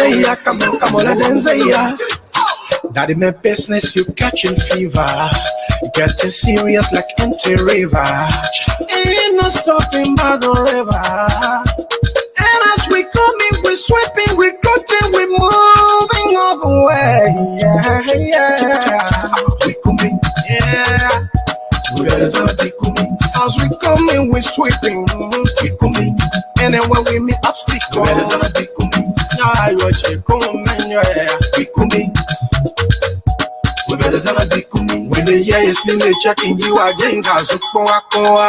ya, come on, dance ya. That in my business, you catching fever. Getting serious like empty river. Ain't no stopping by the river. And as we coming, we sweeping, we cutting, we moving all the way. Yeah. We coming, yeah. As we coming, we sweeping, we coming. And then when we meet obstacles, we coming. When the year is been checking you again, guys, we coming.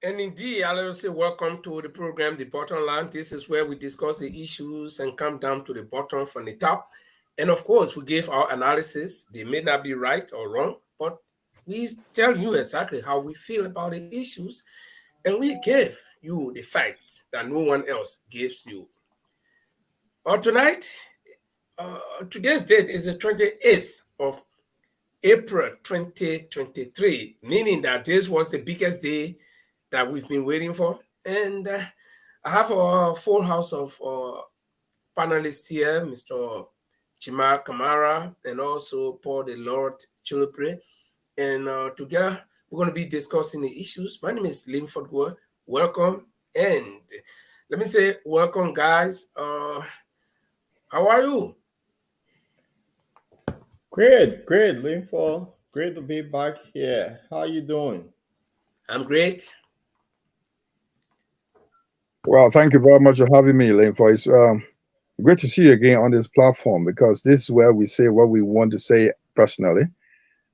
And indeed, I will say welcome to the program, The Bottom Line. This is where we discuss the issues and come down to the bottom from the top. And of course, we give our analysis. They may not be right or wrong, but we tell you exactly how we feel about the issues. And we give you the facts that no one else gives you. Tonight, today's date is the 28th of April 2023, meaning that this was the biggest day that we've been waiting for. And I have a full house of panelists here, Mr. Chima Kamara, and also Paul the Lord Chulupre. And together, we're going to be discussing the issues. My name is Linford Gore. Welcome. And let me say welcome, guys. How are you? Great, Linford. Great to be back here. How are you doing? I'm great. Well, thank you very much for having me, Linford. It's great to see you again on this platform, because this is where we say what we want to say personally.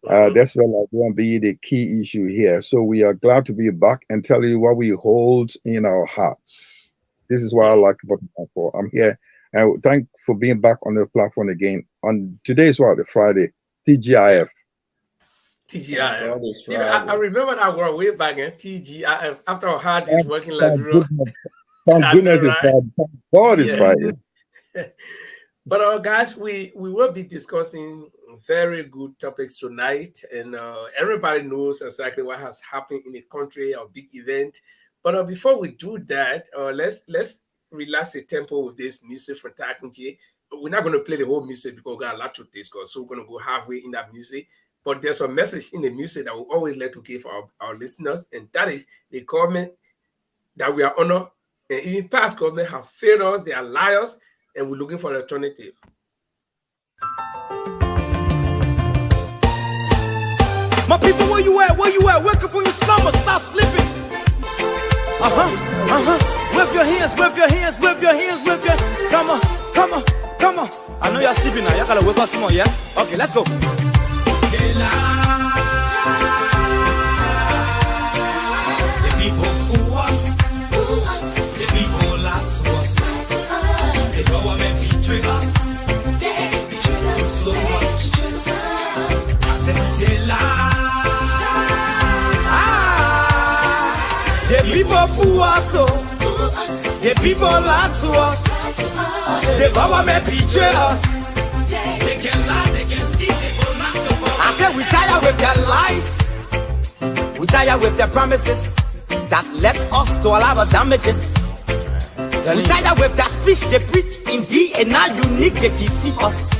That's where like going to be the key issue here. So we are glad to be back and tell you what we hold in our hearts. This is what I like about the platform. I'm here, and thank you for being back on the platform again. On today's the Friday, TGIF. TGIF. I remember that word way back in TGIF. After our heart is working like real. Thank goodness it's Friday. God is Friday. But guys, we will be discussing very good topics tonight, and everybody knows exactly what has happened in the country, our big event. But before we do that, let's relax the tempo with this music from Takunji. We're not going to play the whole music because we got a lot to discuss, so we're going to go halfway in that music. But there's a message in the music that we always like to give our listeners, and that is the government that we are under, and even past government have failed us, they are liars, and we're looking for an alternative. My people, where you at? Where you at? Wake up from your slumber, stop sleeping. Wave your hands, wave your hands, wave your hands, wave your hands. Come on, come on, come on. I know you're sleeping now. You gotta wake up some more, yeah? Okay, let's go. The people who us, the people lie to us, the government betray us, they betray us so much. I said they lie. The people who us, the people lie to us, the government betray us. They can lie, they can steal, they will not go. I said we tired with their lies, we tired with their promises that led us to all our damages. We tired with that speech they preach indeed, and now unique they deceive us.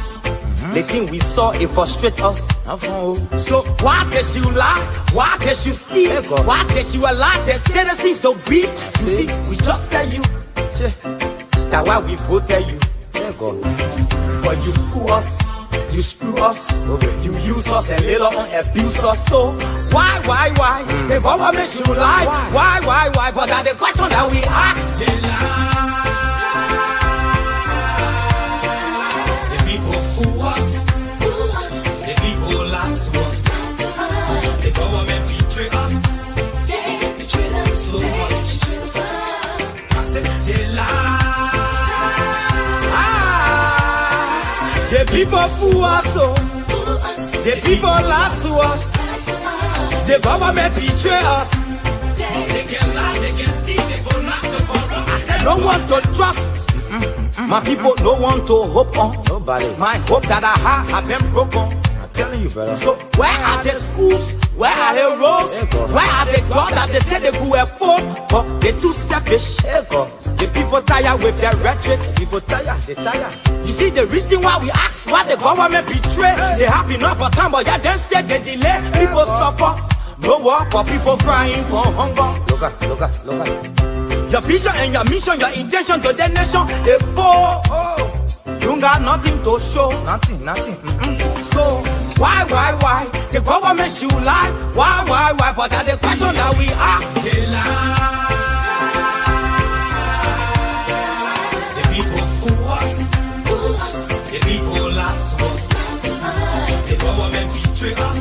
The thing we saw, it frustrate us. So why did you lie? Why did you steal? Why did you allow the citizens to be? See, we just tell you that why we voted you. But you fool us, you screw us, you use us and later on abuse us. So why? The government should lie. Why? But that's the question that we ask. They lie. The people fool us, the people lie to us, the government betray us, they betray us so much. I said they lie. The people fool us, The people lie to us. The government betray us. They can lie, they can steal, they go knock the corrupt. No one to trust. My people no one to hope on. Nobody. My hope that I have been broken. I'm telling you, brother. So where are the schools? Where are the roads? Where are the jobs that they say they could afford? But they too selfish. The people tired with their rhetoric. People tired, they tired. You see the reason why we ask why the government betray. They have enough for time, but yeah, then stay they delay. People suffer. No work for people crying for hunger. Look at. Your vision and your mission, your intention to the nation, they poor. You got nothing to show. Nothing. So, why? The government should lie. Why? But that's the question that we ask. They lie. The people fool us. The people lie to us. The government betray us.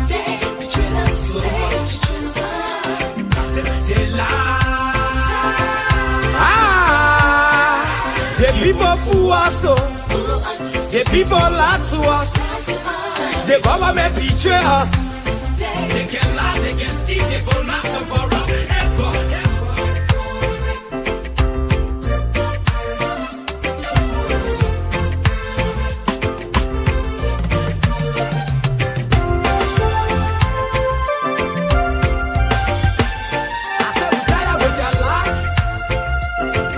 They betray us so much. They lie. The people fool us, the people lie to us, the government betray us. They can lie, they can steal, they go knock the corrupt.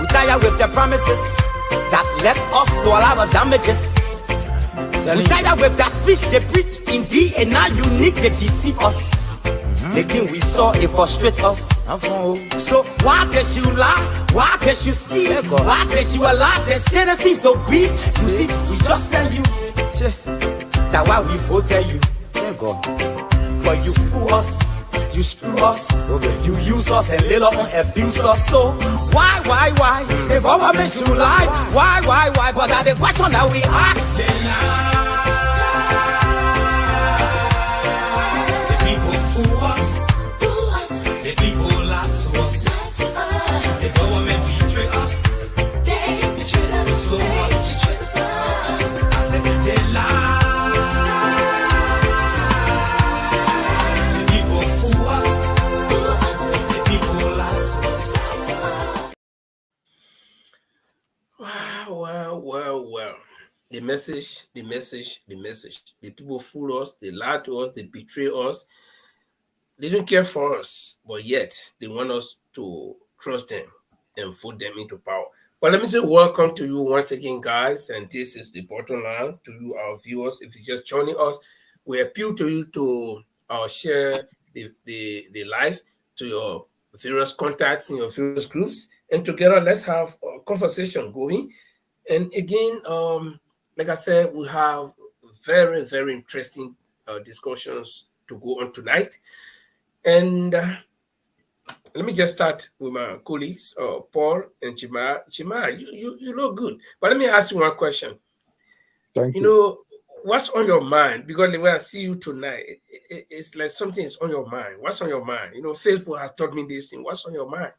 We tired with their promises that left us to all our damages. We tired with that speech they preach indeed, and now unique they deceive us. The thing we saw, it frustrates us. So why can you lie? Why can you steal? Why can you allow the citizens to be? You see, we just tell you that why we vote tell you. But you fool us. You screw us, you use us and later on abuse us. So why? The government should lie. Why? But that's the question that we ask. The people fool us. The people lie to us. The government betray us. They betray us so much. I said they lie. Well. The message. The people fool us, they lie to us, they betray us. They don't care for us, but yet they want us to trust them and put them into power. But let me say welcome to you once again, guys. And this is the bottom line to you, our viewers. If you're just joining us, we appeal to you to share the live to your various contacts in your various groups. And together, let's have a conversation going. And again, like I said, we have very, very interesting discussions to go on tonight. And let me just start with my colleagues, Paul and Jima. Jima, you look good. But let me ask you one question. Thank you. You know, what's on your mind? Because when I see you tonight, it's like something is on your mind. What's on your mind? You know, Facebook has taught me this thing. What's on your mind?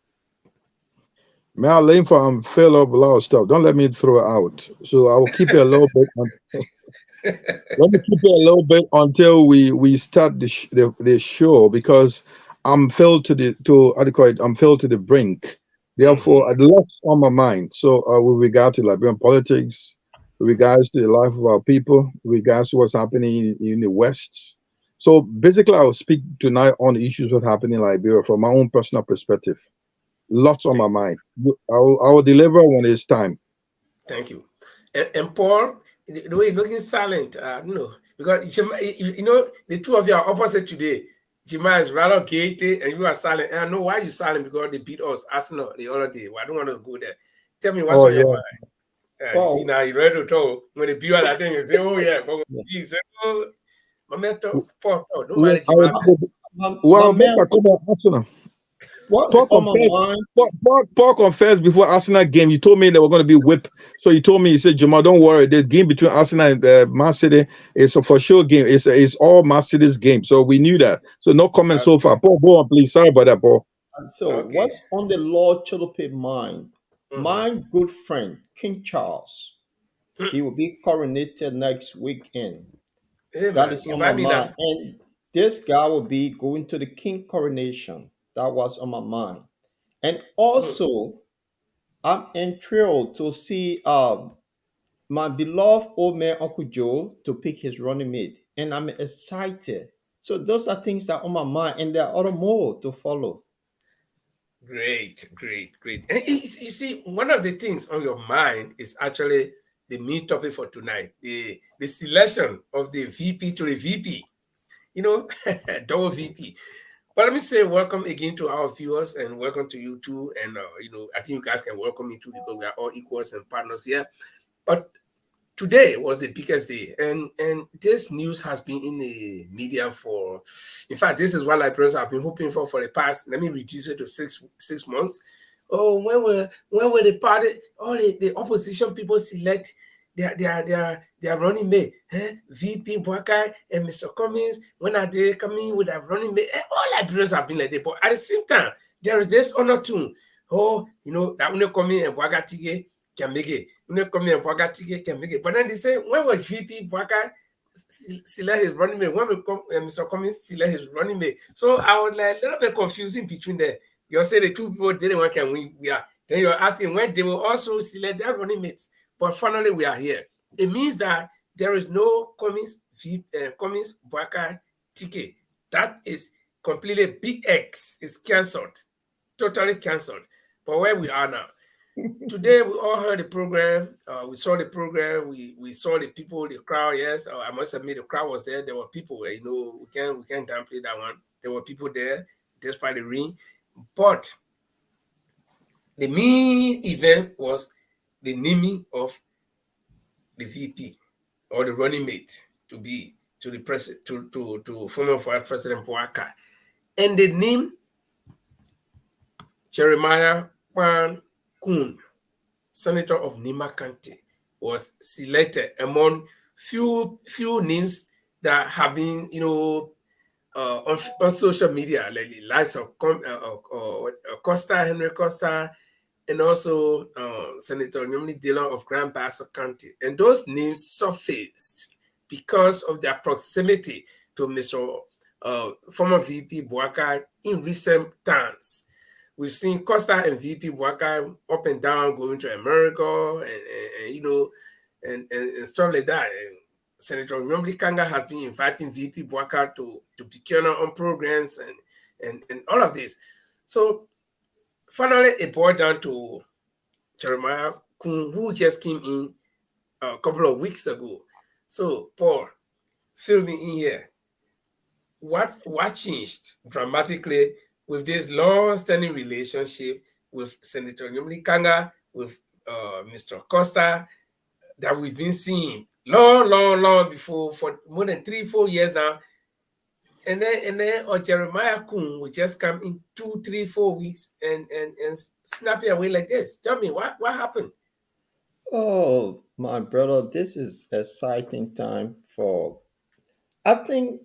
May I learn from fill up a lot of stuff. Don't let me throw it out. So I will keep it a little bit. Let me keep it a little bit until we start the show, because I'm filled to the brink. Therefore, a lot's on my mind. So with regard to Liberian politics, with regards to the life of our people, with regards to what's happening in the West. So basically, I will speak tonight on the issues that happen in Liberia from my own personal perspective. Lots on my mind. I will deliver when it's time. Thank you. And Paul, the way you're looking silent, no, because you know the two of you are opposite today. Jima is rather gated and you are silent. And I know why you're silent, because they beat us Arsenal the other day. Well, I don't want to go there. Tell me what's on your mind. You see now, you're ready to talk. When they beat us, I think you say, oh yeah, but you say, oh, my mentor, Paul, don't worry, Jima. Arsenal. What's on my mind? Paul confessed before Arsenal game. You told me they were going to be whipped. So you told me, you said, Jamal, don't worry. The game between Arsenal and Man City is a for sure game. It's all Man City's game. So we knew that. So no comment so far. Paul, go on, please. Sorry about that, Paul. And so what's on the Lord Cholope mind? My good friend, King Charles, he will be coronated next weekend. Hey That man, is on my invite me now. mind. And this guy will be going to the king coronation. That was on my mind. And Mm, also, I'm enthralled to see my beloved old man Uncle Joe to pick his running mate. And I'm excited. So those are things that are on my mind, and there are other more to follow. great, great, great. And you see, one of the things on your mind is actually the main topic for tonight, the selection of the VP to the VP. You know, double VP. But let me say welcome again to our viewers and welcome to you too. And I think you guys can welcome me too because we are all equals and partners here. But today was the biggest day, and this news has been in the media for, in fact, this is what Liberians have been hoping for the past, let me reduce it to 6 months. Oh, when will the party, all the opposition people select their running mate, VP Boakai and Mr. Cummings? When are they coming with their running mate? All Liberians have been like that, but at the same time there is this honor too. Oh, that when they come in and Boakai can make it. When they come in, Boakai can make it. But then they say, when was VP Boakai select his running mate? When will Mr. Cummings select his running mate? So I was like a little bit confusing between the, you say the two people didn't want can win. Yeah. Then you're asking when they will also select their running mates. But finally, we are here. It means that there is no Cummings Boakai ticket. That is completely BX. It's cancelled. Totally cancelled. But where we are now. Today we all heard the program. We saw the program. We saw the people, the crowd. Yes, I must admit the crowd was there. There were people. We can't downplay that one. There were people there, despite the ring. But the main event was the naming of the VP or the running mate to be to the president to former Vice President Boakai, and the name Jeremiah Koung, Senator of Nimba County, was selected among few names that have been, on social media, like the likes of Costa, Henry Costa, and also Senator Normally Dillon of Grand Bassa County. And those names surfaced because of their proximity to Mr. Former VP Boakai in recent times. We've seen Costa and VP Boakai up and down going to America and stuff like that. And Senator Normally Kanga has been inviting VP Boakai to be on programs and all of this. So finally, it boiled down to Jeremiah Koung, who just came in a couple of weeks ago. So, Paul, fill me in here. What changed dramatically with this long-standing relationship with Senator Normally Kanga, with Mr. Costa, that we've been seeing long before, for more than 3-4 years now? And then Jeremiah Koung will just come in 2-3-4 weeks and snap it away like this. Tell me what happened? Oh, my brother, this is exciting time for. I think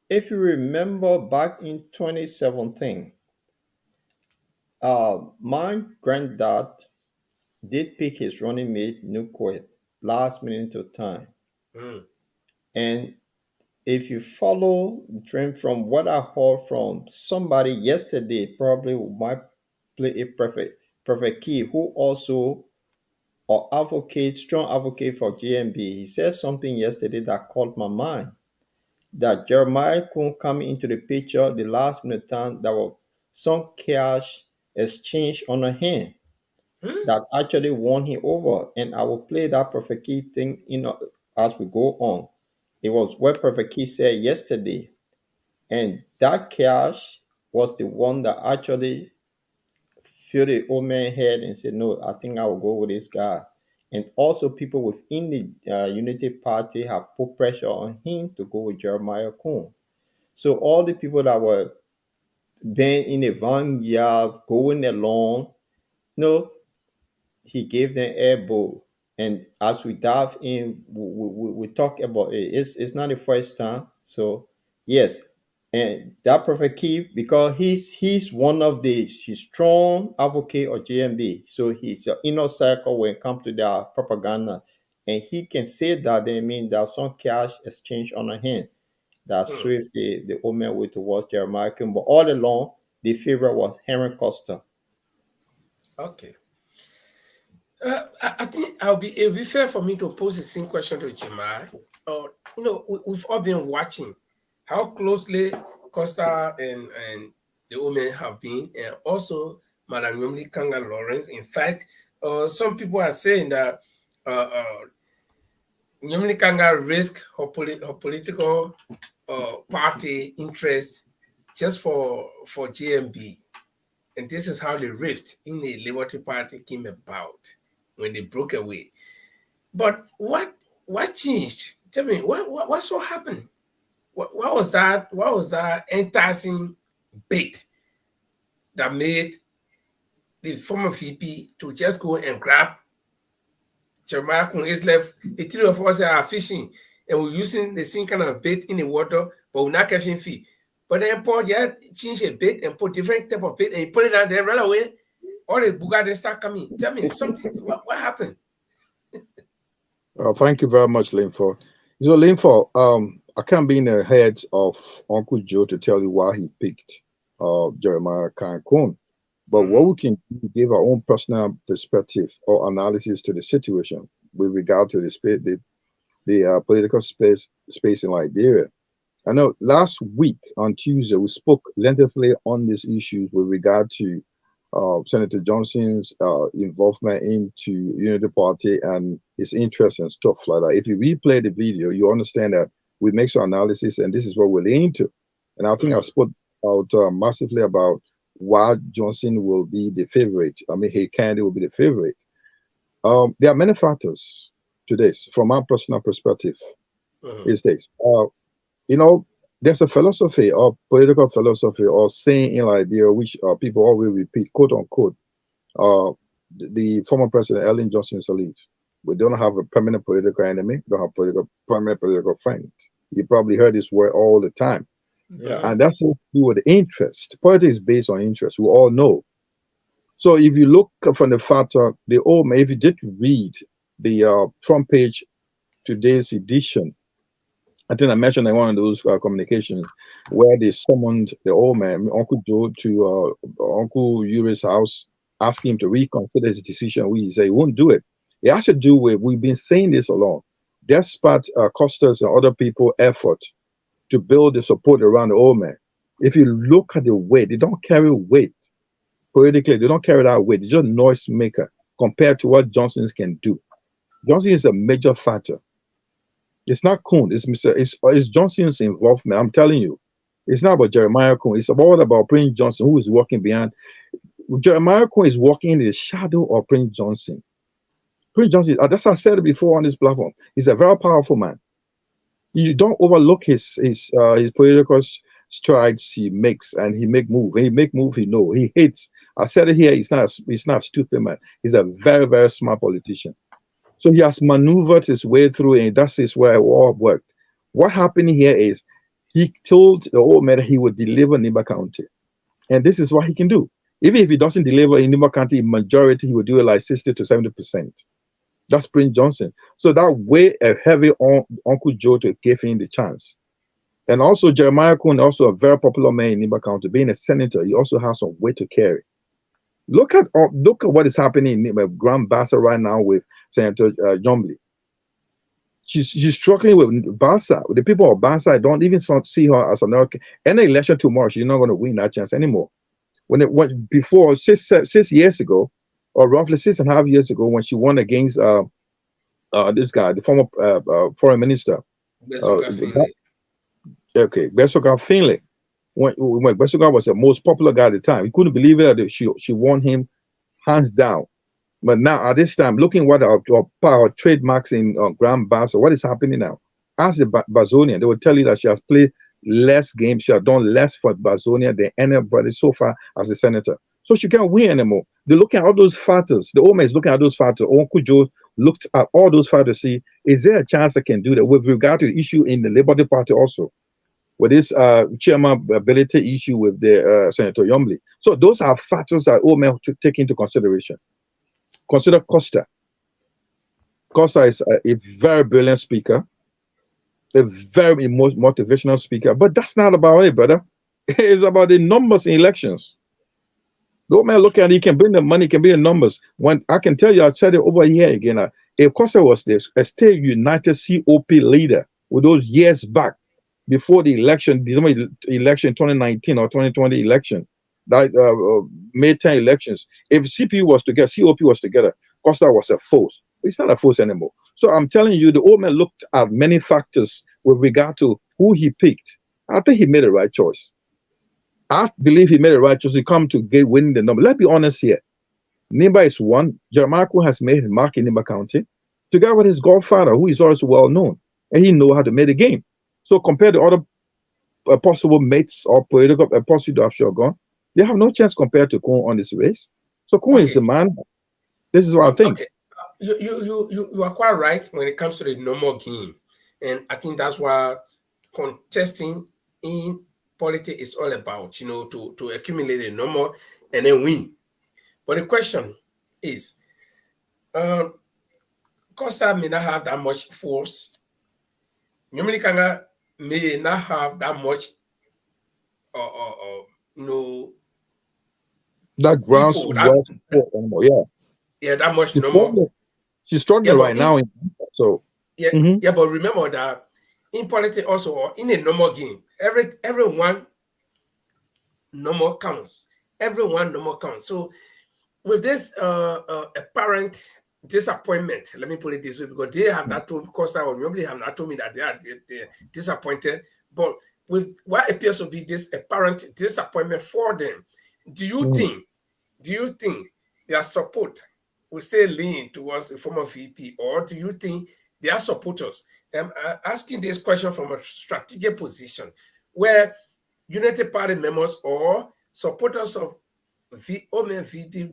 if you remember back in 2017, my granddad did pick his running mate, Nukwet, last minute of time. Mm. And if you follow the trend from what I heard from somebody yesterday, probably who might play a perfect key, who also or strong advocate for GMB, he said something yesterday that caught my mind. That Jeremiah couldn't come into the picture the last minute time, there was some cash exchange on a hand that actually won him over. And I will play that perfect key thing as we go on. It was what perfect key said yesterday. And that cash was the one that actually filled the old man's head and said, no, I think I will go with this guy. And also people within the Unity Party have put pressure on him to go with Jeremiah Koung. So all the people that were being in the vanguard, going along, no, he gave them elbow. And as we dive in, we talk about it. It's not the first time. So yes, and that Prophet Keith, because he's one of he's strong advocate of GMB. So he's an inner circle when it comes to their propaganda. and he can say that, then mean there's some cash exchange on the hand that swift the old man way towards Jeremiah Coung. But all along, the favorite was Henry Costa. Okay. I think it'll be fair for me to pose the same question to Jemai. We've all been watching how closely Costa and the women have been, and also Madam Yomli Kanga Lawrence. In fact, some people are saying that Yomli Kanga risked her political party interest just for GMB. And this is how the rift in the Liberty Party came about when they broke away. But what changed? Tell me, what so happened? What was that? What was that enticing bait that made the former VP to just go and grab Jeremiah Coung is left? The three of us are fishing and we're using the same kind of bait in the water, but we're not catching fish. But then Paul, change a bait and put different type of bait and you put it out there right away. All the Bugatti start coming. Tell me something. What happened? Thank you very much, Linford. So, Linford, I can't be in the head of Uncle Joe to tell you why he picked Jeremiah Coung. But what we can do is give our own personal perspective or analysis to the situation with regard to the political space in Liberia. I know last week on Tuesday, we spoke lengthily on these issues with regard to Senator Johnson's involvement into Unity Party and his interest and stuff like that. If you replay the video, you understand that we make some analysis and this is what we're into. And I think I spoke out massively about why Johnson will be the favorite. I mean, he candidate will be the favorite. There are many factors to this. From my personal perspective, is this. There's a philosophy or political philosophy or saying in Liberia, which people always repeat, quote unquote, the former president, Ellen Johnson Sirleaf. We don't have a permanent political enemy, don't have permanent political friend. You probably heard this word all the time. Yeah. And that's what we do with interest. Politics is based on interest. We all know. So if you look from the factor, if you did read the front page today's edition, I think I mentioned in one of those communications where they summoned the old man, Uncle Joe, to Uncle Uri's house, asking him to reconsider his decision. He said he won't do it. It has to do with, we've been saying this along, despite Costa's and other people's effort to build the support around the old man. If you look at the weight, they don't carry weight. Politically, they don't carry that weight. They're just noise maker compared to what Johnson's can do. Johnson is a major factor. It's not Coung. It's Johnson's involvement. I'm telling you, it's not about Jeremiah Coung. It's about Prince Johnson, who is walking behind. Jeremiah Coung is walking in the shadow of Prince Johnson. Prince Johnson, that's what I said before on this platform. He's a very powerful man. You don't overlook his political strides he makes, and he make move. When he make move, he know. He hates. I said it here. He's not a stupid man. He's a very, very smart politician. So he has maneuvered his way through, and that is where it all worked. What happened here is he told the old man that he would deliver Nimba County. And this is what he can do. Even if he doesn't deliver in Nimba County, in majority, he will do it like 60 to 70%. That's Prince Johnson. So that way heavy on Uncle Joe to give him the chance. And also Jeremiah Coung, also a very popular man in Nimba County, being a senator, he also has some weight to carry. Look at what is happening in Grand Bassa right now with Senator Yomli. She's struggling with Bassa. The people of Bassa don't even see her as any election tomorrow. She's not going to win that chance anymore. When it went before 6 years ago, or roughly 6.5 years ago, when she won against this guy, the former foreign minister, Besoka Finley. When Besoka was the most popular guy at the time, he couldn't believe it that she won him hands down. But now at this time, looking what our trademarks in Grand Bassa, what is happening now? Ask the Bazonian, they will tell you that she has played less games, she has done less for Bazonia than anybody so far as a senator. So she can't win anymore. They're looking at all those factors. The OMA is looking at those factors. Uncle Joe looked at all those factors to see, is there a chance I can do that with regard to the issue in the Liberty Party also? With this chairman ability issue with the Senator Yomli. So those are factors that OMA to take into consideration. Consider Costa. Costa is a very brilliant speaker, a very motivational speaker, but that's not about it, brother. It's about the numbers in elections. Go man, look at it. He can bring the money, he can bring the numbers. When I can tell you, I said it over here again. If Costa was this, a state united COP leader with those years back before the election, December election 2019 or 2020 election, that May 10 elections, if CP was together, COP was together, Costa was a force. It's not a force anymore. So I'm telling you, the old man looked at many factors with regard to who he picked. I think he made the right choice. I believe he made the right choice to come to get winning the number. Let's be honest here. Nimba is one. Jeremiah has made his mark in Nimba County, together with his godfather, who is also well known, and he knows how to make the game. So compared to other possible mates or political pursuit of Shogun, they have no chance compared to Koung on this race. So Koung is the man. This is what I think. Okay. You are quite right when it comes to the normal game, and I think that's what contesting in politics is all about. To accumulate a number and then win. But the question is, Costa may not have that much force. Dominicana may not have that much, that grounds that much number. She's struggling right now. So but remember that in politics also, or in a normal game, everyone number counts. Everyone number counts. So with this apparent disappointment, let me put it this way, because they have not told Costa or normally have not told me that they're disappointed, but with what appears to be this apparent disappointment for them, do you think their support will still lean towards the former VP, or do you think their supporters? I'm asking this question from a strategic position where United Party members or supporters of VP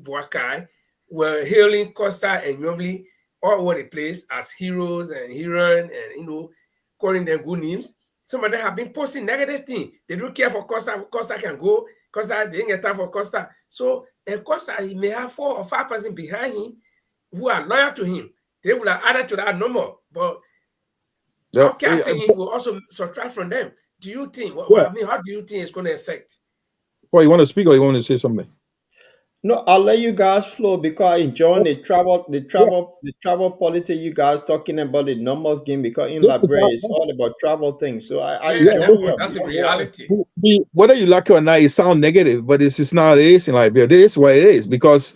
Boakai were hailing Costa and Yomli all over the place as heroes and heroine, and calling them good names. Some of them have been posting negative things. They don't care for Costa. Costa can go. Costa, they ain't get time for Costa. So Costa, he may have 4 or 5 persons behind him who are loyal to him. They will have added to that number, but casting him will also subtract from them. Do you think? How do you think it's going to affect? Well, you want to speak or you want to say something? No, I'll let you guys flow because I enjoy the travel politics. You guys talking about the numbers game because in Liberia it's all about travel things. So I enjoy that's the reality. Whether you like it or not, it sounds negative, but it's not. It is in Liberia. This is what it is because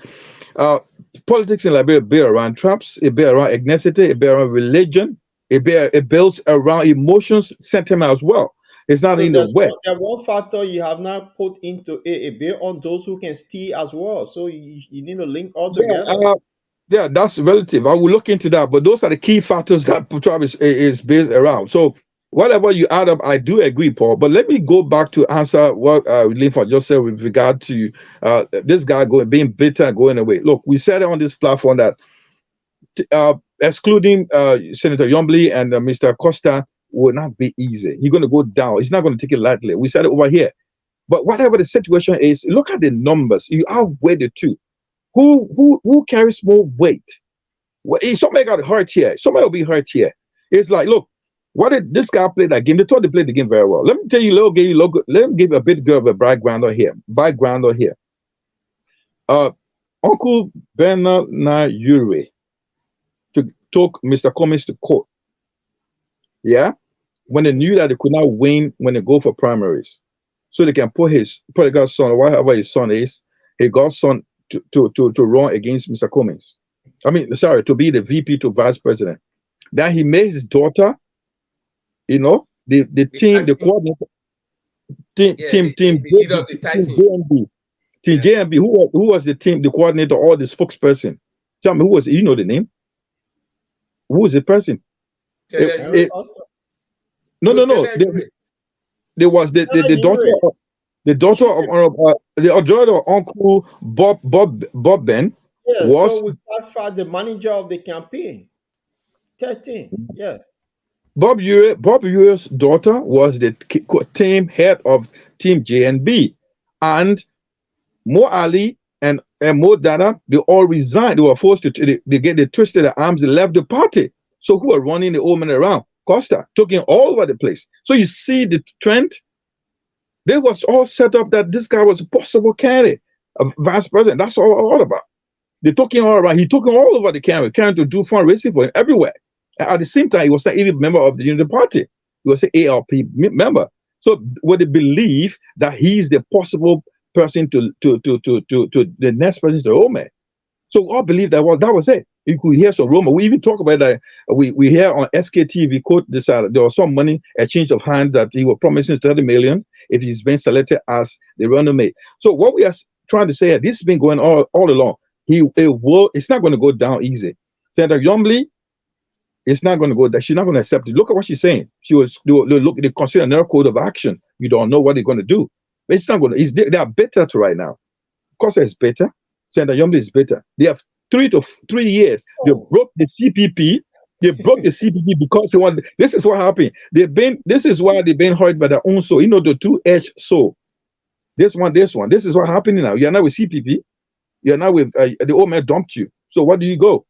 politics in Liberia build around traps, it build around ethnicity, it build around religion, it builds around emotions, sentiment as well. It's not in the way. There's one factor you have not put into a bill on those who can steal as well. So you need to link all together. Yeah, that's relative. I will look into that. But those are the key factors that Travis is based around. So whatever you add up, I do agree, Paul. But let me go back to answer what Linford just said with regard to this guy being bitter and going away. Look, we said on this platform that excluding Senator Yombly and Mr. Costa will not be easy. He's going to go down. He's not going to take it lightly. We said it over here. But whatever the situation is, look at the numbers. You outweigh the two. Who carries more weight? Well, somebody got hurt here. Somebody will be hurt here. It's like, look, what did this guy play that game? They thought they played the game very well. Let me tell you, let me give a bit of a background here. Uncle Bernard Yuri took Mr. Cummings to court. Yeah, when they knew that they could not win when they go for primaries, so they can put his prodigal son, or whatever his son is, his godson, to run against Mr. Cummings. To be the VP to vice president. Then he made his daughter, the team, the coordinator, team JMB. Who was the team, the coordinator, or the spokesperson? Tell me who was. You know the name. Who was the person? No. There was the daughter of Uncle Bob Ben. Yeah, was. So we classified the manager of the campaign. 13. Yeah. Bob Uri's daughter was the team head of Team JNB, and Mo Ali and and Mo Dada, they all resigned. They were forced to, they twisted their arms, they left the party. So who are running the old man around? Costa, talking all over the place. So you see the trend. They was all set up that this guy was a possible candidate, a vice president. That's all about. They're talking all around. He talking all over the camera, trying to do fundraising for him everywhere. And at the same time, he was not even a member of the Unity Party. He was an ARP member. So what they believe that he's the possible person to the next president, the Roma. So we all believe that that was it. You could hear some rumor. We even talk about that. We hear on SKTV quote this there was some money, a change of hands that he was promising 30 million if he's been selected as the Runningmate. So what we are trying to say, this has been going all along. It's not going to go down easy. Senator Yomley, it's not going to go down. She's not going to accept it. Look at what she's saying. They consider another code of action. You don't know what they're going to do. But it's not going to. They are better right now. Costa is better. Senator Yomley is better. They have 3 years. They broke the CPP. They broke the CPP because they want. This is what happened. This is why they've been hurt by their own soul. You know, the two-edged soul. This one. This is what happening now. You're not with CPP. You're now with the old man dumped you. So what do you go?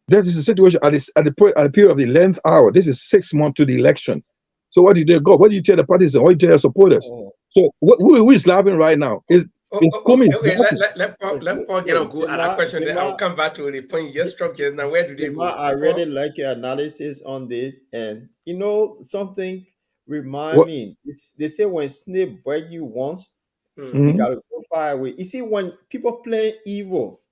This is a situation at the period of the 11th hour. This is 6 months to the election. So what do they go? What do you tell the parties and what do you tell your supporters? So who is laughing right now? Okay, let Paul get a go at a question. Then I'll come back to the point you just struck here. Now, where do they go? I really like your analysis on this. And you know, something remind me. They say when snake bite you once, you gotta go far away. You see, when people play evil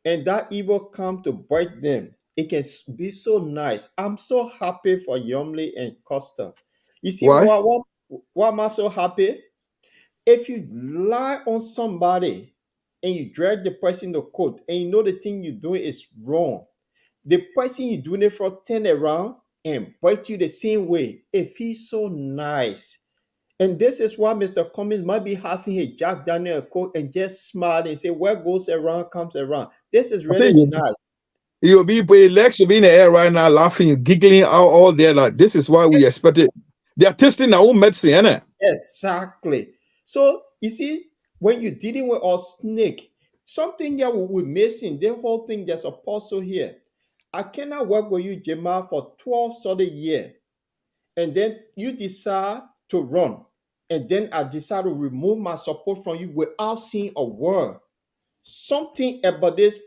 and that evil come to bite them, it can be so nice. I'm so happy for Yomley and Costa. You see, why am I so happy? If you lie on somebody and you drag the person to court and you know the thing you're doing is wrong, the person you're doing it for turn around and bite you the same way. It feels so nice. And this is why Mr. Cummings might be having a Jack Daniel coat and just smile and say, what goes around comes around. This is really nice. You'll be Lex will be in the air right now laughing, giggling out all there. Like this is why we expected. They are testing their own medicine, isn't it? Exactly. So you see, when you're dealing with a snake, something that we're missing, the whole thing that's apostle here. I cannot work with you, Jamal, for 12 solid years. And then you decide to run. And then I decide to remove my support from you without seeing a word. Something about this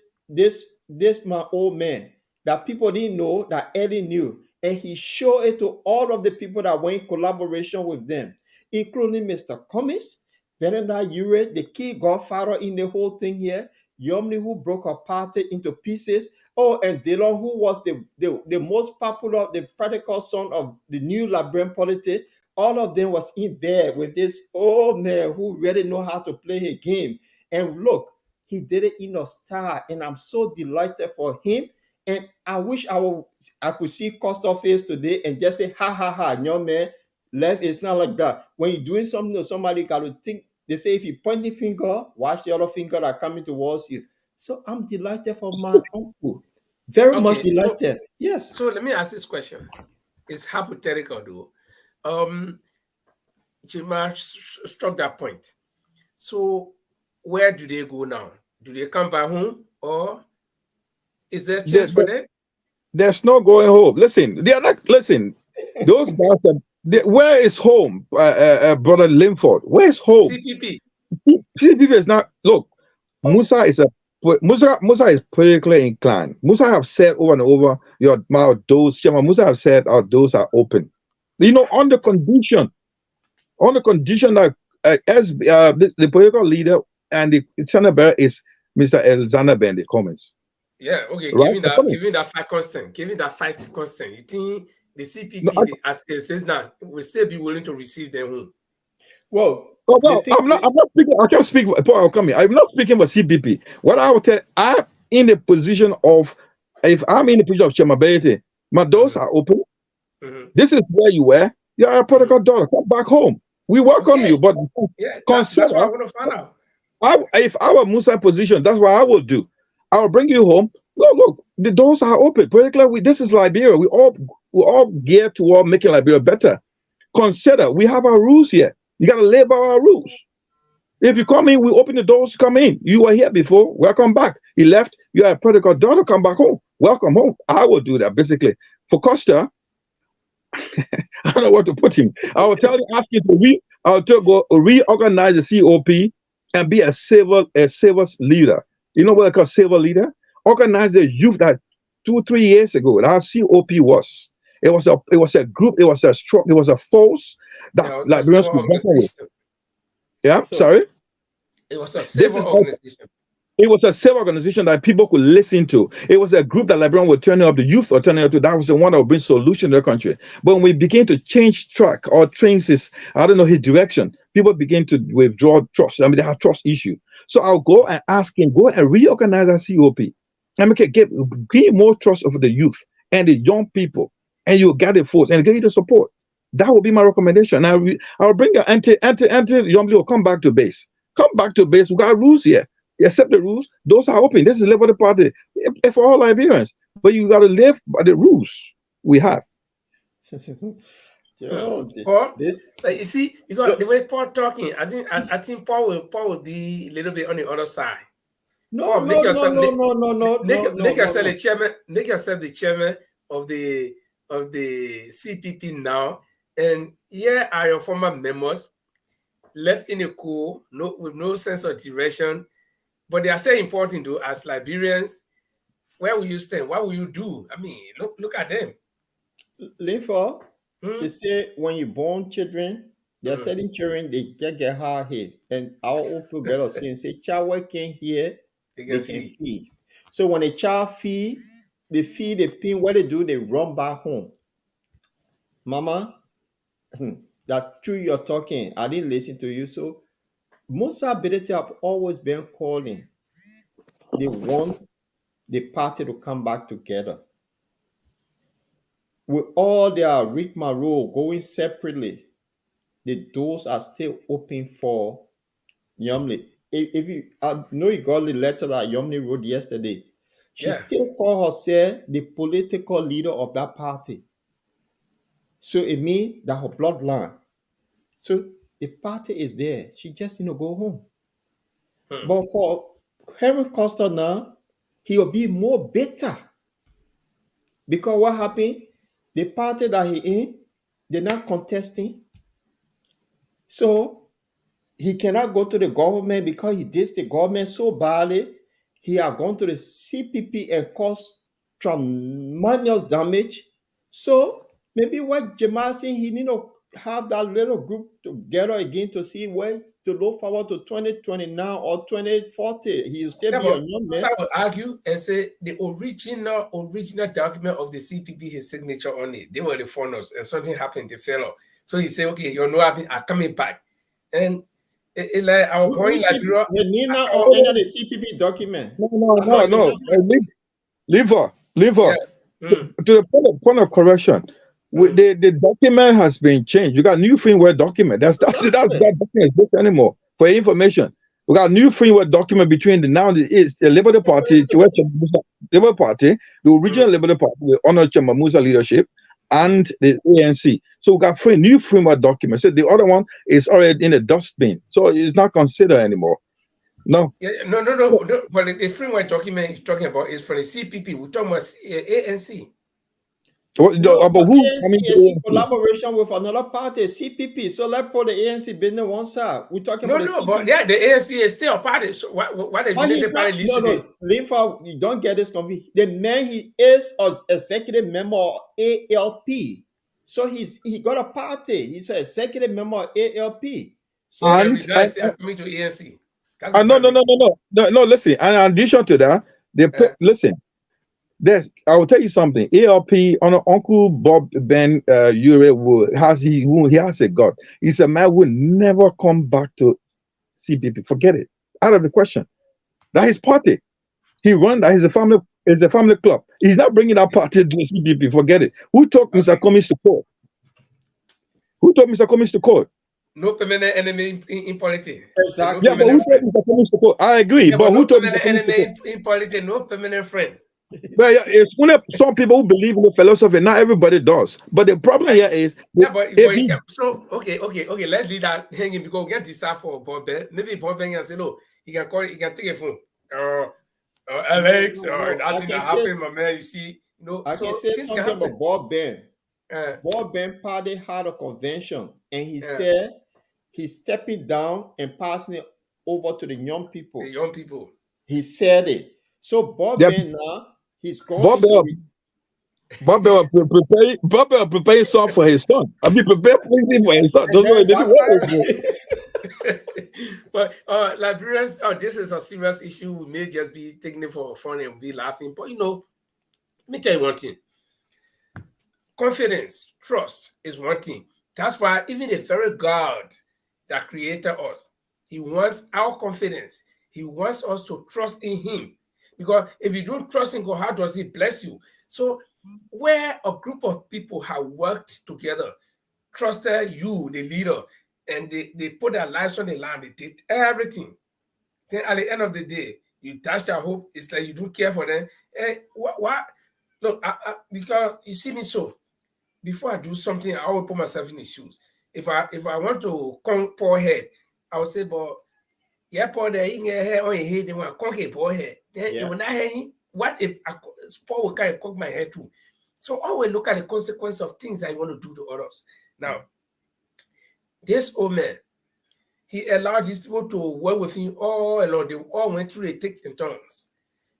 my old man that people didn't know that Eddie knew. And he showed it to all of the people that were in collaboration with them, including Mr. Cummings, Bernard Ure, the key godfather in the whole thing here, Yomley, who broke our party into pieces. Oh, and Dillon, who was the most popular, the practical son of the new Liberian polity. All of them was in there with this old man who really know how to play his game. And look, he did it in a style, and I'm so delighted for him. And I wish I could see Costa face today and just say, ha, ha, ha, young man, left is not like that. When you're doing something to somebody, got to think. They say if you point the finger, watch the other finger that coming towards you. So I'm delighted for my uncle. Very much delighted. Yes. So let me ask this question. It's hypothetical though. Jima struck that point. So where do they go now? Do they come back home, or is there a chance for them? There's no going home. Listen, they are not. Listen, those guys. Where is home, brother Linford? Where is home? CPP. CPP is not. Look, Musa is politically inclined. Musa have said over and over, your mouth doors. Chairman Musa have said our doors are open. You know, on the condition that as the political leader and the senator is Mr. Alexander Ben, the comments. Yeah, okay. Right? Giving that fight constant. You think the CPP, as it says now, will still be willing to receive them home? Well, I'm not speaking. I can't speak. Paul, come here. I'm not speaking about CPP. What I would tell, I'm in the position of, if I'm in the position of chairmanability, my doors are open. This is where you were. You're a political daughter. Come back home. We welcome you, but that's what I want to find out. If I were Musa position, that's what I will do. I will bring you home. Look, the doors are open. Politically, this is Liberia. We all geared toward making Liberia better. Consider we have our rules here. You got to live by our rules. If you come in, we open the doors to come in. You were here before. Welcome back. He left. You are a prodigal daughter. Come back home. Welcome home. I will do that basically. For Costa, I don't know what to put him. I will tell him, ask you to go reorganize the COP and be a civil leader. You know what I call civil leader? Organize the youth that 2-3 years ago, that COP was. It was a group, it was a force that Liberians could work with. Yeah, sorry? It was a civil organization. It was a civil organization that people could listen to. It was a group that Liberians were turning up, the youth were turning up to. That was the one that would bring solution to the country. But when we begin to change track or change his direction, people begin to withdraw trust. I mean, they have trust issue. So I'll go and ask him, go and reorganize our COP and gain more trust of the youth and the young people, and you'll get the force and get you the support. That will be my recommendation. I'll bring your anti Yomli will come back to base. Come back to base. We got rules here. You accept the rules. Those are open. This is Liberty Party for all Liberians. But you got to live by the rules we have. Paul, you see, because the way Paul talking, I think Paul will be a little bit on the other side. No. Make yourself the chairman of the CPP now, and here are your former members left in a cool, with no sense of direction. But they are still important though, as Liberians. Where will you stand? What will you do? I mean, look at them. Linfa, they say when you born children, there are certain children, they just get hard head. And our old people get us saying, say, child working here, they can feed. So when a child feed, they feed the pin, what they do, they run back home. Mama, that true you're talking, I didn't listen to you. So most ability have always been calling. They want the party to come back together. With all their rigmarole going separately, the doors are still open for Yomli. If you, I know you got the letter that Yomli wrote yesterday. She still calls herself the political leader of that party. So it means that her bloodline. So the party is there. She just need to go home. But for Henry Costa now, he will be more bitter. Because what happened? The party that he in, they're not contesting. So he cannot go to the government because he did the government so badly. He has gone to the CPP and caused tremendous damage. So maybe what Jamal saying, he need to have that little group together again to see where to look forward to 2029 or 2040. He will still be a young man. I would argue and say the original document of the CPP, his signature on it, they were the foreigners, and something happened, they fell off. So he said, okay, you know, I'm coming back. And it's like our point, like the Nina or any of the CPP document. No. Liver. To the point of correction. The document has been changed. You got new framework document. That document is anymore. For information, we got new framework document between the Liberty Party, Liberty Party, the original Liberty Party, the Honor Chemamusa leadership, and the ANC. So we got new framework document. So the other one is already in the dustbin. So it's not considered anymore. No. No. But the framework document you're talking about is for the CPP. We're talking about ANC. But who? ANC in collaboration with another party, CPP. So let's put the ANC business one side. We're talking about the CPP. But the ANC is still a party. So what the party Linfa, you don't get this confused. The man, he is an executive member of ALP. So he got a party. He's an executive member of ALP. So coming to ANC. No. Listen. And in addition to that, listen. I will tell you something. ALP on Uncle Bob Ben Ure he has a God. He's a man who will never come back to CPP. Forget it. Out of the question. That is party. He run that is a family. It's a family club. He's not bringing that party to CPP. Forget it. Who took Mr. Cummings to court? No permanent enemy in politics. Exactly. Yeah, but who took Mr. Cummings to court? I agree. Yeah, but who took Mr. enemy in politics? No permanent friend. But yeah, it's only some people who believe in the philosophy. Not everybody does. But the problem here is, but you can, so okay. Let's leave that hanging because we get this out for Bob Ben. Maybe Bob Ben can say no. He can call it. He can take a phone. Alex, nothing that happened, my man. You see, I can say something about Bob Ben. Bob Ben Party had a convention, and he said he's stepping down and passing it over to the young people. The young people. He said it. So Bob Ben now he's going. Bob preparing song for his son. I mean, prepare things for his son. But Liberians, this is a serious issue. We may just be taking it for fun and be laughing. But let me tell you one thing. Confidence, trust is one thing. That's why even the very God that created us, he wants our confidence. He wants us to trust in him. Because if you don't trust in God, how does he bless you? So where a group of people have worked together, trusted you, the leader, and they put their lives on the line, they did everything. Then at the end of the day, you dash their hope. It's like you don't care for them. Hey, what? Look, because you see me so. Before I do something, I will put myself in his shoes. If I want to come poor head, I will say, but yeah, poor there in your hair on your head, they want to conquer poor head. Then you will not hear what if I will kind of cock my head too? So always look at the consequence of things I want to do to others. Now, this old man, he allowed these people to work with him all along. They all went through the thick and turns.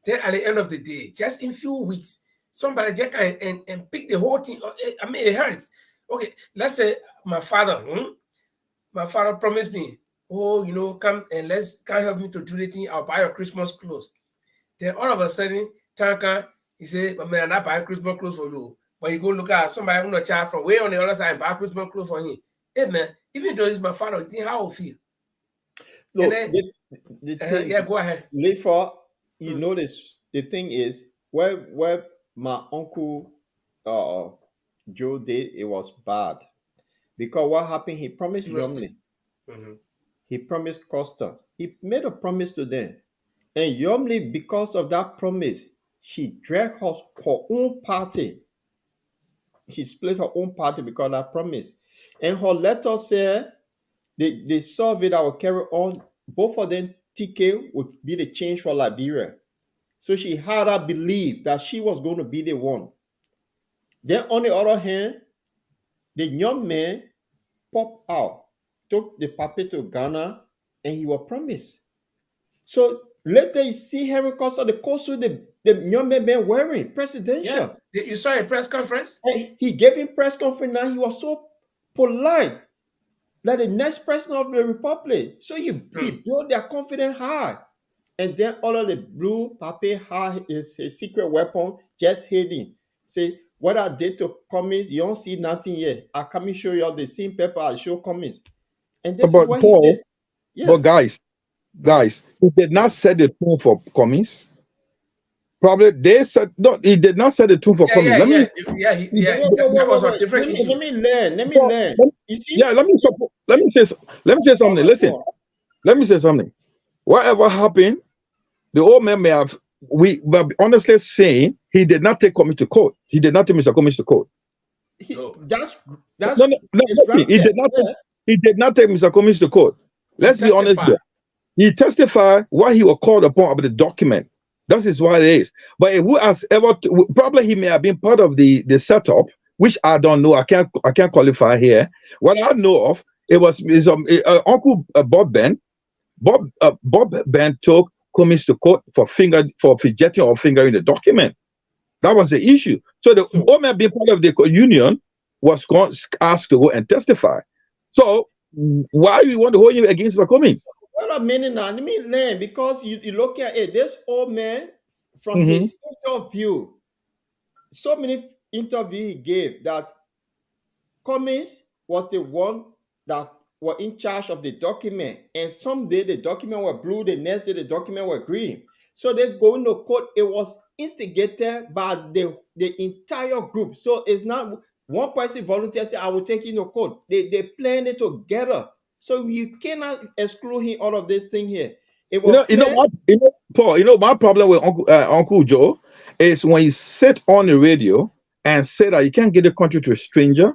Then at the end of the day, just in few weeks, somebody just and pick the whole thing. I mean, it hurts. Okay, let's say my father promised me, come and come help me to do the thing. I'll buy your Christmas clothes. Then all of a sudden, Tanka, he said, but man, I buy Christmas clothes for you. But you go look at somebody who child from way on the other side and buy Christmas clothes for him. Hey man, even though he's my father, you think how I feel? Look, then, the thing, go ahead. Therefore, you notice the thing is where my uncle Joe did, it was bad. Because what happened, he promised Yomli. He promised Costa. He made a promise to them. And Yomli, because of that promise, she dragged her own party. She split her own party because of that promise. And her letter said they survey that will carry on. Both of them, TK would be the change for Liberia. So she had her belief that she was going to be the one. Then on the other hand, the young man popped out, took the puppy to Ghana, and he was promised. So later you see Henry Costa, the costume the young man been wearing, presidential. Yeah. You saw a press conference? And he gave him press conference. Now he was so polite, like the next president of the republic. So he built their confidence high. And then all of the blue puppy had his secret weapon, just hidden. Say, what I did to Cummings, you don't see nothing yet. I come and show you all the same paper I show Cummings. And this is what he did. Yes. But guys, he did not set the tone for Cummings. Probably they said no, he did not set the tone for Cummings. That was a different issue. Let me learn. You see? Yeah, let me say something. Listen, let me say something. Whatever happened, the old man may have. We were honestly saying he did not take Cummings to court. He did not take Mr. Cummings to court. That's no. He did not take Mr. Cummings to court. Let's be honest here. He testified what he was called upon about the document. That is what it is. But who has ever probably he may have been part of the setup, which I don't know. I can't qualify here. What I know of, it was his uncle Bob Ben. Bob Ben took Cummings to court for fidgeting or fingering the document. That was the issue. So the old man being part of the union was asked to go and testify. So why do you want to hold him against the Cummings? Well, a minute now. Let me learn, because you look at it. This old man, from his interview, so many interviews he gave, that Cummings was the one that were in charge of the document. And someday the document were blue, the next day the document were green. So they go into court. It was instigated by the entire group. So it's not one person volunteer say, I will take you to court. They planned it together. So you cannot exclude him out of this thing here. Paul, my problem with Uncle Joe is when you sit on the radio and say that you can't give the country to a stranger.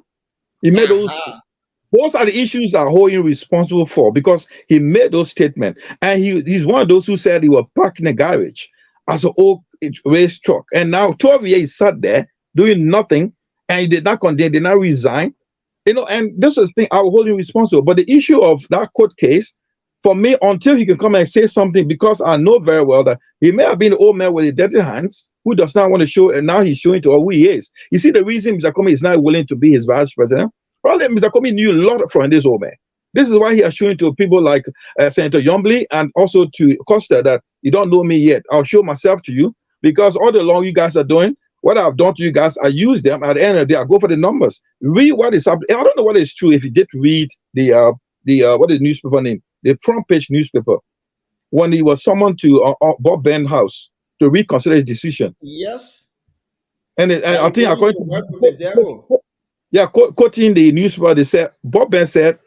He made those are the issues that Hoying responsible for, because he made those statements. And he's one of those who said he was parked in a garage as an old race truck. And now 12 years he sat there doing nothing, and he did not condemn, did not resign. And this is the thing I will hold him responsible. But the issue of that court case, for me, until he can come and say something, because I know very well that he may have been an old man with dirty hands who does not want to show, and now he's showing to all who he is. You see, the reason Mr. Comey is not willing to be his vice president, probably Mr. Comey knew a lot from this old man. This is why he has shown to people like Senator Yombly and also to Costa that you don't know me yet. I'll show myself to you, because all the long you guys are doing, what I've done to you guys, I use them. At the end of the day, I go for the numbers. Read what is happening. I don't know what is true. If you did read the what is the newspaper name? The front page newspaper, when he was summoned to Bob Ben's house to reconsider his decision. Yes. And I think according to quoting the newspaper, they said Bob Ben said,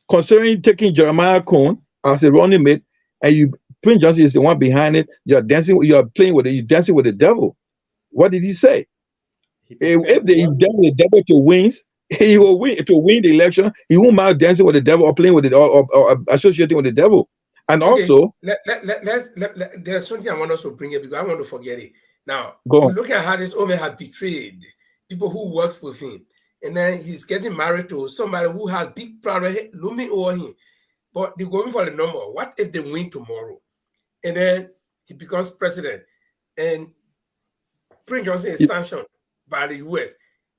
considering taking Jeremiah Koung as a running mate, and Prince Johnson is the one behind it, you're dancing with the devil. What did he say? If the devil to wins, he will win to win the election. He won't mind dancing with the devil or playing with it or associating with the devil. And also, there's something I want us to bring it, because I want to forget it. Now, look at how this old man had betrayed people who worked with him, and then he's getting married to somebody who has big power looming over him. But they're going for the number. What if they win tomorrow, and then he becomes president, and Prince Johnson is sanctioned by the U.S.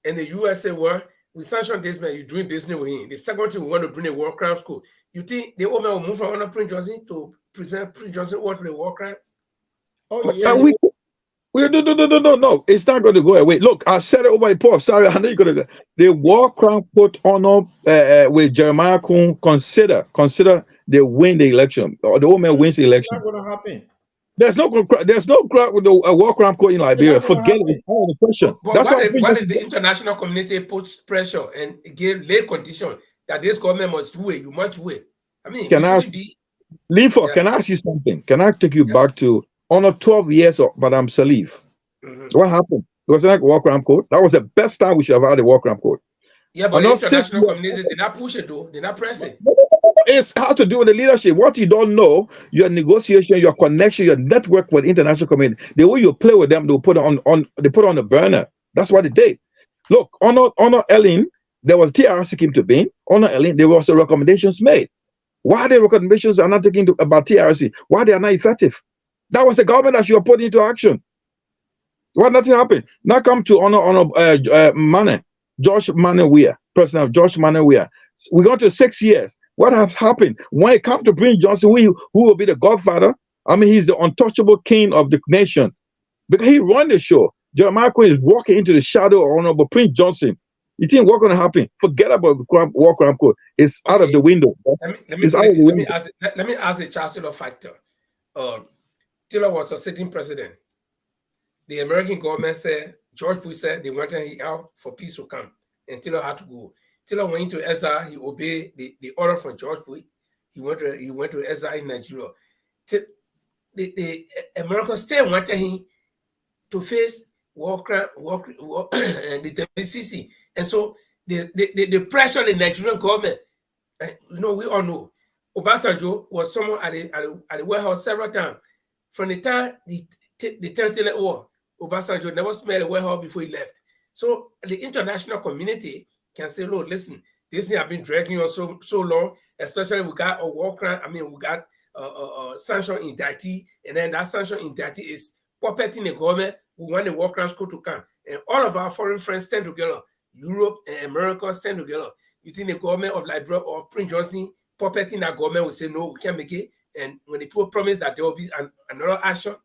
And the U.S. say, well, we sanction this man, you're doing business with him. The second thing, we want to bring a war crimes court. You think the old man will move from under Prince Johnson to present Prince Johnson what the war crimes? Oh, yeah. No. It's not going to go away. Look, I said it over my pop. Sorry, I know you're going to go. The war crime court honor with Jeremiah Koung, consider they win the election, or the old man wins the election. It's not going to happen. There's no crime with a war crime court in Liberia. Forget it. It's out of the question. But what if the international community puts pressure and give lay condition that this government must do it? You must do it. I mean, can I ask you something? Can I take you back to honor 12 years of Madame Salif? What happened? It was like a war crime court. That was the best time we should have had a war crime court. Yeah, but the international community did not push it though. Did not press it. It has to do with the leadership. What you don't know, your negotiation, your connection, your network with the international community, the way you play with them, they put on the burner. That's what they did. Look, Honor Ellen, there was TRC came to being. Honor Ellen, there was recommendations made. Why the recommendations are not taking about TRC? Why they are not effective? That was the government that you are putting into action. Why nothing happened? Now come to Honor George Manneh Weah, President of George Manneh Weah. We got to 6 years. What has happened? When it comes to Prince Johnson, who will be the godfather? I mean, he's the untouchable king of the nation. Because he run the show. Jeremiah Koung is walking into the shadow of Honorable Prince Johnson. You think what's going to happen? Forget about the war crime court. It's out of the window. Let me ask the chancellor factor. Taylor was a sitting president. The American government said, George Bush said they wanted him out for peace to come. And Taylor had to go. Taylor went into exile. He obeyed the order from George Bush. He went to exile in Nigeria. The America still wanted him to face war and the WCC. And so the pressure on the Nigerian government, we all know, Obasanjo was someone at the White House several times. From the time the 10th war, Obasanjo never smelled a White House before he left. So the international community can say, look, listen, this thing has been dragging on so long, especially we got a war crime. I mean, we got a sanction indictee, and then that sanction indictee is puppeting the government. We want the war crimes court to come. And all of our foreign friends stand together. Europe and America stand together. You think the government of Liberia or Prince Johnson puppeting that government will say, no, we can't make it. And when the people promise that there will be another action,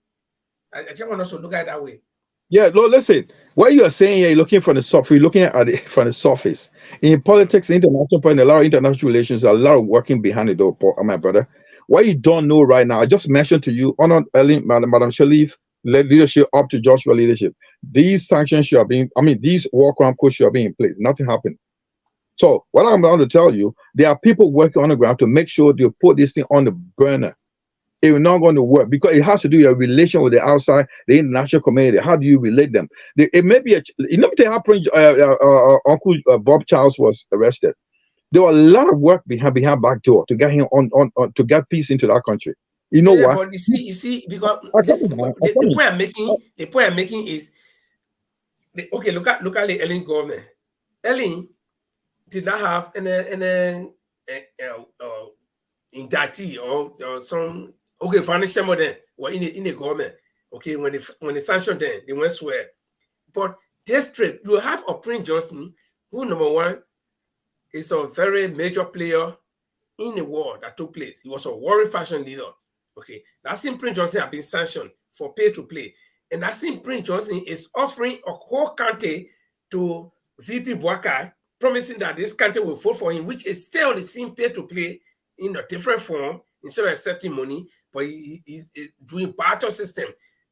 I just want us to look at it that way. Yeah, no, listen. What you are saying here, you're looking from the surface. You're looking at it from the surface. In politics, international point, a lot of international relations, a lot of working behind the door, my brother. What you don't know right now, I just mentioned to you, Honor Ellen, Madam Shalif, led leadership up to Joshua leadership. These sanctions should have been, these war crime courts should have been in place. Nothing happened. So what I'm going to tell you, there are people working on the ground to make sure they put this thing on the burner. It's not going to work because it has to do your relation with the outside, the international community. How do you relate them? It may be let me tell you how Uncle Bob Charles was arrested. There was a lot of work behind back door to get him on to get peace into that country. You know what? But you see, because the point I'm making is, okay. Look at the Ellen government. Ellen did not have an indictee or some financial model were in the government. Okay, when they sanctioned them, they went swear. But this trip, you have a Prince Johnson, who number one is a very major player in the war that took place. He was a warring faction leader. Okay, that same Prince Johnson have been sanctioned for pay to play, and that same Prince Johnson is offering a whole county to VP Boakai, promising that this country will vote for him, which is still the same pay to play in a different form instead of accepting money, but he's doing barter system,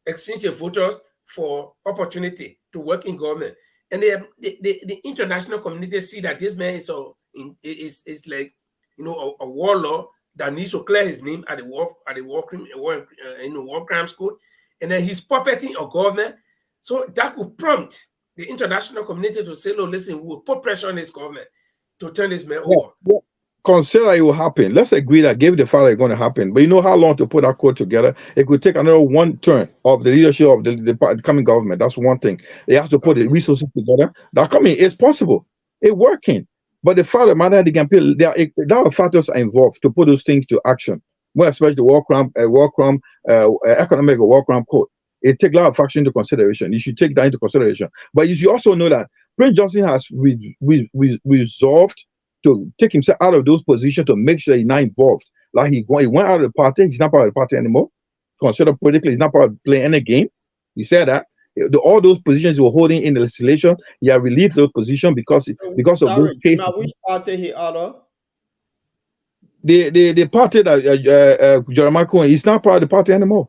exchange of voters for opportunity to work in government. And the international community see that this man is like, a warlord that needs to clear his name at the war crimes code, and then he's puppeting a government. So that could prompt the international community to say, "No, listen, we'll put pressure on this government to turn this man over." Yeah. Consider it will happen. Let's agree that give the father it's going to happen. But you know how long to put that code together? It could take another one turn of the leadership of the coming government. That's one thing. They have to put the resources together. That coming is possible. It's working. But the father, mother, they can pay. There are factors are involved to put those things to action. Well, especially the war crime, economic war crime code. It takes a lot of factors into consideration. You should take that into consideration. But you should also know that Prince Johnson has resolved to take himself out of those positions to make sure he's not involved. Like he went out of the party. He's not part of the party anymore. Considered politically, he's not part of playing any game. He said that. All those positions he was holding in the legislation, he had relieved those positions because of those cases. Now, which party he out of? The party that Jeremiah Koung, he's not part of the party anymore.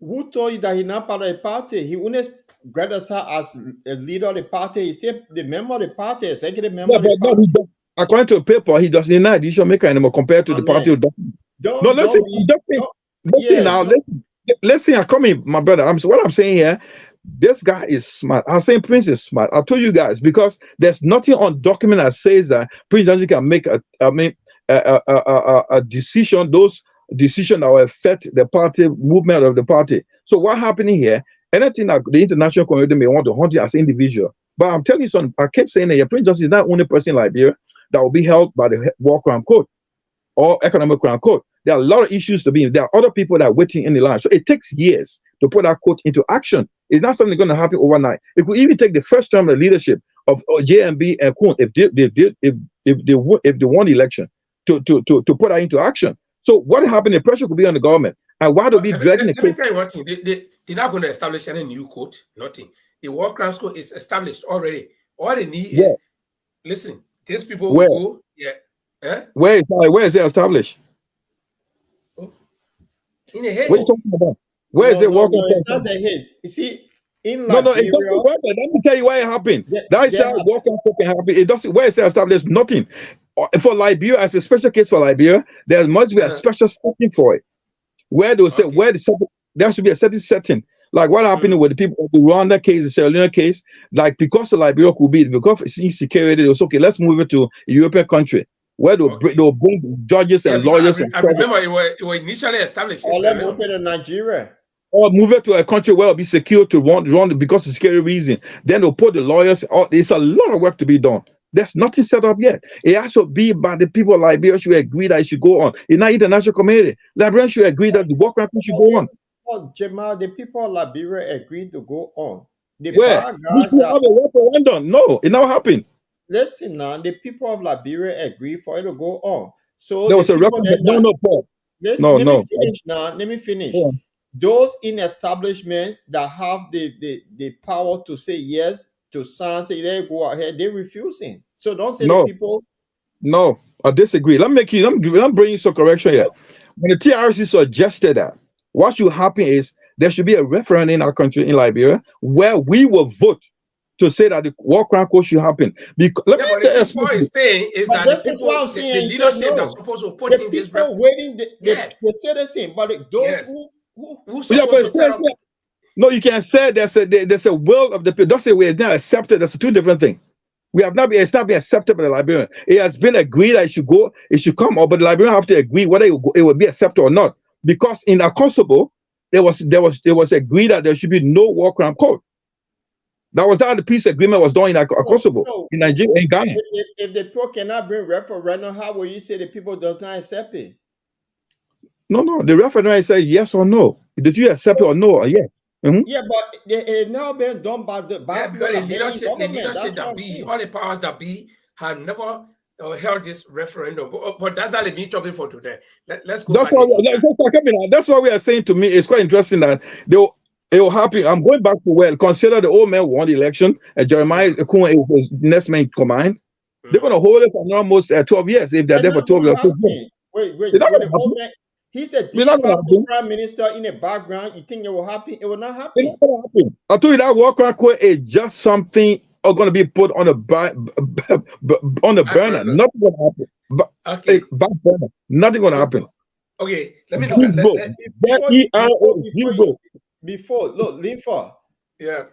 Who told you that he's not part of the party? He wouldn't grant us as a leader of the party. He's still the member of the party, executive member of the party. According to the paper, he doesn't deny decision maker anymore compared to the party. Listen, I come in, my brother. What I'm saying here, this guy is smart. I'm saying Prince is smart. I told you guys because there's nothing on document that says that Prince Johnson can make a decision. Those decisions that will affect the party movement of the party. So what happening here? Anything that the international community may want to hunt you as an individual. But I'm telling you something. I kept saying that Prince Johnson is not the only person in Liberia that will be held by the war crime code or economic crime code. There are a lot of issues to be. There are other people that are waiting in the line. So it takes years to put that code into action. It's not something going to happen overnight. It could even take the first term of leadership of JMB and Koung if they won the election to put that into action. So what happened? The pressure could be on the government. And why do we dragging the case? Let me tell you one thing. They're not going to establish any new code. Nothing. The war crimes code is established already. All they need is, listen, these people will go. Yeah. Where is it established? In the head. What are you talking about? Where is it working? No, it's not the head. You see, in Liberia, Liberia, it doesn't work. Let me tell you why it happened. That is how working can happen. It doesn't. Where is it established? Nothing. For Liberia, as a special case for Liberia, there must be a special setting for it. Where they will say there should be a certain setting. Like what happened with the people of the Rwanda case, the Sierra Leone case, like because the Liberia could be, because it's insecurity, it was okay, let's move it to a European country where they'll bring judges and lawyers. I remember it was initially established. Or let's move it to Nigeria. Or move it to a country where it'll be secure to run because of security reason. Then they'll put the lawyers. It's a lot of work to be done. There's nothing set up yet. It has to be by the people of Liberia should agree that it should go on. In our international community, Liberians should agree that the work should go on. Oh, Jamal, the people of Liberia agreed to go on. Where? No, it never happened. Listen now, the people of Liberia agreed for it to go on. So there was a record. Paul. Let me finish now. Let me finish. Yeah. Those in establishment that have the power to say yes, to sign, say they go ahead, they're refusing. So don't say the people. No, I disagree. Let me bring you some correction here. When the TRC suggested that, what should happen is there should be a referendum in our country, in Liberia, where we will vote to say that the war crime code should happen. Because let me tell you what is saying is but that this is what I'm the saying. leadership No. that's supposed to put The in this people waiting, they say the same, but those yes. who supposed to set up. No, you can say there's a will of the people. Don't say we have not accepted. That's two different things. We have not been. It's not been accepted by the Liberian. It has been agreed that it should go. It should come, but the Liberian have to agree whether it will be accepted or not. Because in Kosovo, there was agreed that there should be no war crime code. That was how the peace agreement was done in Kosovo, in Nigeria, in Ghana. If the people cannot bring referendum, how will you say the people does not accept it? No. The referendum said yes or no. Did you accept it or no? Or yes. Yeah, but it now been done by the leadership that be, all the powers that be, have never held this referendum. But that's not the meat of it for today. Let's go. That's why we are saying to me, it's quite interesting that they will happen. I'm going back to consider the old man won the election, and Jeremiah Koung was next man in command. They're going to hold it for almost 12 years if they're there for 12 years. Wait. He's a de facto prime minister in the background. You think it will happen? It will not happen. It's not going to happen. I told you that war crime code is just something going to be put on the burner. Nothing going to happen. Back burner. Nothing going to happen. Okay, let me look at before. Look, Linfa. Yeah.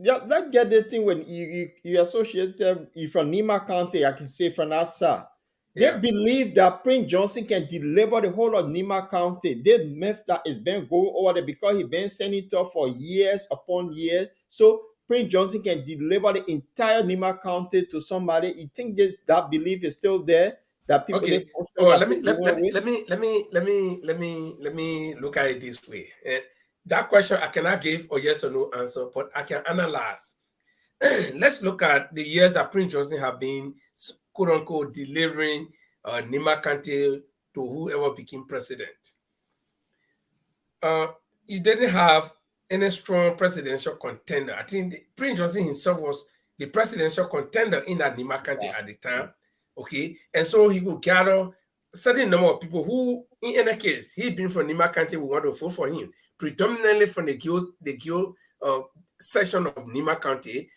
Let's get the thing when you associate them from Nimba County. I can say from that side. They believe that Prince Johnson can deliver the whole of Nimba County. They myth that it's been going over there because he's been senator for years upon years. So Prince Johnson can deliver the entire Nimba County to somebody. You think that belief is still there? That people let me look at it this way. That question I cannot give a yes or no answer, but I can analyze. Let's look at the years that Prince Johnson have been, quote unquote, delivering Nimba County to whoever became president. You didn't have any strong presidential contender. I think Prince Johnson himself was the presidential contender in that Nimba County at the time. Okay, and so he would gather a certain number of people who, in any case, he'd been from Nimba County, would want to vote for him, predominantly from the Guild section of Nimba County.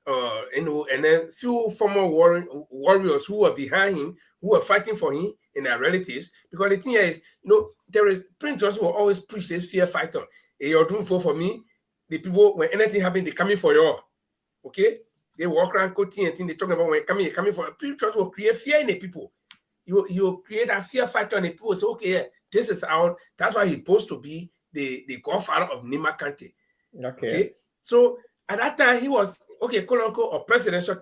And then few former warriors who were behind him, who were fighting for him and their relatives. Because the thing is, Prince Johnson will always preach this fear fighter. Hey, you're doing vote for me. The people, when anything happens, they coming for you. Okay? They walk around quoting and they talk about when coming for Prince Johnson will create fear in the people. He will create a fear factor in the people. So okay, yeah, this is how. That's why he's supposed to be the godfather of Nimba County. Okay. So at that time, he was, quote unquote, a presidential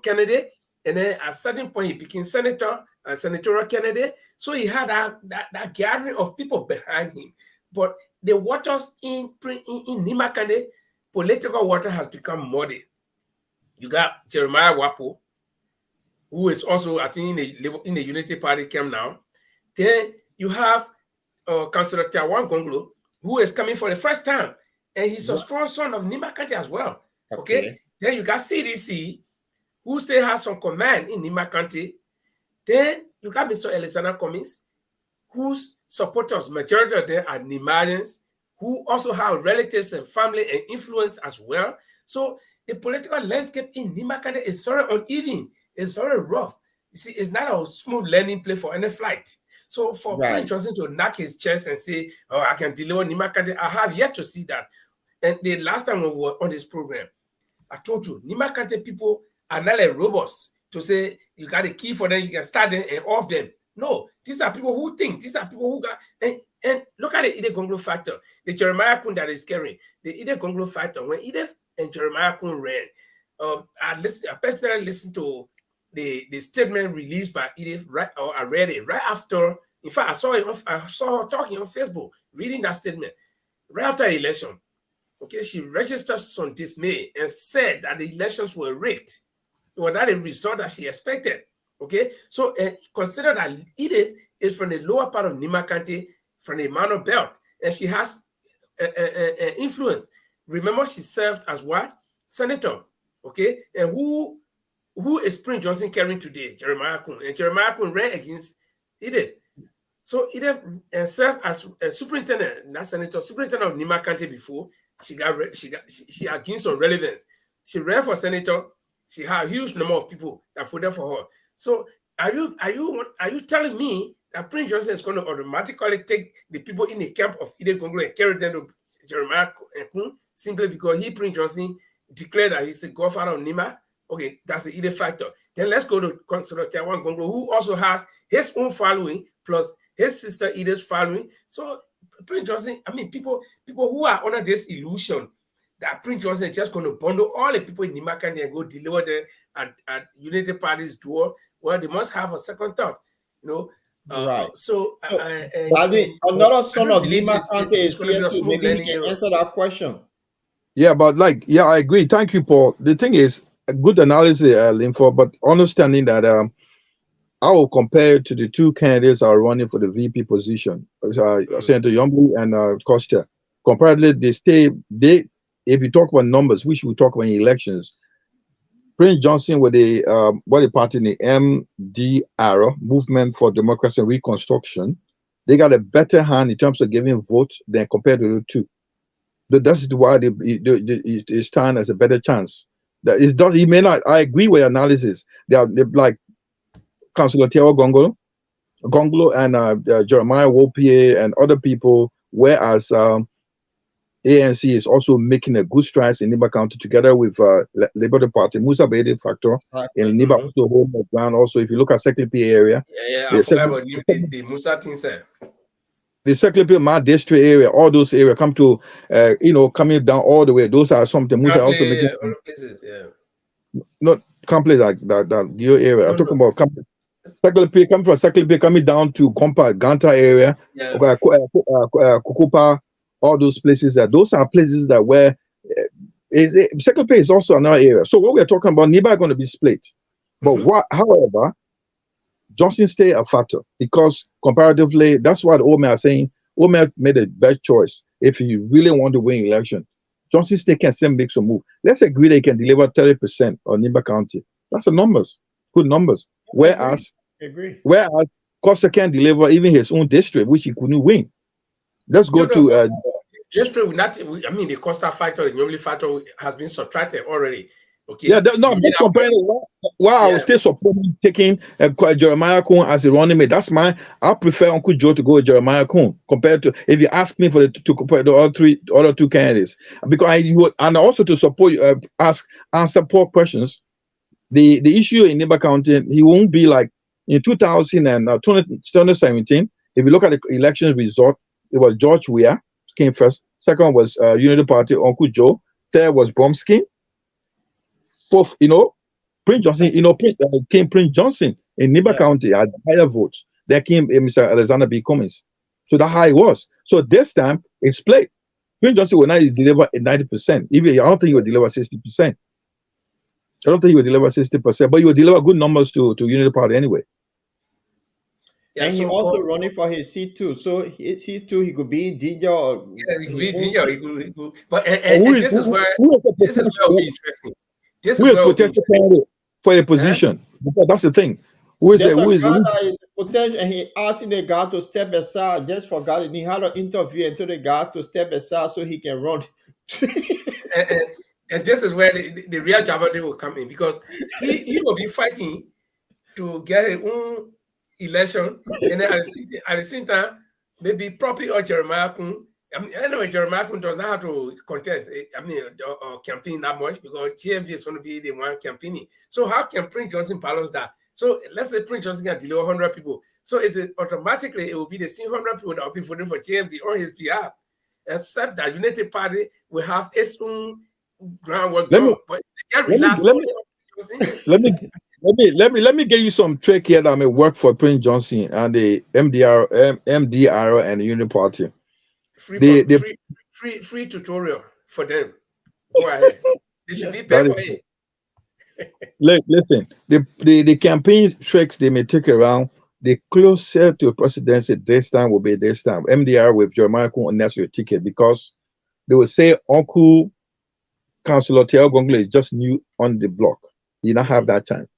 candidate. And then at a certain point, he became senatorial candidate. So he had that gathering of people behind him. But the waters in Nimba County, political water has become muddy. You got Jeremiah Wapo, who is also, I think, in the Unity Party camp now. Then you have Councillor Tiawan Gonglo, who is coming for the first time. And he's a strong son of Nimba County as well. Okay. Then you got CDC, who still has some command in Nimba County. Then you got Mr. Alexander Cummings, whose supporters, majority of them are Nimbarians, who also have relatives and family and influence as well. So the political landscape in Nimba County is very uneven. It's very rough. You see, it's not a smooth landing place for any flight. So for Prince Johnson to knock his chest and say, "Oh, I can deliver Nimba County," I have yet to see that. And the last time we were on this program, I told you, Nimba County people are not like robots to say you got a key for them, you can start them and off them. No, these are people who think. These are people who got and look at the Ide Gonglo factor. The Jeremiah Koung that is carrying the Ide Gonglo factor. When Ide and Jeremiah Koung ran, I personally listened to the statement released by Edith, I read it right after. In fact, I saw her talking on Facebook, reading that statement right after the election. Okay, she registered some dismay and said that the elections were rigged. It was not a result that she expected. Okay, so consider that Edith is from the lower part of Nimba County, from the Mano Belt, and she has influence. Remember, she served as what? Senator. Okay, and who is Prince Johnson carrying today? Jeremiah Koung. And Jeremiah Koung ran against Edith. So Edith served as a superintendent, not senator, superintendent of Nimba County before, she had gained some relevance. She ran for senator. She had a huge number of people that voted for her. So are you telling me that Prince Johnson is going to automatically take the people in the camp of Ide Gonglo and carry them to Jeremiah and Koung simply because Prince Johnson declared that he's the godfather of Nimba? Okay, that's the Ide factor. Then let's go to Councillor Tiawan Gonglo, who also has his own following plus his sister Ide's following. So Prince Johnson, I mean, people who are under this illusion that Prince Johnson is just going to bundle all the people in Nimba County and go deliver them at United Party's door, well, they must have a second thought, you know. Right. So, another son of Nimba County is here too. Maybe he can answer that question. Yeah, but I agree. Thank you, Paul. The thing is, a good analysis, Linfo, but understanding that I will compare it to the two candidates are running for the VP position, Senator Yombly and Costa. Comparatively, if you talk about numbers, which we talk about in elections, Prince Johnson with the what the party in the MDR, Movement for Democracy and Reconstruction, they got a better hand in terms of giving votes than compared to the two. That's why they stand as a better chance. That is, he may not. I agree with your analysis. They're like Councillor Tiawa Gonglo and Jeremiah Wopie and other people, whereas ANC is also making a good strides in Nimba County together with Liberia Party. Musa Bede factor in Nimba also hold the ground. Also, if you look at Seklipi area, I forgot about the Musa thing, sir. The Seklipi, my district area, all those areas come to coming down all the way. Those are something Musa also making. Other places, yeah. Not complex like that your area. I'm talking about Seklipi, coming from Seklipi, coming down to Ganta area, Kukupa. All those places those are places that where second place is also another area. So what we're talking about, Nimba are going to be split. But however, Johnson stay a factor because comparatively, that's what Omer are saying. Omer made a bad choice. If you really want to win election, Johnson State can still make some move. Let's agree they can deliver 30% on Nimba County. That's the numbers, good numbers. Whereas Costa can deliver even his own district, which he couldn't win. Let's go to district. I mean, the Costa factor, the Yombly factor has been subtracted already. Okay. Yeah, no, I'm comparing. I was still supporting taking Jeremiah Koung as a running mate. That's I prefer Uncle Joe to go with Jeremiah Koung compared to if you ask me to compare the other two candidates, because and also to support answer poor questions. The issue in Nimba County, he won't be like in 2017. If you look at the election result, it was George Weah came first. Second was Unity Party, Uncle Joe. Third was Bromsky. Fourth, Prince Johnson, came Prince Johnson in Nimba County had higher votes. There came Mr. Alexander B. Cummins. So that's how it was. So this time it's split. Prince Johnson will not deliver 90%. Even I don't think he will deliver 60%. I don't think he will deliver 60%, but he will deliver good numbers to Unity Party anyway. Yeah, and he also running for his seat too. So his seat too, he could be in Ginger or he could be in Ginger. He could. But this is where it'll be interesting. Who is potential candidate for a position? Because that's the thing. Who is potential? And he asking the guy to step aside. Just forgot it. He had an interview and told the guy to step aside so he can run. and this is where the real Jabade will come in, because he will be fighting to get his own election, and then at the same time, maybe Propi or Jeremiah Koung. I mean, anyway, Jeremiah Koung does not have to contest. I mean, campaign that much because TMV is going to be the one campaigning. So how can Prince Johnson balance that? So let's say Prince Johnson can deliver 100 people. So is it automatically it will be the same 100 people that will be voting for TMV on his behalf, except that United Party will have its own groundwork. But they can't rely on Let me give you some trick here that may work for Prince Johnson and the MDR and the Union Party. Free tutorial for them. Go ahead. They should be paid for it. Listen, the campaign tricks they may take around, the closer to presidency this time will be this time. MDR with Jeremiah Koung, and that's your ticket, because they will say Uncle Councillor Tiawa Gonglo is just new on the block. You don't have that chance.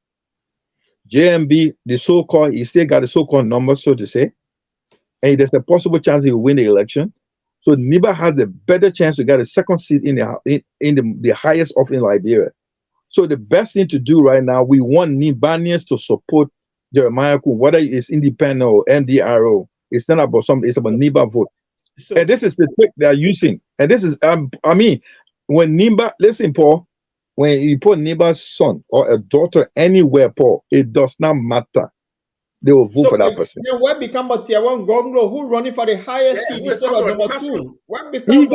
JMB, the so-called, he still got the so-called numbers, so to say, and there's a possible chance he will win the election. So Nimba has a better chance to get a second seat in the highest office in Liberia. So the best thing to do right now, we want Nimbanians to support Jeremiah Koung, whether it's independent or NDRO. It's not about something, it's about Nimba vote. So, and this is the trick they are using. And this is, I mean, when Nimba, listen, Paul, when you put Nimba's son or a daughter anywhere, Paul, it does not matter. They will vote for that person. Then what become a tier one Gonglo who running for the highest seat instead of number 2? What become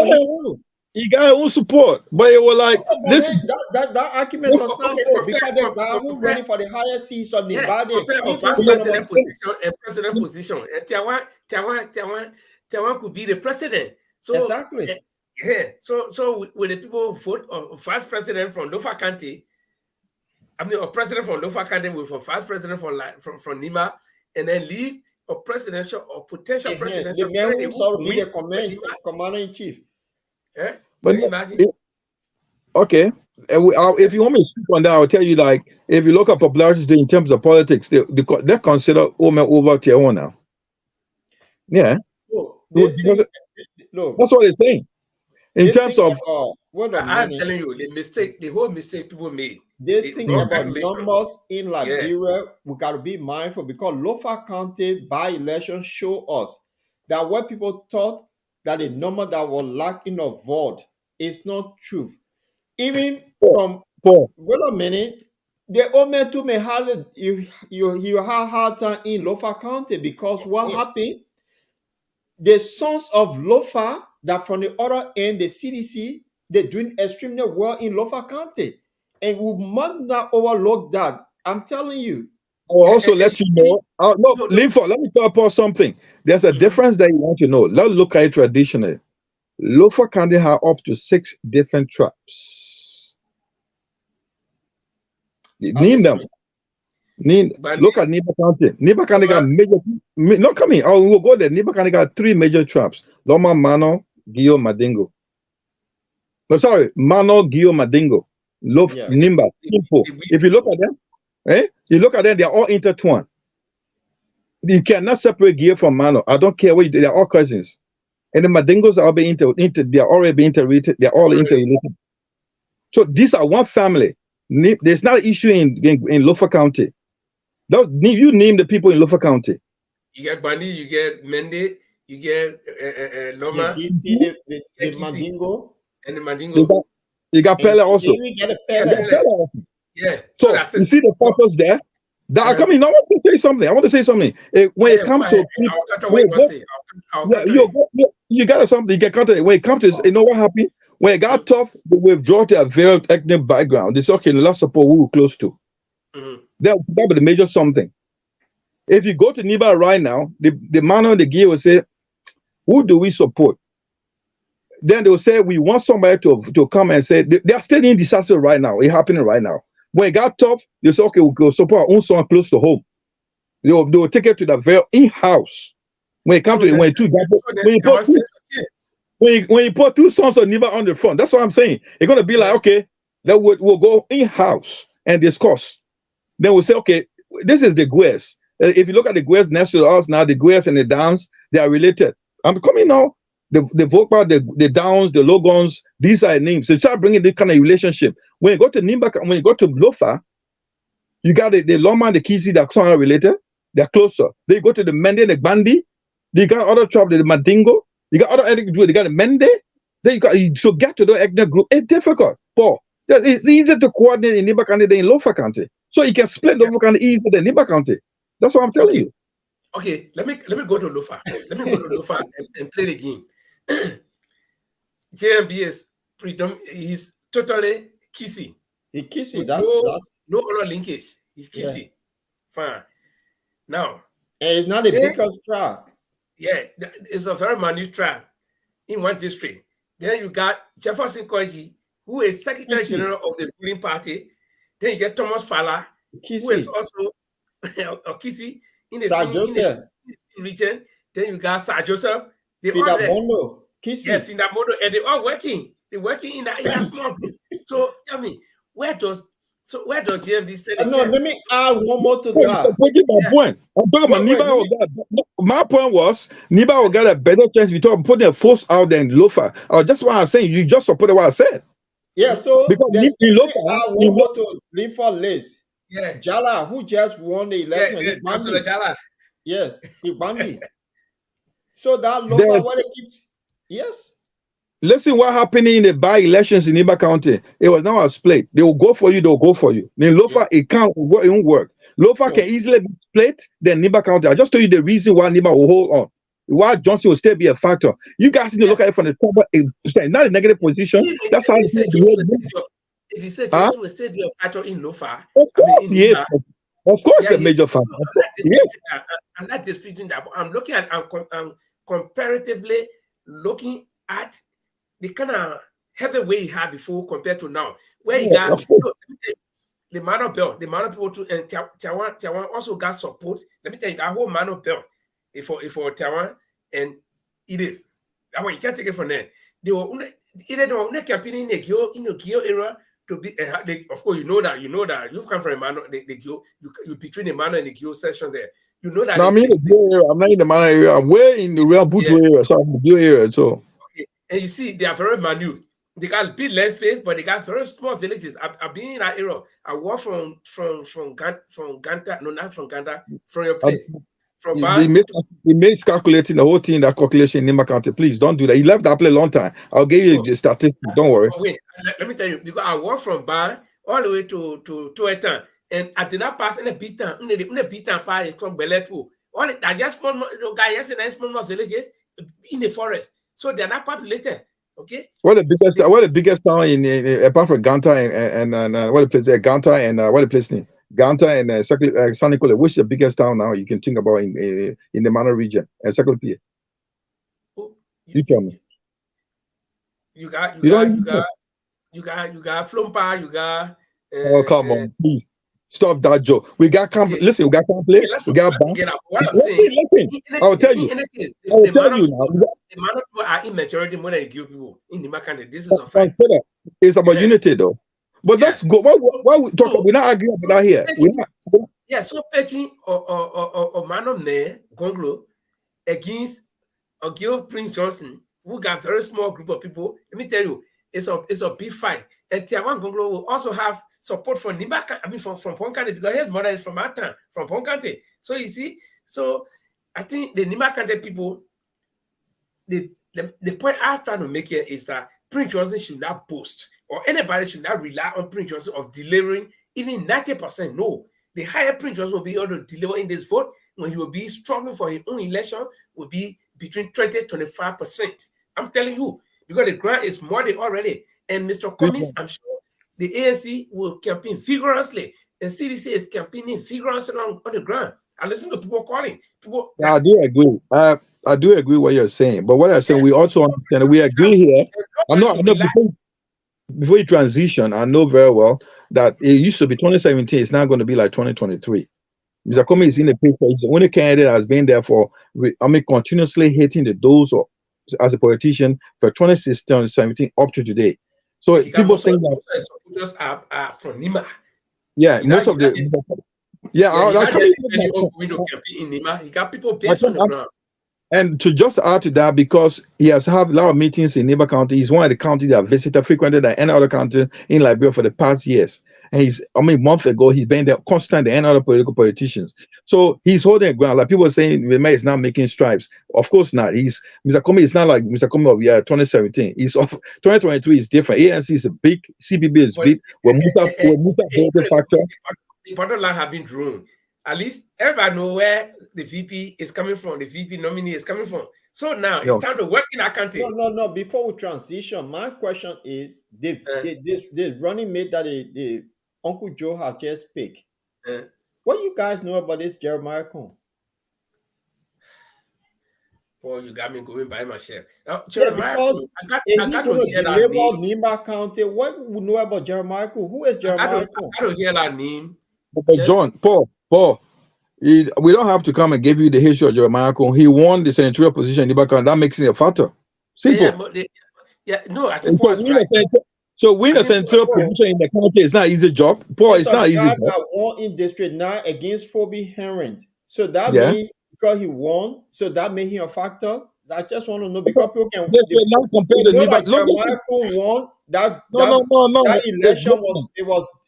He got his own support, but it was like this. That argument does not go because the guy who running for the highest seat of Nimba, president position, Tiawan could be the president. So exactly. So when the people vote vice president from Lofa County, I mean, a president from Lofa County with a vice president from Nimba, and then leave a presidential or potential presidential. The man who's already the commander in chief. Yeah, but can you imagine? Okay, if you want me to speak on that, I'll tell you. Like, if you look at popularity in terms of politics, they consider Omer over Tiawan now. Yeah, that's what they're saying. In terms of, I'm telling you, the whole mistake people made. They think about numbers in Liberia. We got to be mindful because Lofa County by-election show us that what people thought that the number that was lacking of vote is not true. Even from wait a minute, the Omer too may have you have hard time in Lofa County because what happened? The sons of Lofa that from the other end, the CDC, they're doing extremely well in Lofa County. And we must not overlook that. I'm telling you. I will also let you know. Linford, let me talk about something. There's a difference that you want to know. Let's look at it traditionally. Lofa County have up to 6 different tribes. Name them. Look at Nimba County. Nimba County got major. Not coming. We'll go there. Nimba County got 3 major tribes: Loma, Mano, Gio, Madingo. No, sorry, Mano, Gio, Madingo. Nimba. If you look at them, you look at them, they're all intertwined. You cannot separate Gio from Mano. I don't care what you do, they're all cousins. And the Madingos are being they're already being interrelated, they're all interrelated. So these are one family. There's not an issue in Lofa County. You name the people in Lofa County. You get Bandi, you get Mende, you get Loma, the Mandingo, and the Mandingo. You got Pele also. Yeah. So you see the purpose there. I want to say something. When it comes to you got something. You get content. When it comes to, you know what happened? When it got tough, they withdraw their very ethnic background. They say, okay, let's support who we're close to. That would be the major something. If you go to Nimba right now, the man on the gear will say, who do we support? Then they will say, we want somebody to come and say, they are still in disaster right now. It's happening right now. When it got tough, they say, okay, we'll go support our own son close to home. They will take it to the very in-house. When it comes to when you put 2 sons of Nimba on the front, that's what I'm saying. It's going to be like, okay, then we'll go in-house and discuss. Then we'll say, okay, this is the Guers. If you look at the Guers next to us now, the Guers and the Downs, they are related. I'm coming now. The Vocal, the Downs, the Logons, these are names. So you start bringing this kind of relationship. When you go to Nimba, when you go to Lofa, you got the Loma and the Kisi that are somehow related. They're closer. Then you go to the Mende, the Bandi. You got other tribes, the Madingo. You got other ethnic groups. You got the Mende. Then so get to the ethnic group. It's difficult, Paul. It's easier to coordinate in Nimba County than in Lofa County. So you can split Lofa County easier than Nimba County. That's what I'm telling you. Okay, let me go to Lofa. Let me go to Lofa and play the game. JMB is he's totally Kisi. He Kisi. No other linkage. He's Kisi. Yeah. Fine. Now, and it's not the biggest tribe. Yeah, it's a very minute tribe in one district. Then you got Jefferson Koiji, who is Secretary General of the ruling party. Then you get Thomas Fala, who is also a Kisi in the region. Then you got Sir Joseph. Findamondo. Yeah, Findamondo, and they're all working. They're working in that small group. So tell me, where does GMD stand? No, let me add one more to that. I'm talking about Nimba or that. my point was, Nimba will get a better chance between putting a force out than Lofa. Just what I'm saying. You just supported what I said. Yeah, so Because there's in one Lofa, more to leave for list. Yeah. Jala, who just won the election, he banned Councillor me. Jala. Yes, he banned me. So that Lofa, what it keeps, yes. Listen, what happened in the by-elections in Nimba County? It was not a split. They will go for you. They'll go for you. Then Lofa, it can't work. It won't work. Lofa can easily be split than Nimba County. I just told you the reason why Nimba will hold on. Why Johnson will still be a factor. You guys need to look at it from the top, not a negative position. That's how if you say Johnson will still be a factor in Lofa, of course, a major factor. I'm not disputing that, but I'm looking at, I'm comparatively looking at the kind of heavy way he had before compared to now. Where he got the man of Bell, the man of people too, and Tiawan also got support. Let me tell you, that whole man of Bell, for Tiawan and Edith, that one you can't take it from there. They were either campaigning in the Gio era to be. Of course, you know that you've come from a man. You between the man and the Gio session there. You know that. No, I'm in the Gio area. I'm not in the man area. I'm way in the real Butu area, so I'm in the Gio area. So. And you see, they are very minute. They got big land space, but they got very small villages. I've been in that area. I walk from Ganta, no, not from Ganta, from your place. From he makes calculating the whole thing, that calculation in Nimba County. Please don't do that. He left that place a long time. I'll give you the statistics. Don't worry. Wait, let me tell you, because I walk from Ban all the way to Etan, and I did not pass in a beat town. In the beat town part is called Beletu. All I just small guys and small villages in the forest. So they're not populated, okay? What the biggest town in apart from Ganta and what the place there? Ganta and what the place name? Ganta and Sanikole. Which is the biggest town now you can think about in the Mana region and Second P? You tell me. You got Flumpa. You got. Oh come on, please. Stop that joke. We got listen, we got complete. We got listen. I'll tell you. The man of people are immaturity more than the Gio people in Nimba County. This is a fact. It's about unity though. But let's go. Why we talk? We're not arguing about that here. Yeah, so Petty or man of Ne Gonglo against a Gio Prince Johnson, who got very small group of people. Let me tell you, it's a big fight. And Tiawan Gonglo will also have support from Nimba, from Koung County, because his mother is from Atan, from Koung County. So you see, I think the Nimba County people, the point I'm trying to make here is that Prince Johnson should not boast, or anybody should not rely on Prince Johnson of delivering even 90%. No, the higher Prince Johnson will be able to deliver in this vote when he will be struggling for his own election will be between 20-25%. I'm telling you, because the grant is more than already. And Mr. Cummings, I'm sure the ANC will campaign vigorously, and CDC is campaigning vigorously on the ground. I listen to people calling. Yeah, I do agree. I do agree what you're saying, but what I'm saying, we also understand. We agree here. I know before you transition, I know very well that it used to be 2017. It's now going to be like 2023. Mr. Cummings is in the paper. He's the only candidate that has been there for, continuously hitting the doors as a politician for 2016, 2017 up to today. So people think that supporters are from Nimba. Yeah, most of the he got people based on the ground. And to just add to that, because he has had a lot of meetings in Nimba County, he's one of the counties that visited frequented than any other county in Liberia for the past years. And a month ago, he's been there constant than any other politicians. So he's holding a ground. Like people are saying, the mayor is not making strides. Of course not. Mr. Comey is not like Mr. Comey of 2017. He's off. 2023 is different. ANC is big. CPB is big. We're factor. The bottom line have been drawn. At least everybody know where the VP is coming from. The VP nominee is coming from. So now it's time to work in our country. No. Before we transition, my question is: this running mate that the Uncle Joe have just picked. What you guys know about this Jeremiah Koung? Well, you got me going by myself. Because I got to hear that name. Nimba County. What we know about Jeremiah Koung? Who is Jeremiah Koung? I don't hear that name. John, Paul. We don't have to come and give you the history of Jeremiah Koung. He won the senatorial position in Nimba County. That makes it a factor. Simple. I think Paul is right. So win a senatorial position in the country is not an easy job. Paul, it's not easy. That won in District 9 against Phoebe Herring. So that means because he won, so that made him a factor? I just want to know because people can Yes, we're not compared to know Nimba. that Jeremiah Koung won that No. that election It's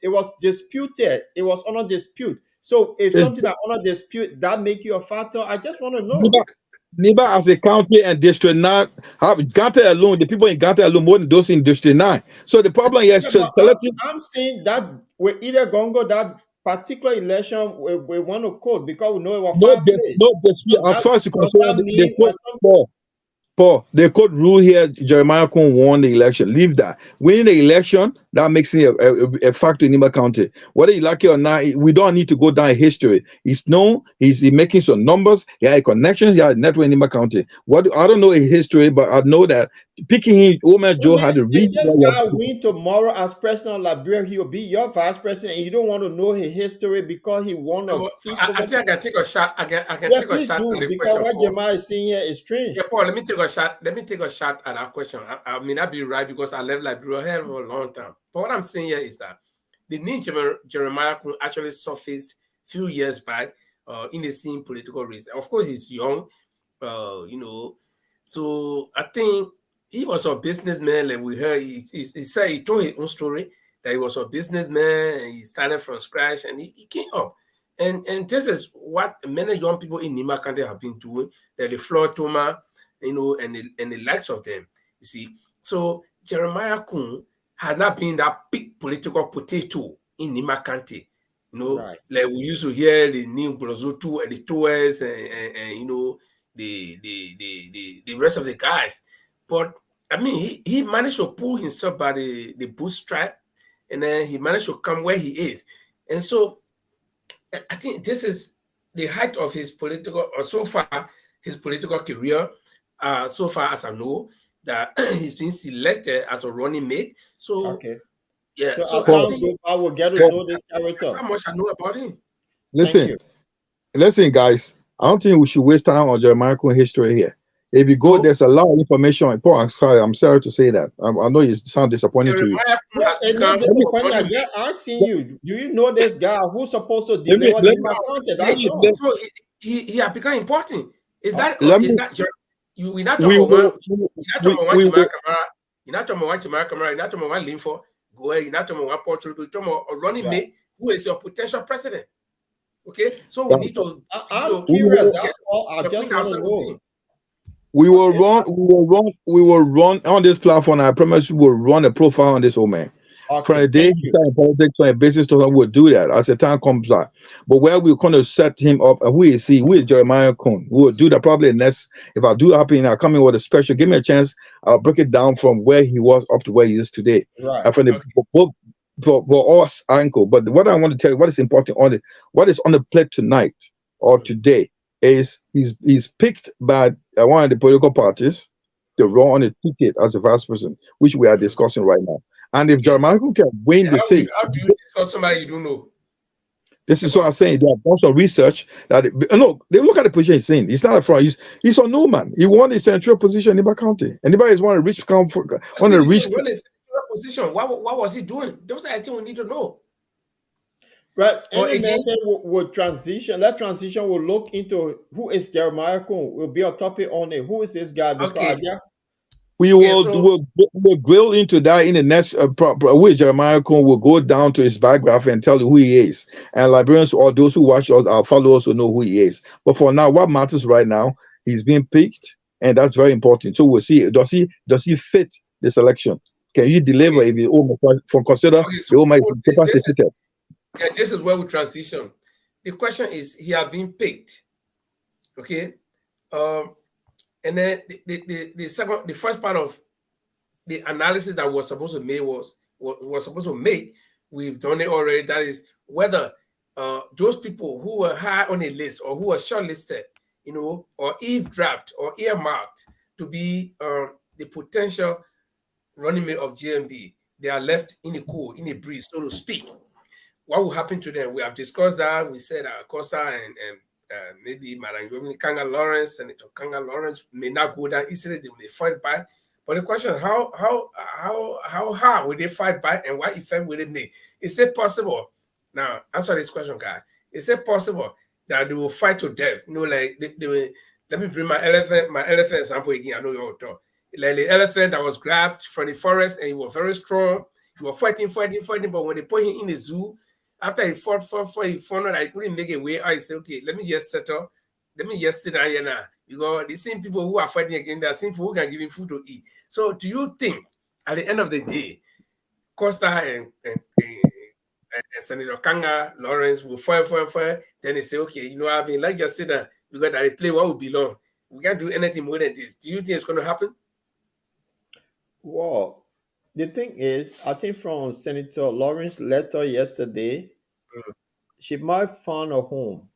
it was disputed. It was under dispute. So if It's something that under dispute that make you a factor, I just want to know. Nimba as a county and district 9 have Ganta alone, the people in Ganta alone more than those in district 9. So the problem here is Yeah, but selecting. I'm saying that we either gonna go that particular election we want to code because we know it was No, fair play. no dispute. So As far as you does concern that the mean when some Paul, the court rule here, Jeremiah Koung won the election. Leave that. Winning the election, that makes it a factor in Nimba County. Whether you like it or not, we don't need to go down history. He's known, he's making some numbers, he had connections, he had a network in Nimba County. I don't know his history, but I know that picking him, Omer Joe had to read. if this guy win tomorrow as president of Liberia, he will be your vice president, and you don't want to know his history because he won a seat. I think I can take a shot. I can Yeah, take a please shot do at the because question. what Paul. Jeremiah is saying here is strange. Yeah, Paul, let me take a shot. Let me take a shot at that question. I may not be right because I left Liberia here for a long time. But what I'm saying here is that the name Jeremiah Koung actually surfaced a few years back in the same political race. Of course, he's young, So I think he was a businessman. Like we heard, he said he told his own story that he was a businessman and he started from scratch and he came up. And this is what many young people in Nimba County have been doing. That the floor Toma, and the likes of them. You see, so Jeremiah Koung has not been that big political potato in Nimba County. Right. Like we used to hear the new Blozotu and the Tours and the rest of the guys. But I mean, he managed to pull himself by the bootstrap, and then he managed to come where he is. And so I think this is the height of his political, or so far, his political career, so far as I know, that he's been selected as a running mate. So, okay. Yeah. So I will get to know this character. That's how much I know about him. Listen, guys. I don't think we should waste time on Jeremiah Koung history here. If you go, there's a lot of information. Paul, I'm sorry to say that. I know you sound disappointing to you. I've seen you. Do you know this guy who's supposed to deliver the content? So he has become important. Is that you're not one Linfo, go ahead, you're not one Portugal, you're talking a running mate who is your potential president. Okay, so we need to. I'm curious. That's all. I just want to know. We will run on this platform. I promise you, we'll run a profile on this old man. From the day he started in politics, from a business to we'll do that as the time comes out. But where we're going to set him up, and who is he? Who is Jeremiah Koung? We'll do that probably next. If I do happen, I'll come in with a special. Give me a chance. I'll break it down from where he was up to where he is today. Right. From the for us angle. But what I want to tell you, what is important what is on the plate tonight or today is he's picked by one of the political parties to run on a ticket as a vice president, which we are discussing right now. And if Jeremiah Koung can win the seat, how do you discuss somebody you don't know? This is what I'm saying. They have done some research that look, they look at the position he's in. He's not a fraud. He's a no man. He won the central position in Nimba County. Anybody is want to reach position. What was he doing? Those are the things we need to know. Right. Any message will transition. That transition will look into who is Jeremiah Koung. Will be a topic on it. Who is this guy? We will grill into that in the next which Jeremiah Koung will go down to his biography and tell you who he is. And Liberians or those who watch us, our followers will know who he is. But for now, what matters right now, he's being picked, and that's very important. So we'll see. Does he fit the selection? Can you deliver if you consider the this is where we transition. The question is, he has been picked. Okay. And then the first part of the analysis that was supposed to make we've done it already. That is whether those people who were high on a list or who were shortlisted, or eavesdropped or earmarked to be the potential running mate of GMD, they are left in a cool, in a breeze, so to speak. What will happen to them? We have discussed that. We said Costa and maybe Madam Kanga Lawrence, Senator Kanga Lawrence may not go down easily. They will fight back. But the question is, how hard will they fight back, and what effect will it make? Is it possible? Now, answer this question, guys. Is it possible that they will fight to death. You know, like they will, let me bring my elephant example again. I know you're talking. Like the elephant that was grabbed from the forest and he was very strong. He was fighting, but when they put him in the zoo, after he fought, he found out I couldn't make a way. I said, okay, let me just settle. Let me just sit down here now. Because the same people who are fighting against the same people who can give him food to eat. So do you think at the end of the day, Costa and Senator Kanga, Lawrence will fire. Then they say, okay, you know, I mean, like just sit down because I play what will belong. We can't do anything more than this. Do you think it's going to happen? Well, the thing is, I think from Senator Lawrence's letter yesterday, she might find a home.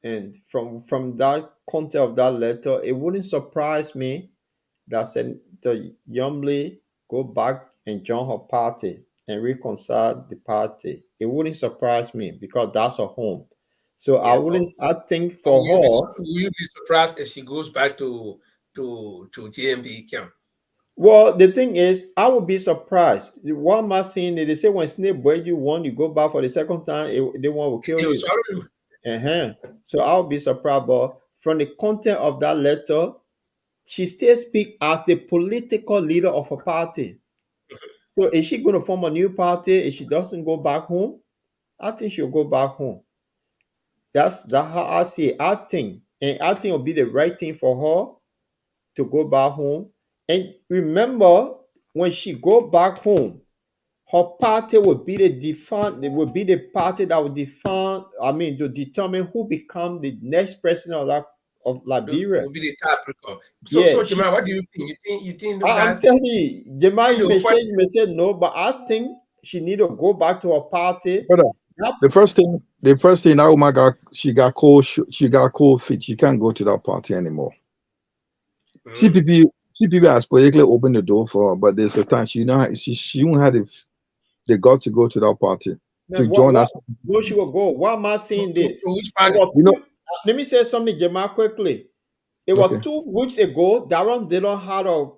And from that content of that letter, it wouldn't surprise me that Senator Yumley go back and join her party and reconcile the party. It wouldn't surprise me because that's her home. So Yeah, I think for her. Will you be surprised if she goes back to GMB camp? Well, the thing is, I would be surprised. What am I saying? They say when snake bite you one, you go back for the second time, they want to kill you. So I'll be surprised. But from the content of that letter, she still speaks as the political leader of a party. So is she going to form a new party if she doesn't go back home? I think she'll go back home. That's how I see it. I think it'll be the right thing for her to go back home. And remember, when she go back home, her party will be the party that will to determine who become the next president of Liberia. Will be the top record. So Jamal, what do you think? You think I'm telling you, Jamal, you may say no, but I think she need to go back to her party. The first thing that woman she got cold feet. She can't go to that party anymore. CPP has politically opened the door for her, but there's a time she won't have the gut to go to that party to join us. Where she will go? Why am I saying this? Which party? Let me say something, Jamal, quickly. It was 2 weeks ago. Darren Dillon had your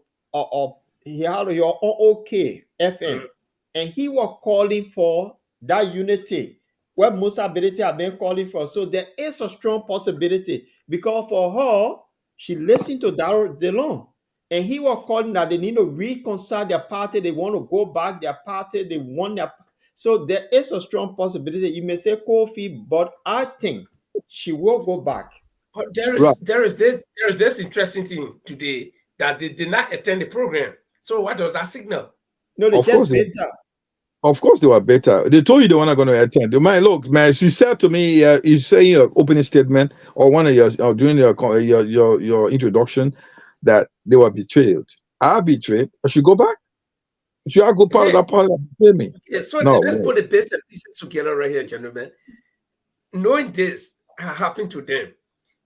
OK FM, and he was calling for that unity where Musa Ability have been calling for. So there is a strong possibility because for her, she listened to Darren Dillon, and he was calling that they need to reconcile their party. They want to go back their party. They want their. So there is a strong possibility. You may say Kofi, but I think she will go back. But there is this interesting thing today that they did not attend the program. So what does that signal? No, they just better. Of course they were better. They told you they were not going to attend. Look, man, she said to me, you say your opening statement or one of your during your introduction that they were betrayed. I betrayed. I should go back. Should I go part of that party that betrayed me? Yeah, so let's put the bits and pieces together right here, gentlemen. Knowing this happened to them,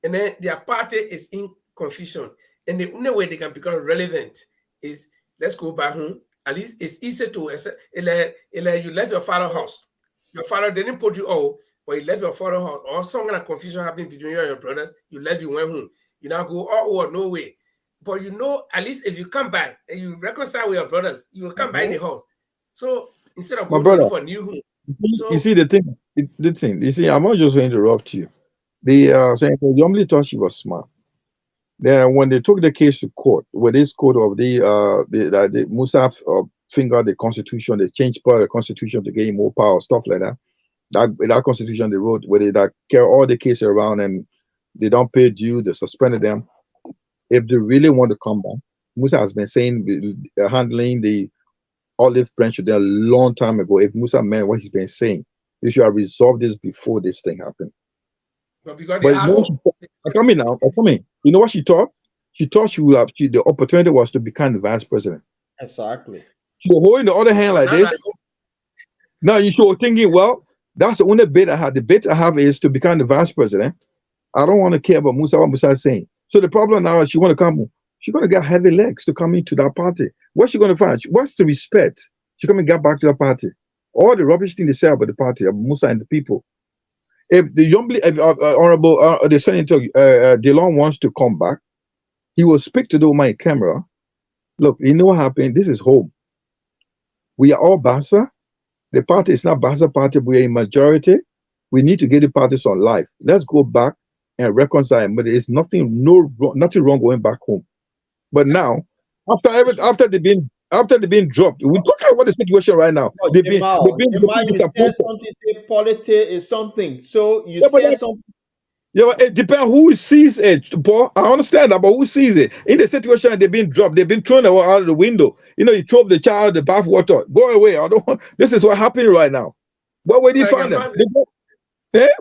and then their party is in confusion, and the only way they can become relevant is let's go back home. At least it's easy to you left your father's house. Your father didn't put you out, but you left your father's house. Or some kind of confusion happened between you and your brothers. You left, you went home. You now go or no way. But you know, at least if you come back and you reconcile with your brothers, you will come back in the house. So instead of going for a new home. You see the thing. You see, I'm not just going to interrupt you. Saying they only thought she was smart. Then when they took the case to court, with this court of the Musa fingered the constitution, they changed part of the constitution to gain more power, stuff like that. That constitution they wrote where they carry all the cases around and they don't pay due, they suspended them. If they really want to come back, Musa has been saying handling the olive branch to them a long time ago. If Musa meant what he's been saying, they should have resolved this before this thing happened. But coming. You know what she thought? She thought the opportunity was to become the vice president. Exactly. She was holding the other hand like this. Now you should be thinking, well, that's the only bit I have. The bit I have is to become the vice president. I don't want to care about Musa, what Musa is saying. So the problem now is she want to come. She's going to get heavy legs to come into that party. What's she going to find? What's the respect? She come and get back to the party. All the rubbish thing they say about the party, about Musa and the people. If the Honorable the Senator Dillon wants to come back, he will speak to the woman in camera. Look, you know what happened? This is home. We are all Bassa. The party is not Bassa party, but we are a majority. We need to get the parties on live. Let's go back and reconcile. But there's nothing wrong going back home. But now, after they've been dropped, we talk about the situation right now. Oh, They've been you said something. Say politics is something. So you said something. Yeah, it depends who sees it, Paul. I understand that, but who sees it? In the situation they've been dropped, they've been thrown out of the window. You know, you throw the child the bath water. Go away. I don't want. This is what happening right now. Where did you find them?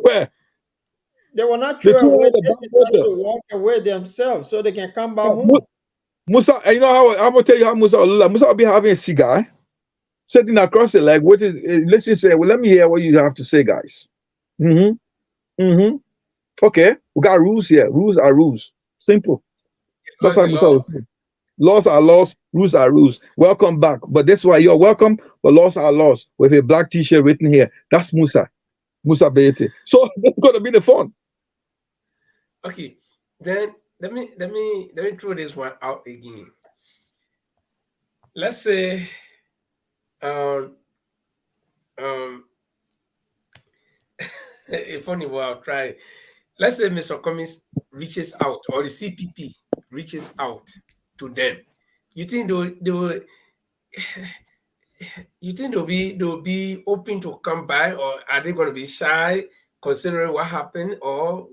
Where? They were not thrown away. They decided to walk away themselves so they can come back home. Musa, you know how I'm gonna tell you how Musa will be having a cigar, sitting across the leg. Let's just say, well, let me hear what you have to say, guys. Okay, we got rules here. Rules are rules. Simple. That's how Musa will say. Laws are laws, rules are rules. Welcome back. But that's why you're welcome, but laws are laws. With a black t-shirt written here. That's Musa. Musa Beete. So that's gonna be the fun. Okay, then let me throw this one out again. Let's say a funny one, I'll try. Let's say Mr. Cummings reaches out, or the CPP reaches out to them. You think they'll be open to come by, or are they going to be shy considering what happened, or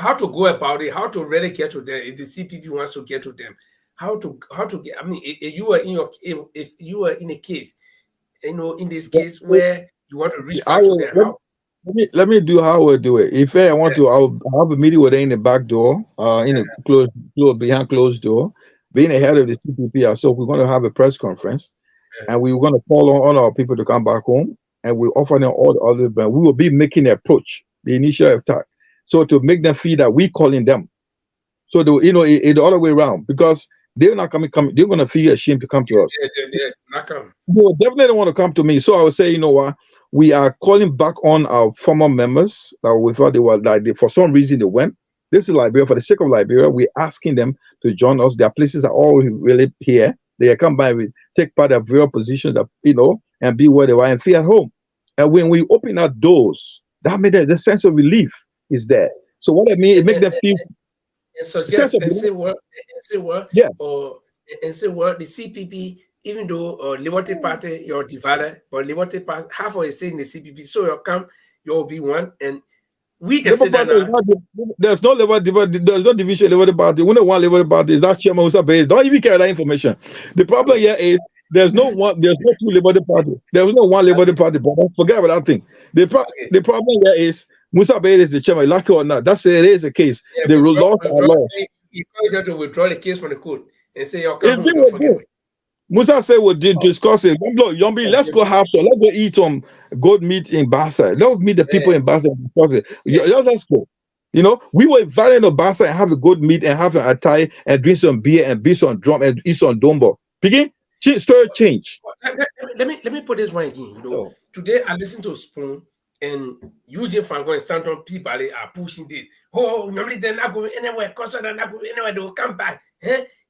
how to go about it, how to really get to them if the CPP wants to get to them, how to get? I mean, if you were in a case, in this case where you want to reach out to them. Let me do how we'll do it. If I want to, I'll have a meeting with them in the back door, behind closed door, being ahead of the CPP. So we're going to have a press conference, and we're going to call on our people to come back home, and we offer them all the other. But we will be making an approach, the initial attack, so to make them feel that we calling them. So the other way around, because they're not coming. They're going to feel ashamed to come to us. They're not coming. They definitely want to come to me. So I would say, you know what? We are calling back on our former members that we thought they were for some reason they went. This is Liberia. For the sake of Liberia, we're asking them to join us. Their places are all really here. They come by, we take part of real positions that and be where they are and feel at home. And when we open our doors, that made the sense of relief is there. So what I mean, it makes them feel. So just and say what the CPP. Even though Liberty Party, you're divided, but Liberty Party, half of it saying the CPP, so you'll be one, and we can say that now. There's no division Liberty Party. We don't want Liberty Party. That's Chairman Musa Beete. Don't even carry that information. The problem here is there's no two Liberty Party. There's no one Liberty Party, but forget about that thing. The problem here is Musa Beete is the chairman, like it or not. It is the case. Yeah, the laws are law. You have to withdraw the case from the court and say you're coming. Musa said we did discuss it. Yombi, let's go have some. Let's go eat some goat meat in Basa. Let's meet the people in Basa and discuss it. Let's go. We were invited to Basa and have a good meat and have an attai and drink some beer and beat some drum and eat some dombo. Begin story change. Let me put this one again. Today I listened to Spoon and Eugene Franco and Stanton people are pushing this. Oh, normally they're not going anywhere. Costa they're not going anywhere. They will come back.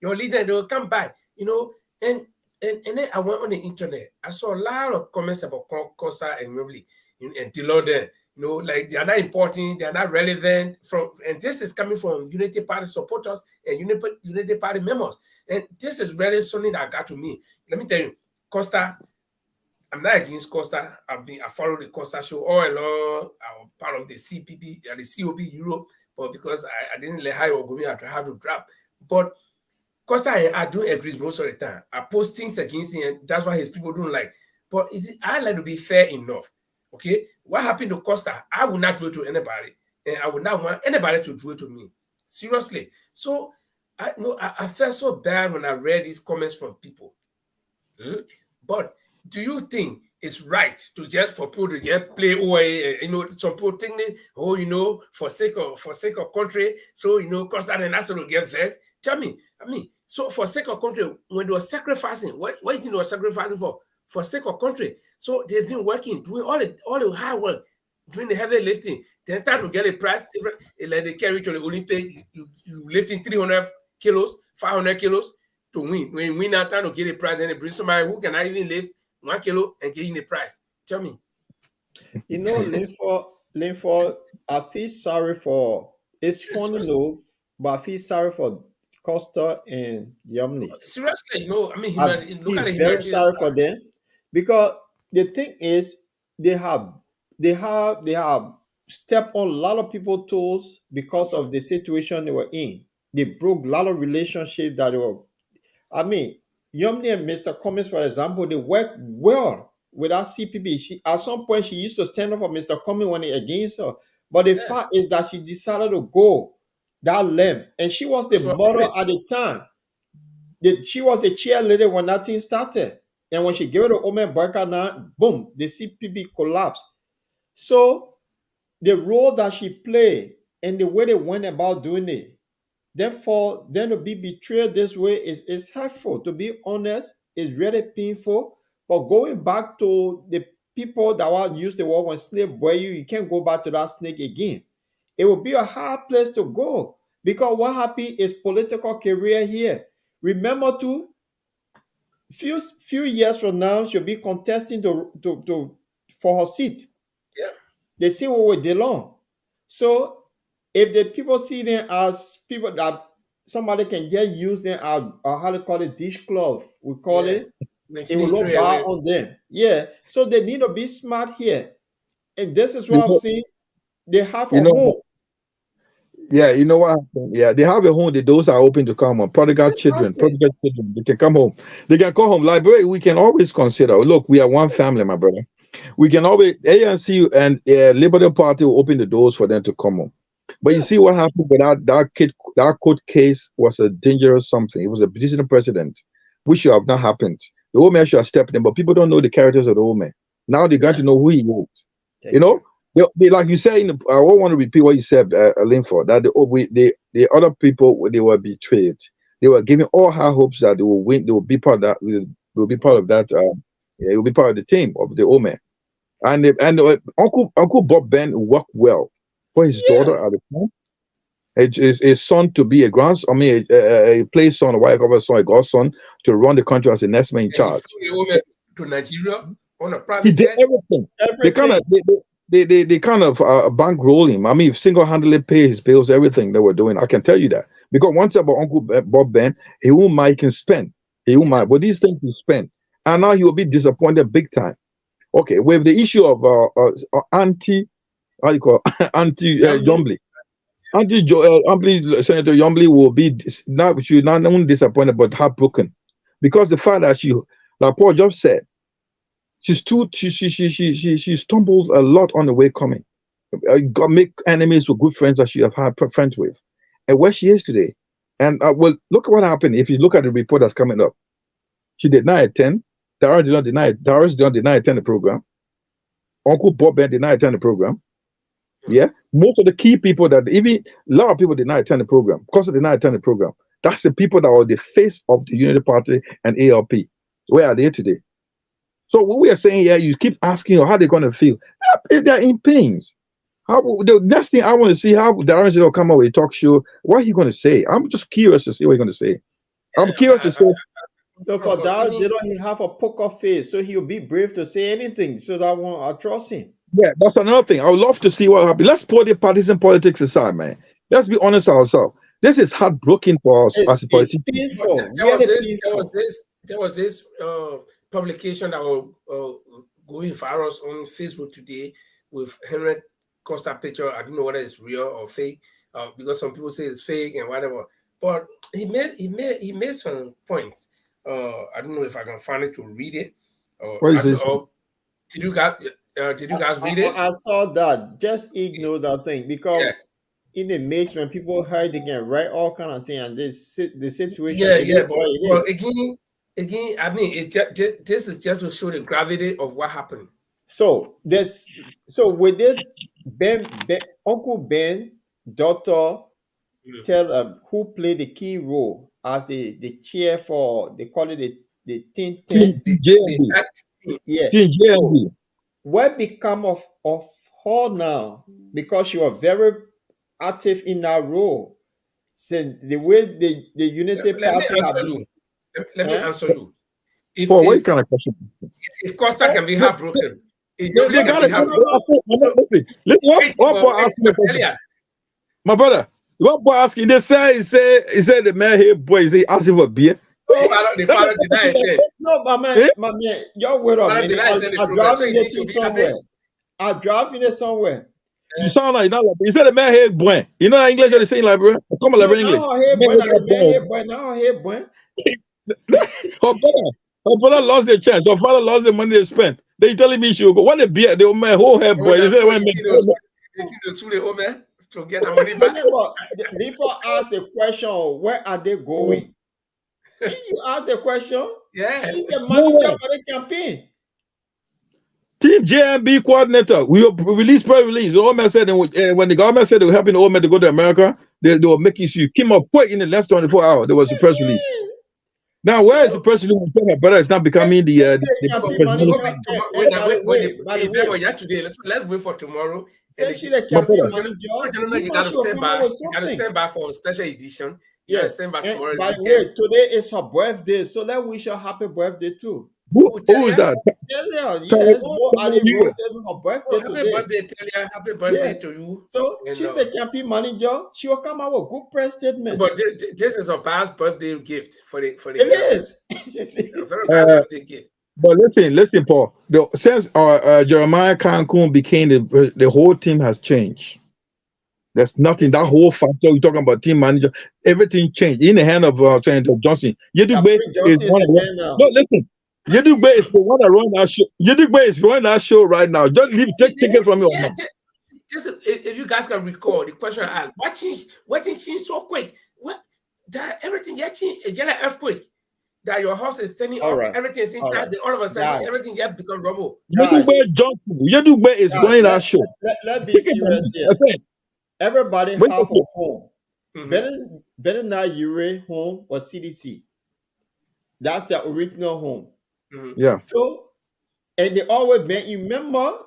Your leader, they will come back. And then I went on the internet. I saw a lot of comments about Costa and Mobley and Delorden. Like they are not important, they are not relevant. And this is coming from Unity Party supporters and Unity Party members. And this is really something that got to me. Let me tell you, Costa. I'm not against Costa. I follow the Costa show all along. I'm part of the CPP, the COP Europe, but because I didn't let high or go, I had to drop. But Costa, I do agree most of the time. I post things against him, and that's why his people don't like. But I like to be fair enough. Okay? What happened to Costa? I will not do it to anybody. And I would not want anybody to do it to me. Seriously. So, I felt so bad when I read these comments from people. But do you think it's right for people to get play away? Some people think that, for sake of country, so Costa and Nassau will get vexed. Tell me, so for sake of country, when they were sacrificing, what do you think they were sacrificing for? For sake of country. So they've been working, doing all the hard work, doing the heavy lifting. Then time to get a prize, like they carry to the Olympic, you lifting 300 kilos, 500 kilos to win. When you win that time to get a prize, then they bring somebody who cannot even lift 1 kilo and get in the prize. Tell me. You know, Linford, I feel sorry for. It's funny though, but I feel sorry for Costa and Yumney. Seriously, no. I mean, I look at feel the very humanitarian sorry for side. them because the thing is they have stepped on a lot of people's toes because of the situation they were in. They broke a lot of relationships that they were. I mean, Yumney and Mr. Cummings, for example, they work well without CPB. She at some point she used to stand up for Mr. Cummings when he against her. But the Yeah. fact is that she decided to go that length. And she was the So model at the time. She was a cheerleader when that thing started. And when she gave it to Omen Boakai now, boom, the CPB collapsed. So the role that she played and the way they went about doing it, therefore, then to be betrayed this way is hurtful. To be honest, it's really painful. But going back to the people that were used the word when slave boy you can't go back to that snake again. It will be a hard place to go because what happened is political career here. Remember to few years from now she'll be contesting to for her seat. yeah. They see what we belong. So if the people see them as people that somebody can just use them as how they call it dishcloth, we call Yeah. it will look bad on them. Yeah. So they need to be smart here. And this is what You I'm know, saying. They have you a know, home. yeah, you know what happened? Yeah, they have a home. The doors are open to come home. Exactly. Prodigal children, they can come home. They can come home. Liberia, we can always consider. Look, we are one family, my brother. We can always ANC and Liberty Party will open the doors for them to come home. But you see Yes. what happened with that court case was a dangerous something. It was a decision precedent, which should have not happened. The old man should have stepped in, but people don't know the characters of the old man. Now they're going Yeah. to know who he is. You Thank know, you. like you said, I don't want to repeat what you said, Linford, that the other people they were betrayed. They were giving all high hopes that they will win. They will be part of that. They will be part of that. Yeah, it will be part of the team of the old man. And Uncle Bob Ben worked well for his daughter at Yes. the time. His son to be a grandson, I mean, a play son, a wife of a son, a godson to run the country as the next man in And he charge. flew the woman to Nigeria on a He private did jet. everything. They kind of Everything. they kind of bankroll him. I mean, single-handedly pay his bills, everything they were doing. I can tell you that because once about Uncle Bob Ben, he won't mind, he can spend. He won't mind, but these things he spend, and now he will be disappointed big time. Okay, with the issue of anti, how do you call anti Yummy. Yombly, Senator Yombly will be not she not only disappointed but heartbroken because the fact that like Paul just said, she stumbled a lot on the way coming. Got make enemies with good friends that she have had friends with, and where she is today. And well, look at what happened. If you look at the report that's coming up, she did not attend. Darius did not deny attend the program. Uncle Bob Ben did not attend the program. Yeah, most of the key people that even a lot of people did not attend the program because they did not attend the program. That's the people that are the face of the Unity Party and ALP. Where are they today? So what we are saying here, you keep asking how they're going to feel. They're in pains. The next thing I want to see how Darren will come out with a talk show. What are he going to say? I'm just curious to see what he's going to say. I'm curious to say. So for Of that, even, he have a poker face, so he'll be brave to say anything. So that won't trust him. Yeah, that's another thing. I would love to see what happens. Let's put the partisan politics aside, man. Let's be honest with ourselves. This is heartbreaking for us as a It's politician. painful. there was Really this, painful. there was this publication that was going viral on Facebook today with Henry Costa picture. I don't know whether it's real or fake, because some people say it's fake and whatever. But he made some points. I don't know if I can find it to read it. What I is don't this? know. Did you guys read it? I saw that. Just ignore that thing because Yeah. in the mix when people heard they can write all kind of things and the situation Yeah, it is yeah, what it but is. again, I mean, this is just to show the gravity of what happened. So with it, Uncle Ben, daughter, tell who played the key role as the chair for they call it the think tank. JMB. Yeah. So JMB. what become of her now? Because she was very active in that role. So the way the Unity Let me Party have answer been, you. Let me answer you. Paul, what kind of question? If Costa can be heartbroken, It They nobody can got be it. happy. Listen, what boy asked me a question. My brother, what boy asking? He said the man here boy is asking for beer. The father denied it. No, my man, y'all wait a Father minute. denied it. I'm So driving he it should be somewhere. happy. I'm driving it somewhere. You sound like that. He said the man here boy. You know how English are saying like bro? Come on, like English. Now here, boy. Her brother lost their chance. Her father lost the money they spent. They telling me she will go. What the beer? The man whole head boy. They said when to get the money back. Before ask a question, where are they going? You ask a question. Yeah. She's the manager for the campaign. Team JMB coordinator. We release press release. The old man said when the government said they were helping the old man to go to America, they were making sure you came up quick in the last 24 hours. There was a press release. Now, where is the press release? Her brother is not becoming the let's wait for tomorrow. Say the campaign manager. You got to stand by for a special edition. Yes. By the way, today is her birthday, so let's wish her happy birthday too. Who is that? Yes. Happy birthday, Talia. Happy birthday to you. So she's the campaign manager. She will come out with a good press statement. But this is a past birthday gift for the. It is. A very bad birthday gift. But listen, Paul. Since Jeremiah Koung became the whole team has changed. There's nothing. That whole factor you're talking about, team manager, everything changed in the hand of Senator Johnson. Yedugbe is one. No, listen. Yedugbe is the one that run that show. Yedugbe is running that show right now. Just take it from me. If you guys can recall the question I asked, what changed so quick? What that everything changed a general earthquake. That your house is standing up, everything is intact, all of a sudden everything has become rubble. Yedugbe is running that show. Let's be serious here. Everybody have a home. Better not your home or CDC. That's the original home. Yeah. So, and they always been, you remember,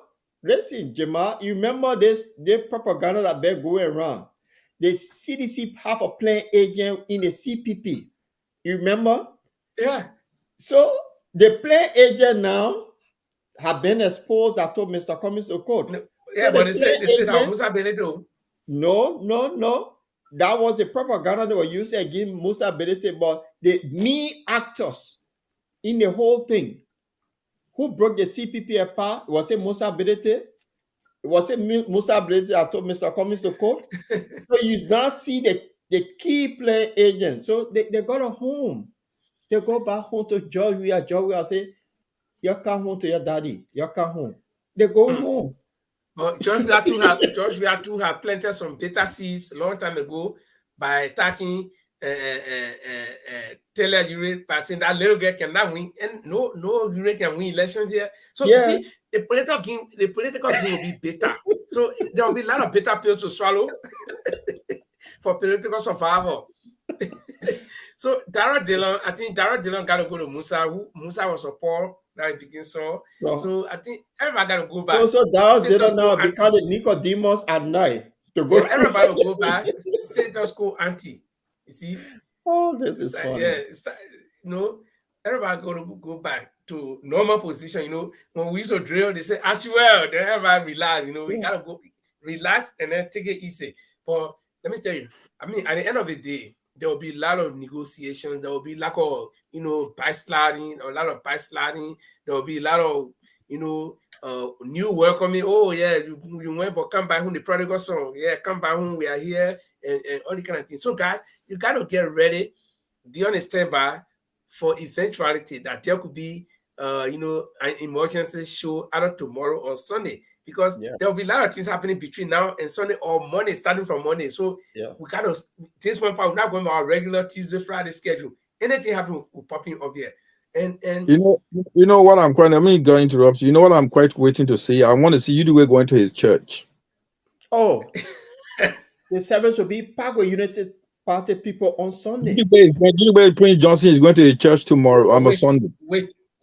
listen, Jamal, you remember this propaganda that been going around. The CDC have a playing agent in the CPP. You remember? Yeah. So, the playing agent now have been exposed. I told Mr. Cummings to quote. Yeah, but they said that Musa Beledo. No. That was the propaganda they were using against Musa Belete, but the main actors in the whole thing who broke the CPP apart, was it Musa Belete? Was it Musa Belete? I told Mr. Cummings to quote. So you now see the key player agents. So they got a home. They go back home to Georgia. Georgia say, you come home to your daddy. You come home. They go home. But Georgia too have planted some data seeds a long time ago by attacking Taylor Ure by saying that little girl cannot win, and no Ure can win elections here. So you see, the political game will be better. So there will be a lot of bitter pills to swallow for political survival. So Dara Dillon, I think Dara Dillon got to go to Musa. Musa was a Paul. Now it begins so I think everybody got to go back. So Dara Dillon now become the Nicodemus at night to go. Everybody will go back. Status quo anti. You see? Oh, this is funny. Yeah, everybody go back to normal position. When we used to drill, they say as well. Then everybody relax. We gotta go relax and then take it easy. But let me tell you, I mean, at the end of the day, there will be a lot of negotiations. There will be a lot of, backsliding, a lot of backsliding. There will be a lot of, new welcoming. Oh, yeah, you went, but come back home, the prodigal son. Yeah, come back home, we are here, and all the kind of things. So, guys, you got to get ready, be on a standby for eventuality that there could be, an emergency show either tomorrow or Sunday. Because there will be a lot of things happening between now and Sunday or Monday, starting from Monday. So we got to, this one part, we're not going to our regular Tuesday, Friday schedule. Anything happen, we're popping up here. And you know what I'm quite, I'm going to interrupt you. You know what I'm quite waiting to see? I want to see you going to his church. Oh, the service will be packed with United Party people on Sunday. Prince Johnson is going to the church tomorrow on a Sunday.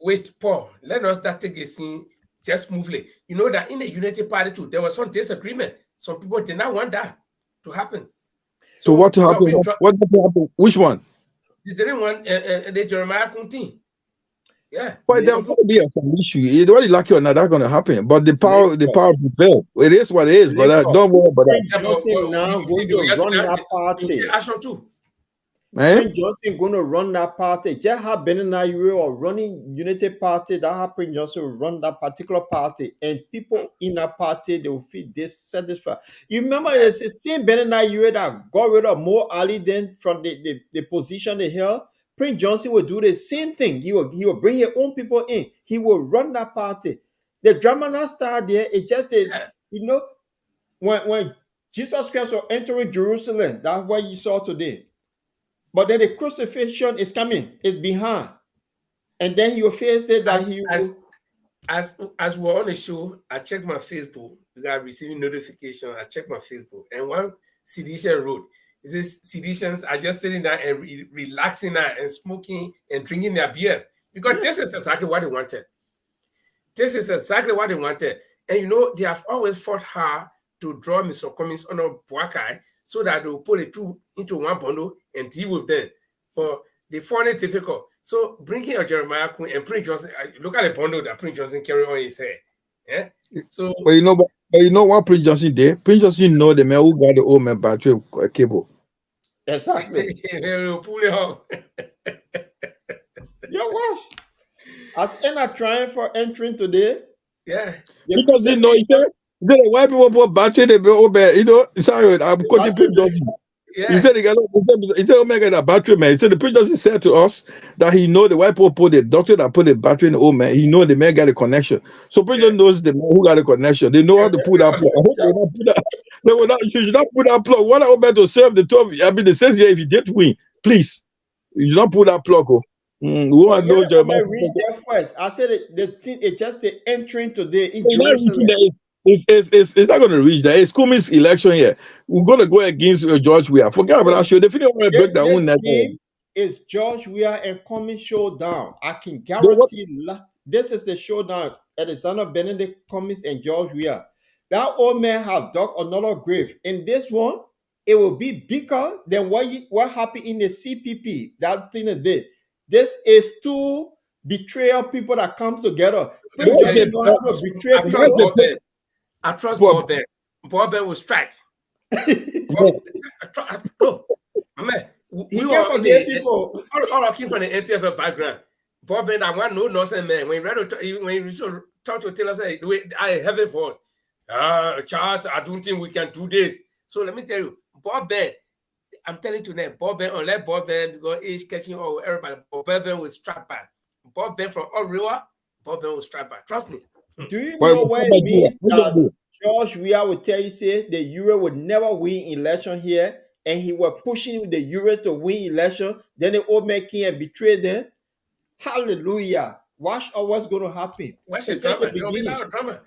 Wait, Paul, let us not take a scene just smoothly. You know that in the United Party too, there was some disagreement. Some people did not want that to happen. So what happened? What happened? Which one? They didn't want the Jeremiah County. Yeah. But there will be some issue. Whether you like it or not, that's going to happen. But the power prevail. It is what it is. But don't worry about that. Yeah, Johnson now going to run that party. Action too. Prince Johnson going to run that party. Just have Benin you or running Unity Party, that have Prince Johnson will run that particular party, and people in that party they will feel dissatisfied. You remember it's the same Benin you that got rid of more Ali than from the position they held. Prince Johnson will do the same thing. He will bring his own people in. He will run that party. The drama not start there. It just when Jesus Christ was entering Jerusalem, that's what you saw today. But then the crucifixion is coming, it's behind. And then he will face it that as we're on the show, I check my Facebook because I'm receiving notification. I check my Facebook, and one sedition wrote, it says seditions are just sitting there and relaxing there and smoking and drinking their beer. Because this is exactly what they wanted. This is exactly what they wanted. And they have always fought hard to draw Mr. Cummings under Boakai so that they will put the two into one bundle and deal with them. But they found it difficult. So bringing a Jeremiah Koung and Prince Johnson, look at the bundle that Prince Johnson carried on his head. Yeah. So but you know what Prince Johnson did? Prince Johnson know the man who got the old man battery cable. Exactly. They will pull it off. Yeah, watch. As Anna trying for entering today. Yeah. Because he said white people put battery, they be sorry, I'm quoting Prince Johnson. Yeah. He said, Omega, that battery man. He said, the Prince Johnson said to us that he know the white people put the doctor that put the battery in the old man. He know the man got a connection. So Prince Johnson knows the man who got a connection. They know how to put that plug. I hope you should not put that plug. What I meant to serve the 12. I mean, it says here, if you did win, please, you should not put that plug. We want to know Jeremiah. Read that first. I said the thing is just the entering today in Jerusalem. It's not going to reach that. It's Cummings' election here. We're going to go against George Weah. Forget about that show. They feel want to break their own network. It's George Weah and Cummings showdown. I can guarantee this is the showdown. Alexander Benedict Cummings and George Weah. That old man have dug another grave. In this one, it will be bigger than what happened in the CPP. That thing did. This is two betrayal people that come together. I trust Bob Ben. Bob Ben will strike. Man, we were all came from the NPFL background. Bob Ben, I want no nonsense, man. When you talk to Taylor, say, I have it for Charles, I don't think we can do this. So let me tell you, Bob Ben, I'm telling you now, Bob Ben, unless Bob Ben because he's catching all everybody, Bob Ben will strike back. Bob Ben from all river, Bob Ben will strike back. Trust me. Do you know what it means that George Weah will tell you, say the Euro would never win election here, and he was pushing the Euros to win election, then the old man came and betrayed them? Hallelujah. Watch what's going to happen. What's the drama? There'll be a lot of drama.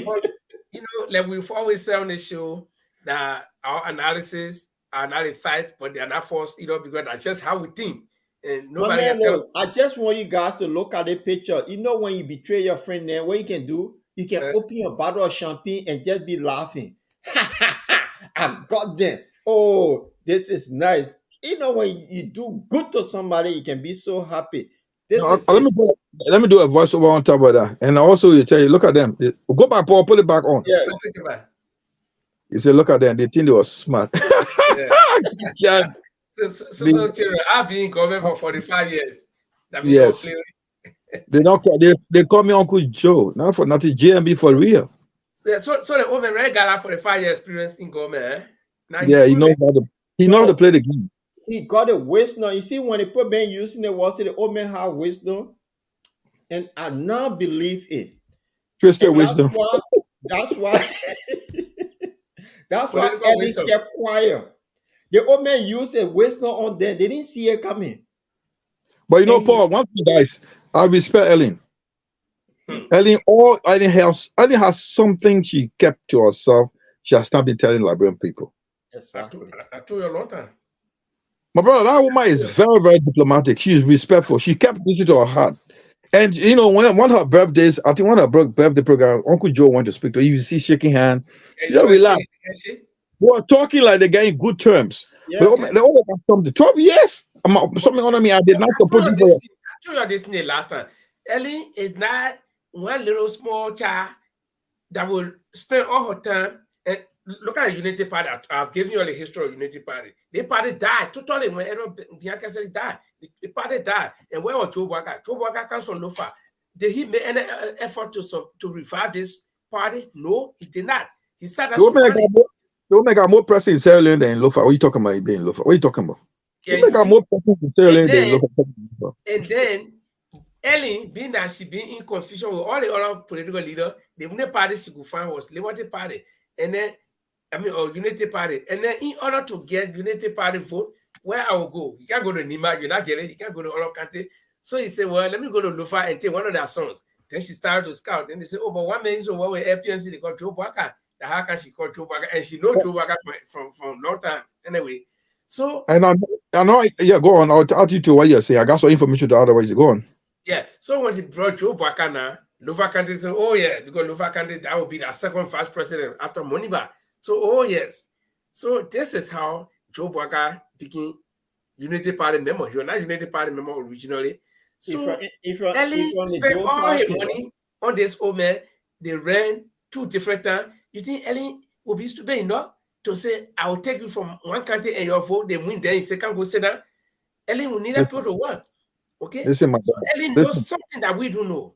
But, like we've always said on the show, that our analysis are not a fight, but they are not forced, because that's just how we think. And nobody I just want you guys to look at the picture. When you betray your friend, then what you can do, you can open a bottle of champagne and just be laughing. I got them. Oh, this is nice. When you do good to somebody, you can be so happy. Let me do a voiceover on top of that. And also you tell you, look at them. Go back, Paul, put it back on. Yeah. You say, look at them. They think they were smart. Yeah. So I've been in government for 45 years. Yes. They call me Uncle Joe. Not for nothing. JMB for real. Yeah, so the old man really got 45 years experience in government. He knows how to play the game. He got a wisdom. You see, when the poor man using the word, the old man had wisdom. And I now believe it. Twisted wisdom. That's why Ellie kept quiet. The old man used a wisdom on them. They didn't see it coming. But Paul, one thing, guys, I respect Ellen. Ellen has something she kept to herself. She has not been telling Liberian people. Exactly. I told you a long time. My brother, that woman is very, very diplomatic. She is respectful. She kept this to her heart. And when one of her birthdays, I think one of her birthday program, Uncle Joe went to speak to her. You see shaking hand. Just relax. We are talking like they're getting good terms. Yeah, they all got something. 12 years. Something on me. I did not support you. I told you this thing last time. Ellen is not one little small child that will spend all her time. And look at the Unity Party. I've given you all the history of Unity Party. The party died totally when Dianca said died. The party died. And where was Joe Boakai? Joe Boakai comes from Lofa. Did he make any effort to revive this party? No, he did not. He said that's Don't make more pressing in Sierra Leone than Lofa. What are you talking about? Being Lofa? What are you talking about? Yeah, make more pressing in Sierra Leone than Lofa. And then Ellen, being that she been in confusion with all the other political leaders, the only party she could find was Liberty Party, and then or Unity Party. And then in order to get Unity Party vote, where I will go? You can't go to Nimba, you're not getting it, you can't go to Olo County. So he said, well, let me go to Lofa and take one of their sons. Then she started to scout. Then they said, oh, but one man is over with LPNC, they call Joe Boakai. How can she call Joe Boakai? And she knows Joe Boakai from long time. Anyway. So I know, yeah, go on. I'll add you to what you're saying. I got some information to otherwise. Go on. Yeah. So when he brought Joe Boakai now, Lofa County said, oh yeah, because Lofa County, that will be the second vice president after Moniba. So, oh yes. So this is how Joe Boakai became Unity Party member. He was not Unity Party member originally. So Ellie spent all his money on this old man. They ran 2 different times. You think Ellie will be stupid enough to say, I will take you from one country and your vote, they win, then you say, can't go sit down? Ellie will need that people to work. Okay? Listen, so Ellie knows something that we don't know.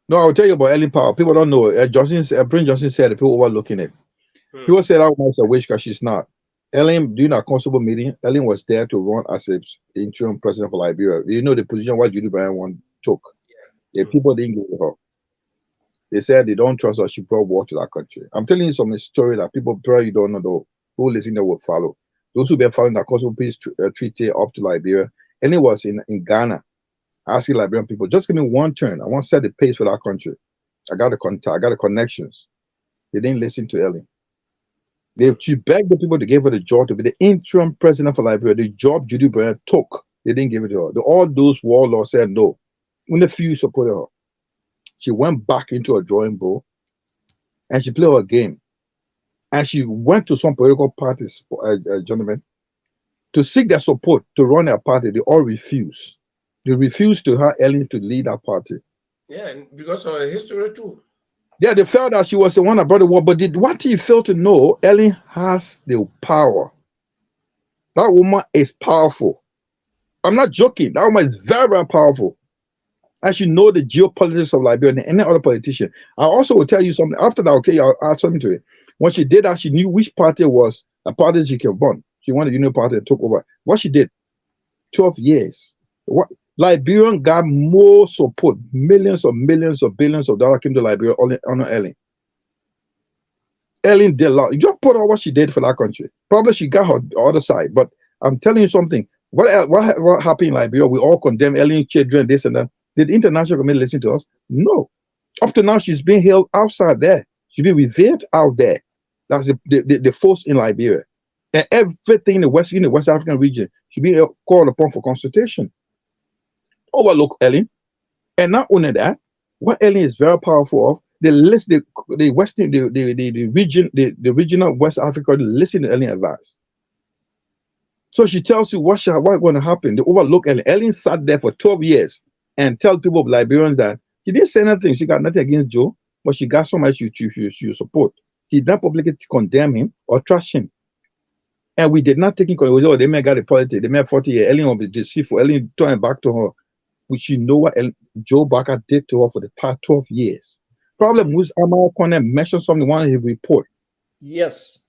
No, I'll tell you about Ellen Power. People don't know. Prince Johnson said people overlooking it. People said that was a wish because she's not. Ellen, during our constable meeting, Ellen was there to run as an interim president for Liberia. You know the position what Judy Bryan took. Yeah. People didn't give it her. They said they don't trust her. She brought war to that country. I'm telling you some story that people probably don't know, though. Who listen to will follow. Those who been following the constable peace treaty up to Liberia, and it was in Ghana. Asking Liberian people, just give me one turn. I want to set the pace for that country. I got the contact. I got the connections. They didn't listen to Ellen. She begged the people to give her the job to be the interim president for Liberia. The job Judy Bryan took, they didn't give it to her. All those warlords said no. When the few supported her, she went back into a drawing board and she played her game. And she went to some political parties, gentlemen, to seek their support to run their party. They all refused. They refused to have Ellen to lead that party. Yeah, because of her history too. Yeah, they felt that she was the one that brought the war, but what he failed to know, Ellen has the power. That woman is powerful. I'm not joking. That woman is very, very powerful. And she knows the geopolitics of Liberia than any other politician. I also will tell you something. After that, okay, I'll add something to it. When she did that, she knew which party was a party she can run. She wanted the Union Party and took over. What she did, 12 years. What Liberian got more support, millions of billions of dollars came to Liberia on Ellen. Ellen did a lot. You just put on what she did for that country. Probably she got her other side, but I'm telling you something. What happened in Liberia? We all condemn Ellen, children, this and that. Did the international community listen to us? No. Up to now, she's being held outside there. She's being revered out there. That's the force in Liberia. And everything in the West African region should be called upon for consultation. Overlook Ellen, and not only that, what Ellen is very powerful of, they list the regional West Africa, they listen to Ellen advice. So she tells you what's going to happen. They overlook Ellen. Ellen sat there for 12 years and tell people of Liberians that she didn't say nothing. She got nothing against Joe, but she got so much you support. She did not publicly condemn him or trash him. And we did not take in consideration. Oh, they may got a politics. They may have 40 years. Ellen will be deceitful. Ellen turned back to her. Which you know what Joe Boakai did to her for the past 12 years. Problem was, Amara Kone mentioned something in one of his report. Yes.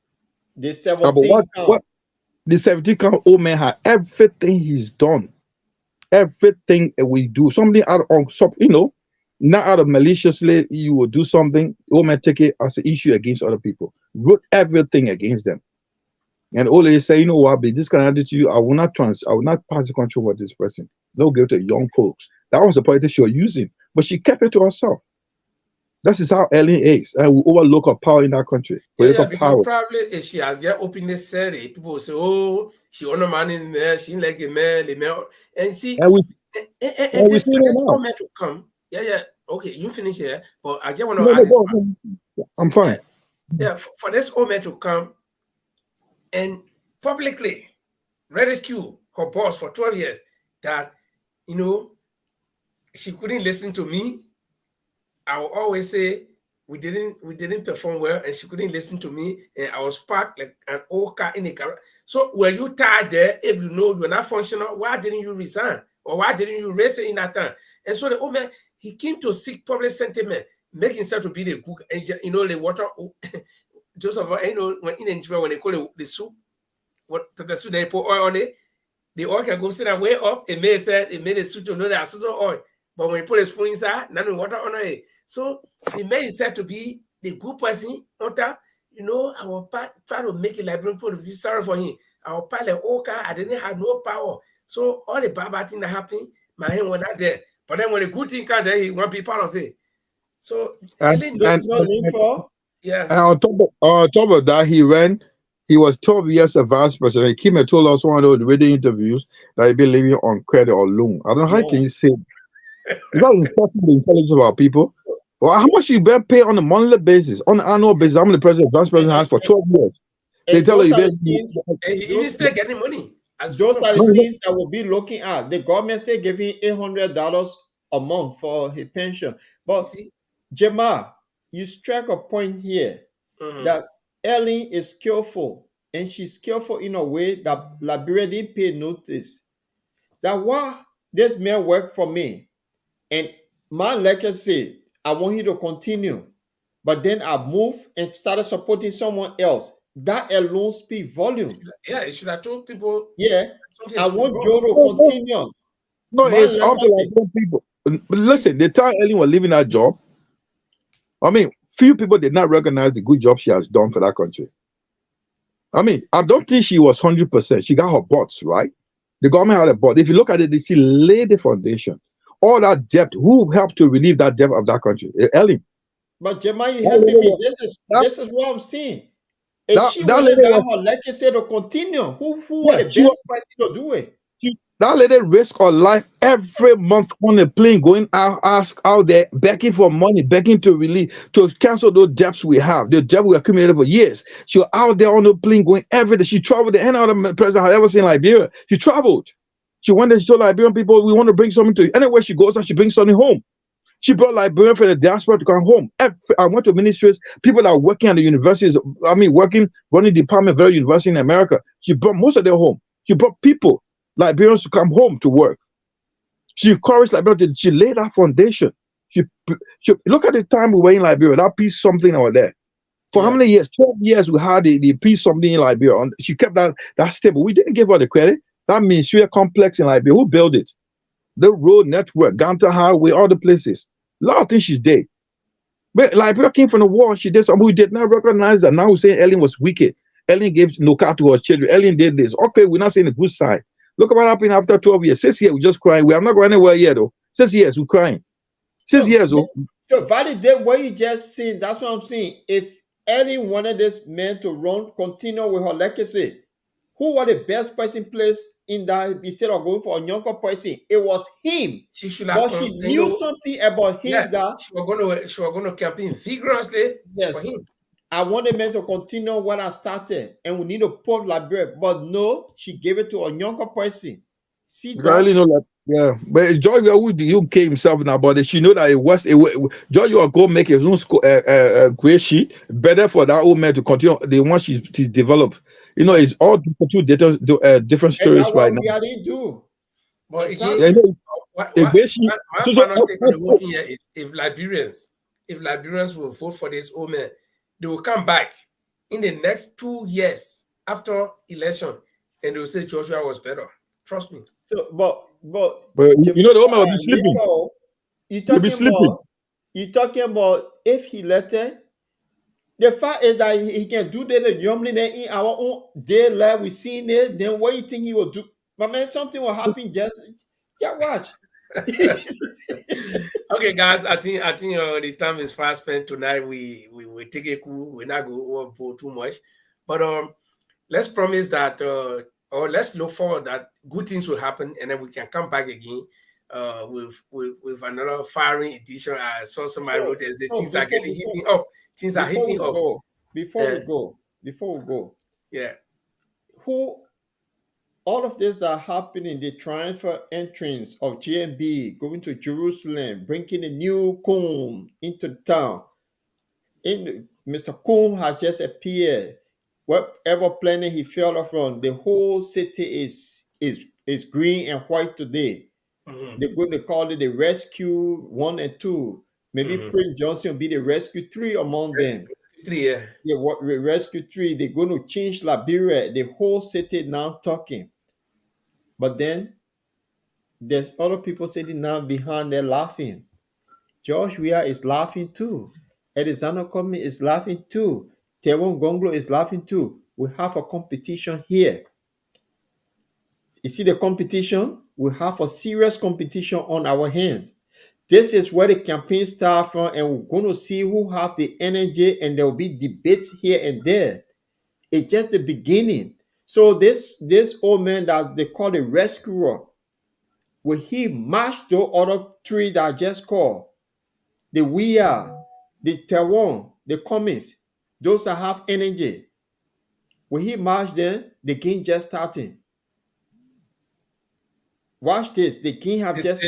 The 17 count. The 17 count old man had everything he's done. Everything we do. Something out of, not out of maliciously, you will do something, old man take it as an issue against other people. Wrote everything against them. And old lady say, you know what, this can happen to you. I will not pass the control with this person. No, give it to young folks. That was the politics she was using, but she kept it to herself. That is how Ellen is, and we overlook her power in that country. Yeah, because probably if she has yet openly said it, people will say, "Oh, she on a man in there, she like a man, and see, and this moment to come." Yeah, okay, you finish here, but I just want to add I'm fine. Yeah, for this moment to come, and publicly ridicule her boss for 12 years, that she couldn't listen to me. I will always say we didn't perform well, and she couldn't listen to me, and I was parked like an old car in a garage. So were you tired there? If you know you're not functional, why didn't you resign? Or why didn't you raise it in that time? And so the old man, he came to seek public sentiment, make himself to be the cook, and the water. Joseph, when in Nigeria, when they call the soup, what the soup they put oil on it, the oil can go sit and way up. It made the soup to know that it's oil. But when you put a spoon inside, none of water on it. So he made himself to be the good person on top. I will try to make a librarian put this sorry for him. I will pile the old car. I didn't have no power. So all the bad thing that happened, my hand was not there. But then when the good thing comes there, he won't be part of it. So yeah. And on top of that, he was 12 years a vice president. He came and told us one of the radio interviews that he'd been living on credit or loan. I don't know how can you say that? Is that insulting the intelligence of our people? Well, how much you better pay on a monthly basis, on an annual basis? How many president, vice president has for 12 years? They tell you he's still getting money. Those are the things that we'll be looking at. The government still giving $800 a month for his pension. But Jemma, you strike a point here that Ellen is skillful, and she's skillful in a way that Liberia didn't pay notice. That while this man worked for me, and my legacy, I want him to continue. But then I moved and started supporting someone else. That alone speaks volume. Yeah, it should have told people. Yeah, I want Joe to continue. No, it's up to Liberian people. But listen, the time Ellen was leaving that job, I mean, few people did not recognize the good job she has done for that country. I mean, I don't think she was 100%. She got her bots, right? The government had a bot. If you look at it, she laid the foundation. All that debt, who helped to relieve that debt of that country? Ellen. But Jemma, you helping me. This is what I'm saying. If she wanted her legacy to continue, who was the best person to do it? That lady risk her life every month on a plane, going out there, begging for money, begging to cancel those debts we have, the debt we accumulated for years. She was out there on the plane going every day. She traveled the end of the president I've ever seen in Liberia. She traveled. She went and told Liberian people, we want to bring something to you. Anywhere she goes, she brings something home. She brought Liberian from the diaspora to come home. I went to ministries, people that are working at the universities, running department, very university in America. She brought most of them home. She brought people, Liberians, to come home to work. She encouraged Liberians. She laid that foundation. She look at the time we were in Liberia, that peace something over there. For how many years? 12 years we had the peace something in Liberia. And she kept that stable. We didn't give her the credit. That ministerial complex in Liberia, who built it? The road network, Ganta Highway, all the places. A lot of things she's did. But Liberia came from the war. She did something we did not recognize that. Now we're saying Ellen was wicked. Ellen gave no car to her children. Ellen did this. Okay, we're not saying the good side. Look at what happened after 12 years. 6 years, we're just crying. We are not going anywhere yet, though. 6 years, we're crying. 6 years, though. To validate what you just saying, that's what I'm saying. If Ellen wanted this man to continue with her legacy, who was the best person placed in that instead of going for a younger person? It was him. She should have. But she knew something about him that she was going to campaign vigorously for him. I want the man to continue what I started, and we need to put Liberia. But no, she gave it to a younger person. See that? Yeah, but George who came himself now, but she know that it was George will go make his own great sheet better for that old man to continue the one she developed. You know, it's all two different stories right now. Yeah, they do. But again, my final take on the whole thing here is if Liberians will vote for this old man, they will come back in the next 2 years after election and they will say Joshua was better. Trust me. So, but you know the old man will be sleeping. You're talking about if he let it. The fact is that he can do that in our own day life. We seen it. Then what do you think he will do? But man, something will happen. Just watch. Okay, guys. I think the time is fast spent tonight. We take a cool. We're not going for too much, but let's promise that or let's look forward that good things will happen, and then we can come back again. With another firing edition. I saw somebody wrote there, things are getting heating up. Things are heating up. Before we go. Yeah. Who all of this that are happening, the triumphal entrance of GMB going to Jerusalem, bringing a new Koung into town. Mr. Koung has just appeared. Whatever planet he fell off on, the whole city is green and white today. They're going to call it the Rescue 1 and 2. Maybe Prince Johnson will be the Rescue 3 among them. Rescue 3. They're going to change Liberia. The whole city now talking. But then there's other people sitting now behind there laughing. George Weah is laughing too. Alexander Cummings is laughing too. Tewon Gonglo is laughing too. We have a competition here. You see the competition? We have a serious competition on our hands. This is where the campaign starts from, and we're going to see who have the energy, and there will be debates here and there. It's just the beginning. So this old man that they call the rescuer, will he match the other three that I just called? The Weah, the Tewon, the Cummings, those that have energy. Will he match them? The game just starting. Watch this. The king have just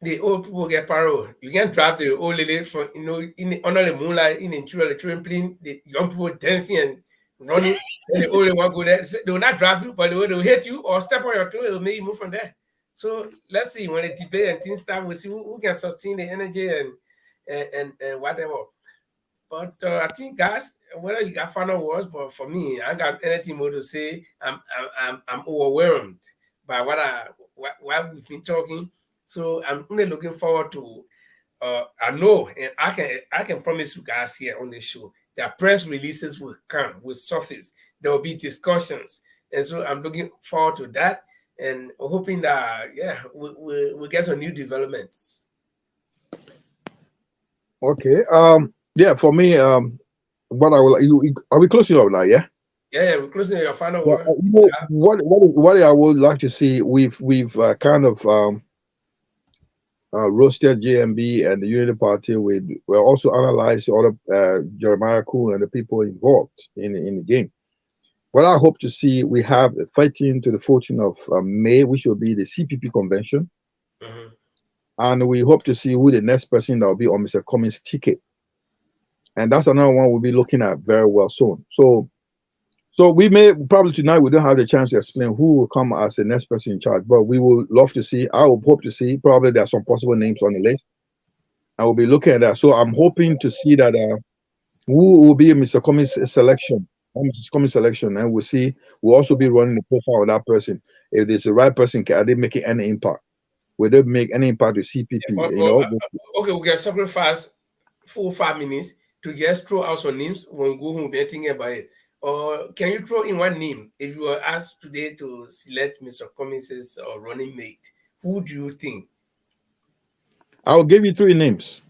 the old people get parole. You can drive the old lady from under the moonlight in the trampoline, the young people dancing and running, and the old one go there. They will not drive you, but they will hit you or step on your toe. It will make you move from there. So let's see when the debate and things start, we'll see who can sustain the energy and whatever. But I think, guys, whether you got final words, but for me, I got anything more to say. I'm overwhelmed by what we've been talking. So I'm really looking forward to. I know, and I can promise you guys here on the show that press releases will come, will surface. There will be discussions, and so I'm looking forward to that, and hoping that we'll get some new developments. Okay. Yeah. For me, what I will. Are we closing up now? Yeah. Yeah, we're closing your final word. What I would like to see, we've kind of roasted JMB and the Unity Party. We're also analyzed all of Jeremiah Koung and the people involved in the game. What I hope to see, we have the 13th to the 14th of May, which will be the CPP convention, and we hope to see who the next person that will be on Mr. Cummings' ticket, and that's another one we'll be looking at very well soon. So we may probably tonight we don't have the chance to explain who will come as the next person in charge, but we will love to see. I will hope to see. Probably there are some possible names on the list. I will be looking at that. So I'm hoping to see that who will be Mr. Cummings' selection, Mr. Cummings' selection, and we'll see. We'll also be running the profile of that person. If it's the right person, are they making any impact? Will they make any impact to CPP? Okay, we can sacrifice 4 or 5 minutes to just throw out some names when we go home. We're thinking about it. Or can you throw in one name? If you were asked today to select Mr. Cummings' running mate, who do you think? I'll give you 3 names.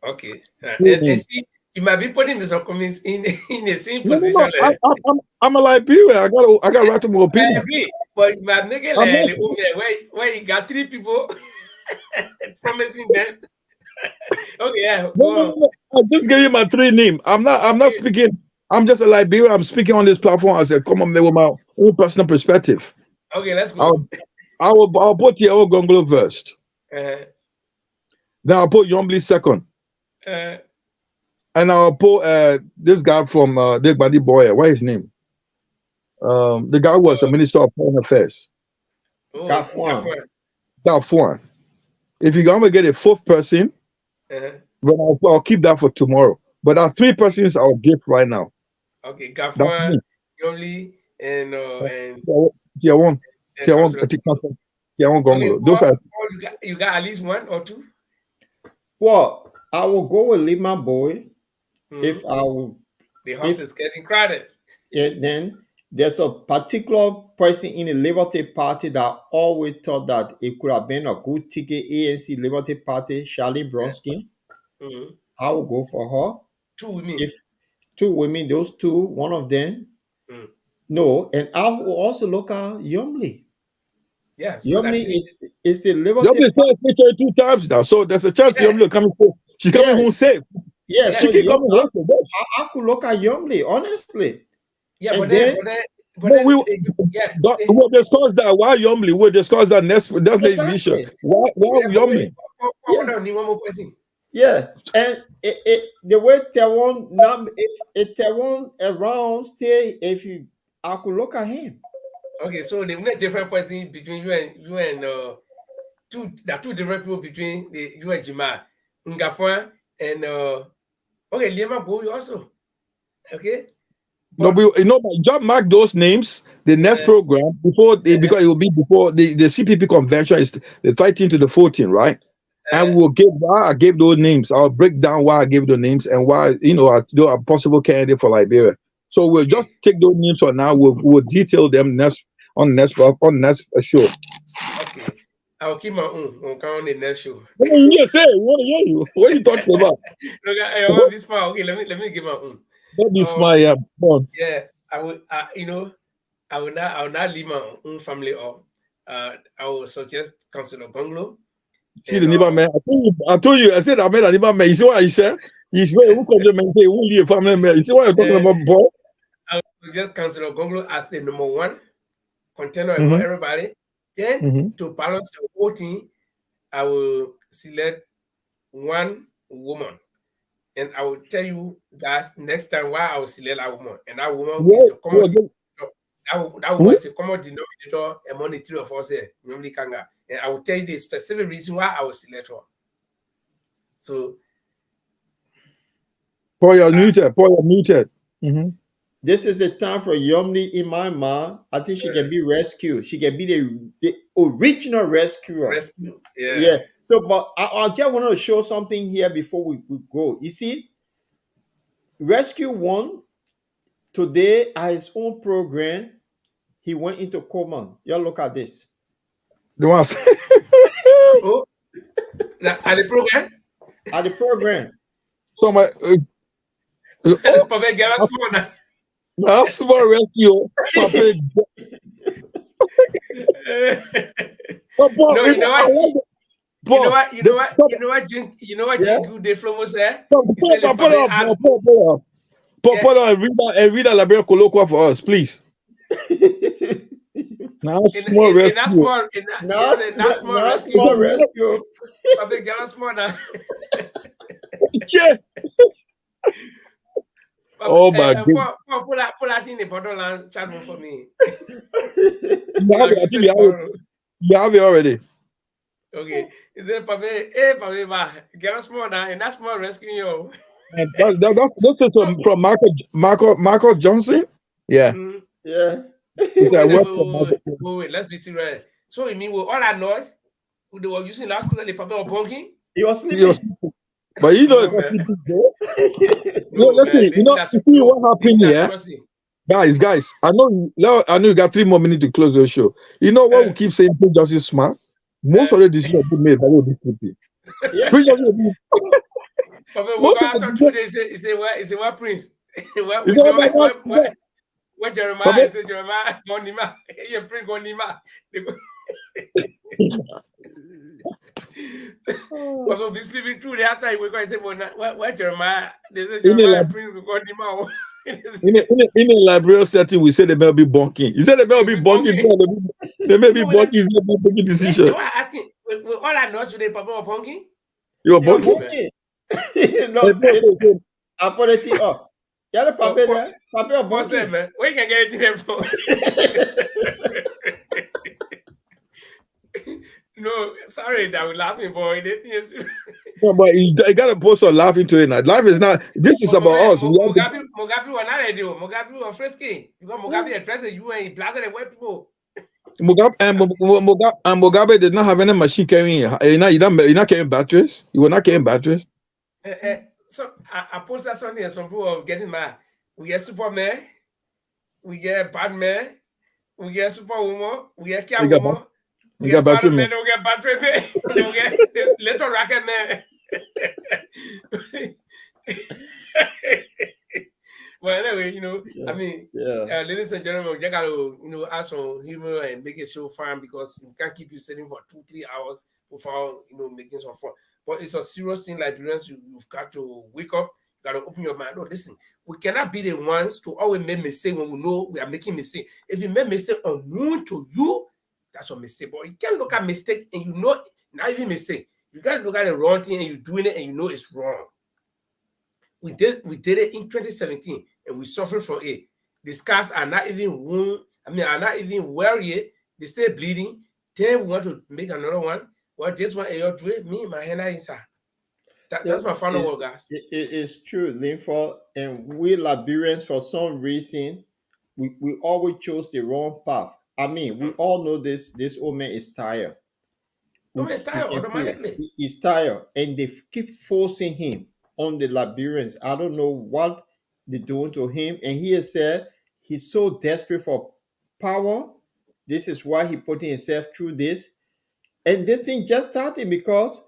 Okay. And see, you might be putting Mr. Cummings in the same position. No, I'm a Liberian. I got right to my opinion. I agree. But you might make it where you got 3 people promising them. Okay, yeah. No. I'll just give you my 3 names. I'm not speaking. I'm just a Liberian. I'm speaking on this platform as a common with my own personal perspective. Okay, let's go. I'll put Tewon Gonglo first. Then I'll put Yombly second. And I'll put this guy from the Badi Boy. What is his name? The guy was a minister of foreign affairs. Gafuan. If you're gonna get a 4th person, then I'll keep that for tomorrow. But there are 3 persons I'll give right now. Okay, Gafuan, Yombly, and Tewon Gonglo. Those are. You got at least 1 or 2. Well, I will go with Lima Boy. If I will. The house is getting crowded. Then there's a particular person in the Liberty Party that always thought that it could have been a good ticket. ANC Liberty Party, Charlene Bronski. I will go for her. 2 women. If 2 women, those 2, one of them. No, and I will also look at Yombly. Yes. Yombly is the Liberty Party. 2 times now, so there's a chance Yombly coming. She's coming home safe. Yeah, so I could look at Yombly, honestly. Yeah, but then But No, then, we yeah, we'll discuss that. Why Yomli? We'll discuss that next edition. Exactly. Why Yomli? Yeah, and the way Taiwan now, if Taiwan around stay, if you, I could look at him. Okay, so the only different person between you and there are two different people between you and Jima, Ngafan and okay, Liema Bowie also. Okay. No, but just mark those names. The next program because it will be before the CPP convention is the 13th to the 14th, right? And we'll give why I gave those names. I'll break down why I gave the names and why I do a possible candidate for Liberia. So we'll just take those names for now. We'll detail them on next show. Okay, I'll keep my own. We'll count on the next show. You say what are you? What are you talking about? Look, I want this far. Okay, let me give my own. Don't be smart, yeah. Yeah, I will. I will not leave my own family up. I will suggest Councillor Gonglo. See the neighbor man. I told you. I said I made a neighbor man. You see what I said? He's very who compliment say who leave family man. You see what you're talking about, boy? I will suggest Councillor Gonglo as the number one contender among everybody. Then to balance the whole thing, I will select one woman. And I will tell you guys next time why I will select that woman. And that woman is a common that woman is a common denominator among the three of us here, namely Kanga. And I will tell you the specific reason why I will select her. So Paul, you're muted. Paul, you're muted. This is the time for Yomni in my mind. I think she can be rescued. She can be the original rescuer. Yeah. So, but I just want to show something here before we go. You see, Rescue One today at his own program, he went into coma. Y'all look at this. The one. Oh, at the program. At the program. So my. That's small rescue. No, you know what? You know what? Jingu de Flomo said? Put on and read a Liberia colloquial for us, please. Now small rescue. Now small rescue. Yeah. Oh my God. Pull that in the bottle chat for me. You have it already. Okay. Is it Pape, get us more now, and that's more rescuing you. That's from Michael Johnson. Yeah. Yeah. Wait, let's be serious. So you mean with all that noise, they were using last week, the Pape or bonking? He was sleeping. But you know, see what happened here, guys. I know you got 3 more minutes to close the show. You know what we keep saying? Prince Justice is smart. Most of the decisions are made by these people. After 2 days, he said, "What Prince? What Jeremiah? He said, Jeremiah, go Nima. You bring go Nima." But these people truly after we go and say, "What Jeremiah?" They say Jeremiah Prince go Nima. In a library setting, we say they may be bonking. You said they may be bonking. They may be bonking. They may be making decisions. They were asking, all I know today, Papa or bonking? You are bonking. No, I put it up. Yeah, the Papa there. Papa or bonking. Man, where you can get it there from? No, sorry that we're laughing, boy. No, but you gotta post on laughing to it now. Life is not. This is about us. Mugabe was not ready. Mugabe was frisky because Mugabe addressed you and he blasted the white people. Mugabe did not have any machine carrying. You're not carrying batteries. You were not carrying batteries. So I posted something and some people are getting mad. We get Superman, we get Batman, we get Superwoman, we get Catwoman. We get battery man, we get battery man, we get little rocket man. Well, anyway, I mean, ladies and gentlemen, you gotta, add some humor and make it so fun because we can't keep you sitting for 2-3 hours before, making some fun. But it's a serious thing, Liberians, you've got to wake up. gotta open your mind. No, listen, we cannot be the ones to always make mistakes when we know we are making mistakes. If you make mistake unknown to you, that's a mistake. But you can't look at mistake and you know not even mistake. You can't look at the wrong thing and you're doing it and you know it's wrong. We did it in 2017 and we suffered from it. The scars are not even wound, are not even weary, they still bleeding. Then we want to make another one. Well, this one you're doing, me, my hand inside. That's my final word, guys. It is true, Linford. And we Liberians, for some reason, we always chose the wrong path. I mean, we all know this old man is tired. He's tired automatically. He's tired, and they keep forcing him on the Liberians. I don't know what they're doing to him. And he has said he's so desperate for power. This is why he put himself through this. And this thing just started because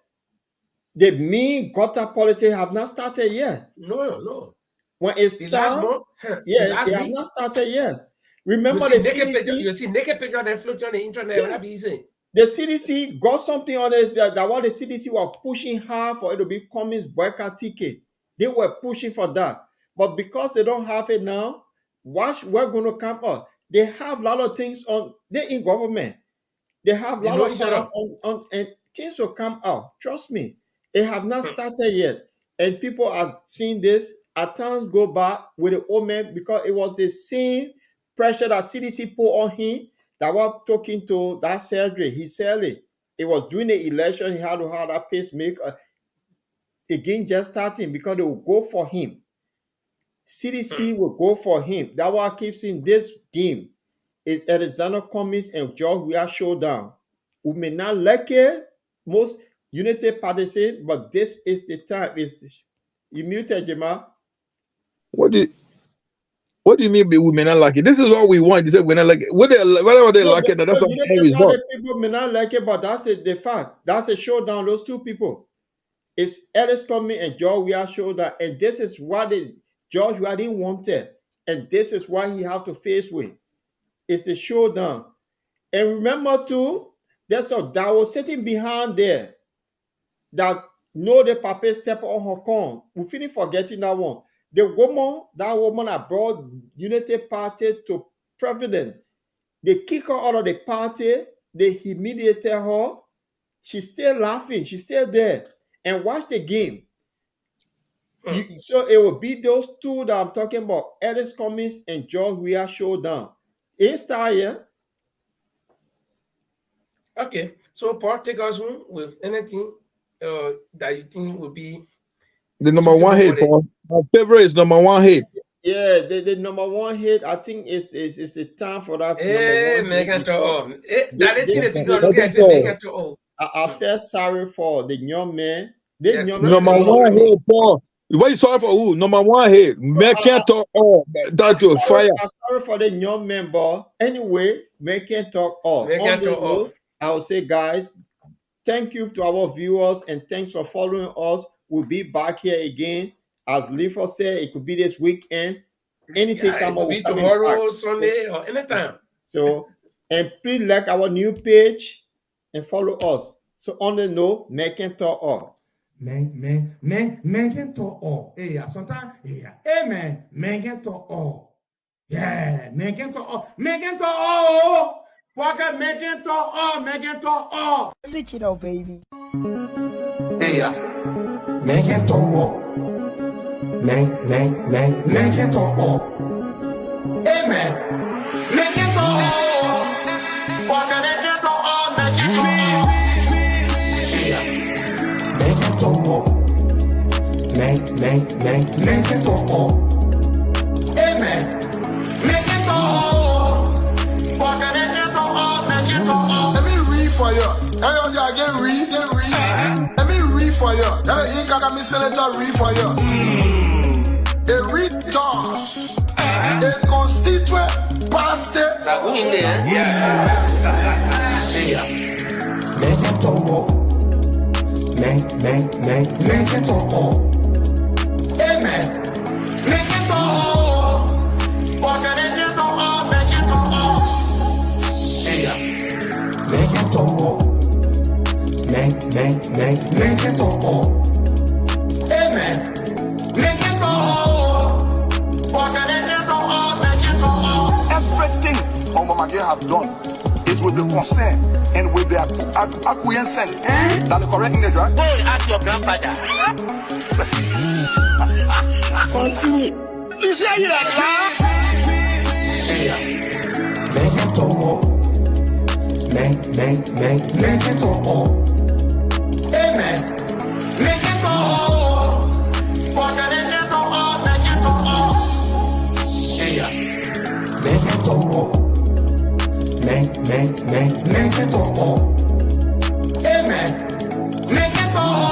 the mean gutter politics have not started yet. No. When it starts, they have not started yet. Remember the CDC? You see naked picture that float on the internet. Yeah. Be easy. The CDC got something on this that what the CDC were pushing hard for it to be Cummings Boakai ticket. They were pushing for that. But because they don't have it now, we're going to come up. They have a lot of things on, they're in government. They have a lot of things on, and things will come out. Trust me. It have not started yet. And people are seeing this. At times go back with the old man because it was the same pressure that CDC put on him that was talking to that surgery. He said it was during the election. He had to have that pacemaker. Again, just starting because they will go for him. CDC will go for him. That's why I keep saying this game is Alexander Cummings and George Weah showdown. We may not like it, most unity parties, but this is the time. You muted, Jamal. What do you mean we may not like it? This is what we want. You said we're not like it. Whatever they like it, that's what people may not like it, but that's the fact. That's a showdown. Those two people. It's Alex Cummings and George Weah showdown, and this is what George Weah didn't want it, and this is why he have to face with. It's the showdown. And remember too, there's a that was sitting behind there that know the papa step on her con. We finish forgetting that one. That woman that brought Unity Party to president. They kick her out of the party. They humiliated her. She's still laughing. She's still there. And watch the game. So it will be those two that I'm talking about. Alex Cummings and George Weah showdown. It's time. Okay. So Paul, take us home with anything that you think will be the number one hit, Paul. My favorite is number one hit. Yeah, the number one hit, I think is the time for that. I feel sorry for the young man. Number one hit, Paul. What you sorry for who? Number one hit. Can't talk all. That's your fire. I'm sorry for the young man, but anyway, can't talk all. I will say, guys, thank you to our viewers and thanks for following us. We'll be back here again. As Linford said, it could be this weekend. Anything come up. It could be tomorrow, Sunday, or anytime. So, and please like our new page and follow us. So on the note, can talk all. Man can talk all. Yeah, sometimes, yeah. Amen. Man can talk all. Yeah, man can talk all. Man can talk all. Boakai, man can talk all. Man can talk all. Switch it up, baby. Hey, yeah. Man can talk all. Man can talk all. Amen. Man can talk all. Boakai, man can talk all. Man can talk all. Yeah. Man can talk all. Man can talk all. Amen. Man can talk all. Boakai, man can talk all. Man can talk all. Let me read for you. Everybody again read. Let me read for you. Let me read for you. A resource, a constituent pastor. Yeah. Man can talk all. Man can talk all. Amen. Man can talk all. Boakai, man can talk all. Man can talk all. Yeah. Man can talk all. Man can talk all. Amen. Man can talk all. have done is with the consent and with the acquiescence. That's the correct English, right? Go and ask your grandfather. Continue. You say you are laugh. Make it all. Make it all. Amen. Make it all. For the make it all. Make it all. Make it all. Amen. Make it all.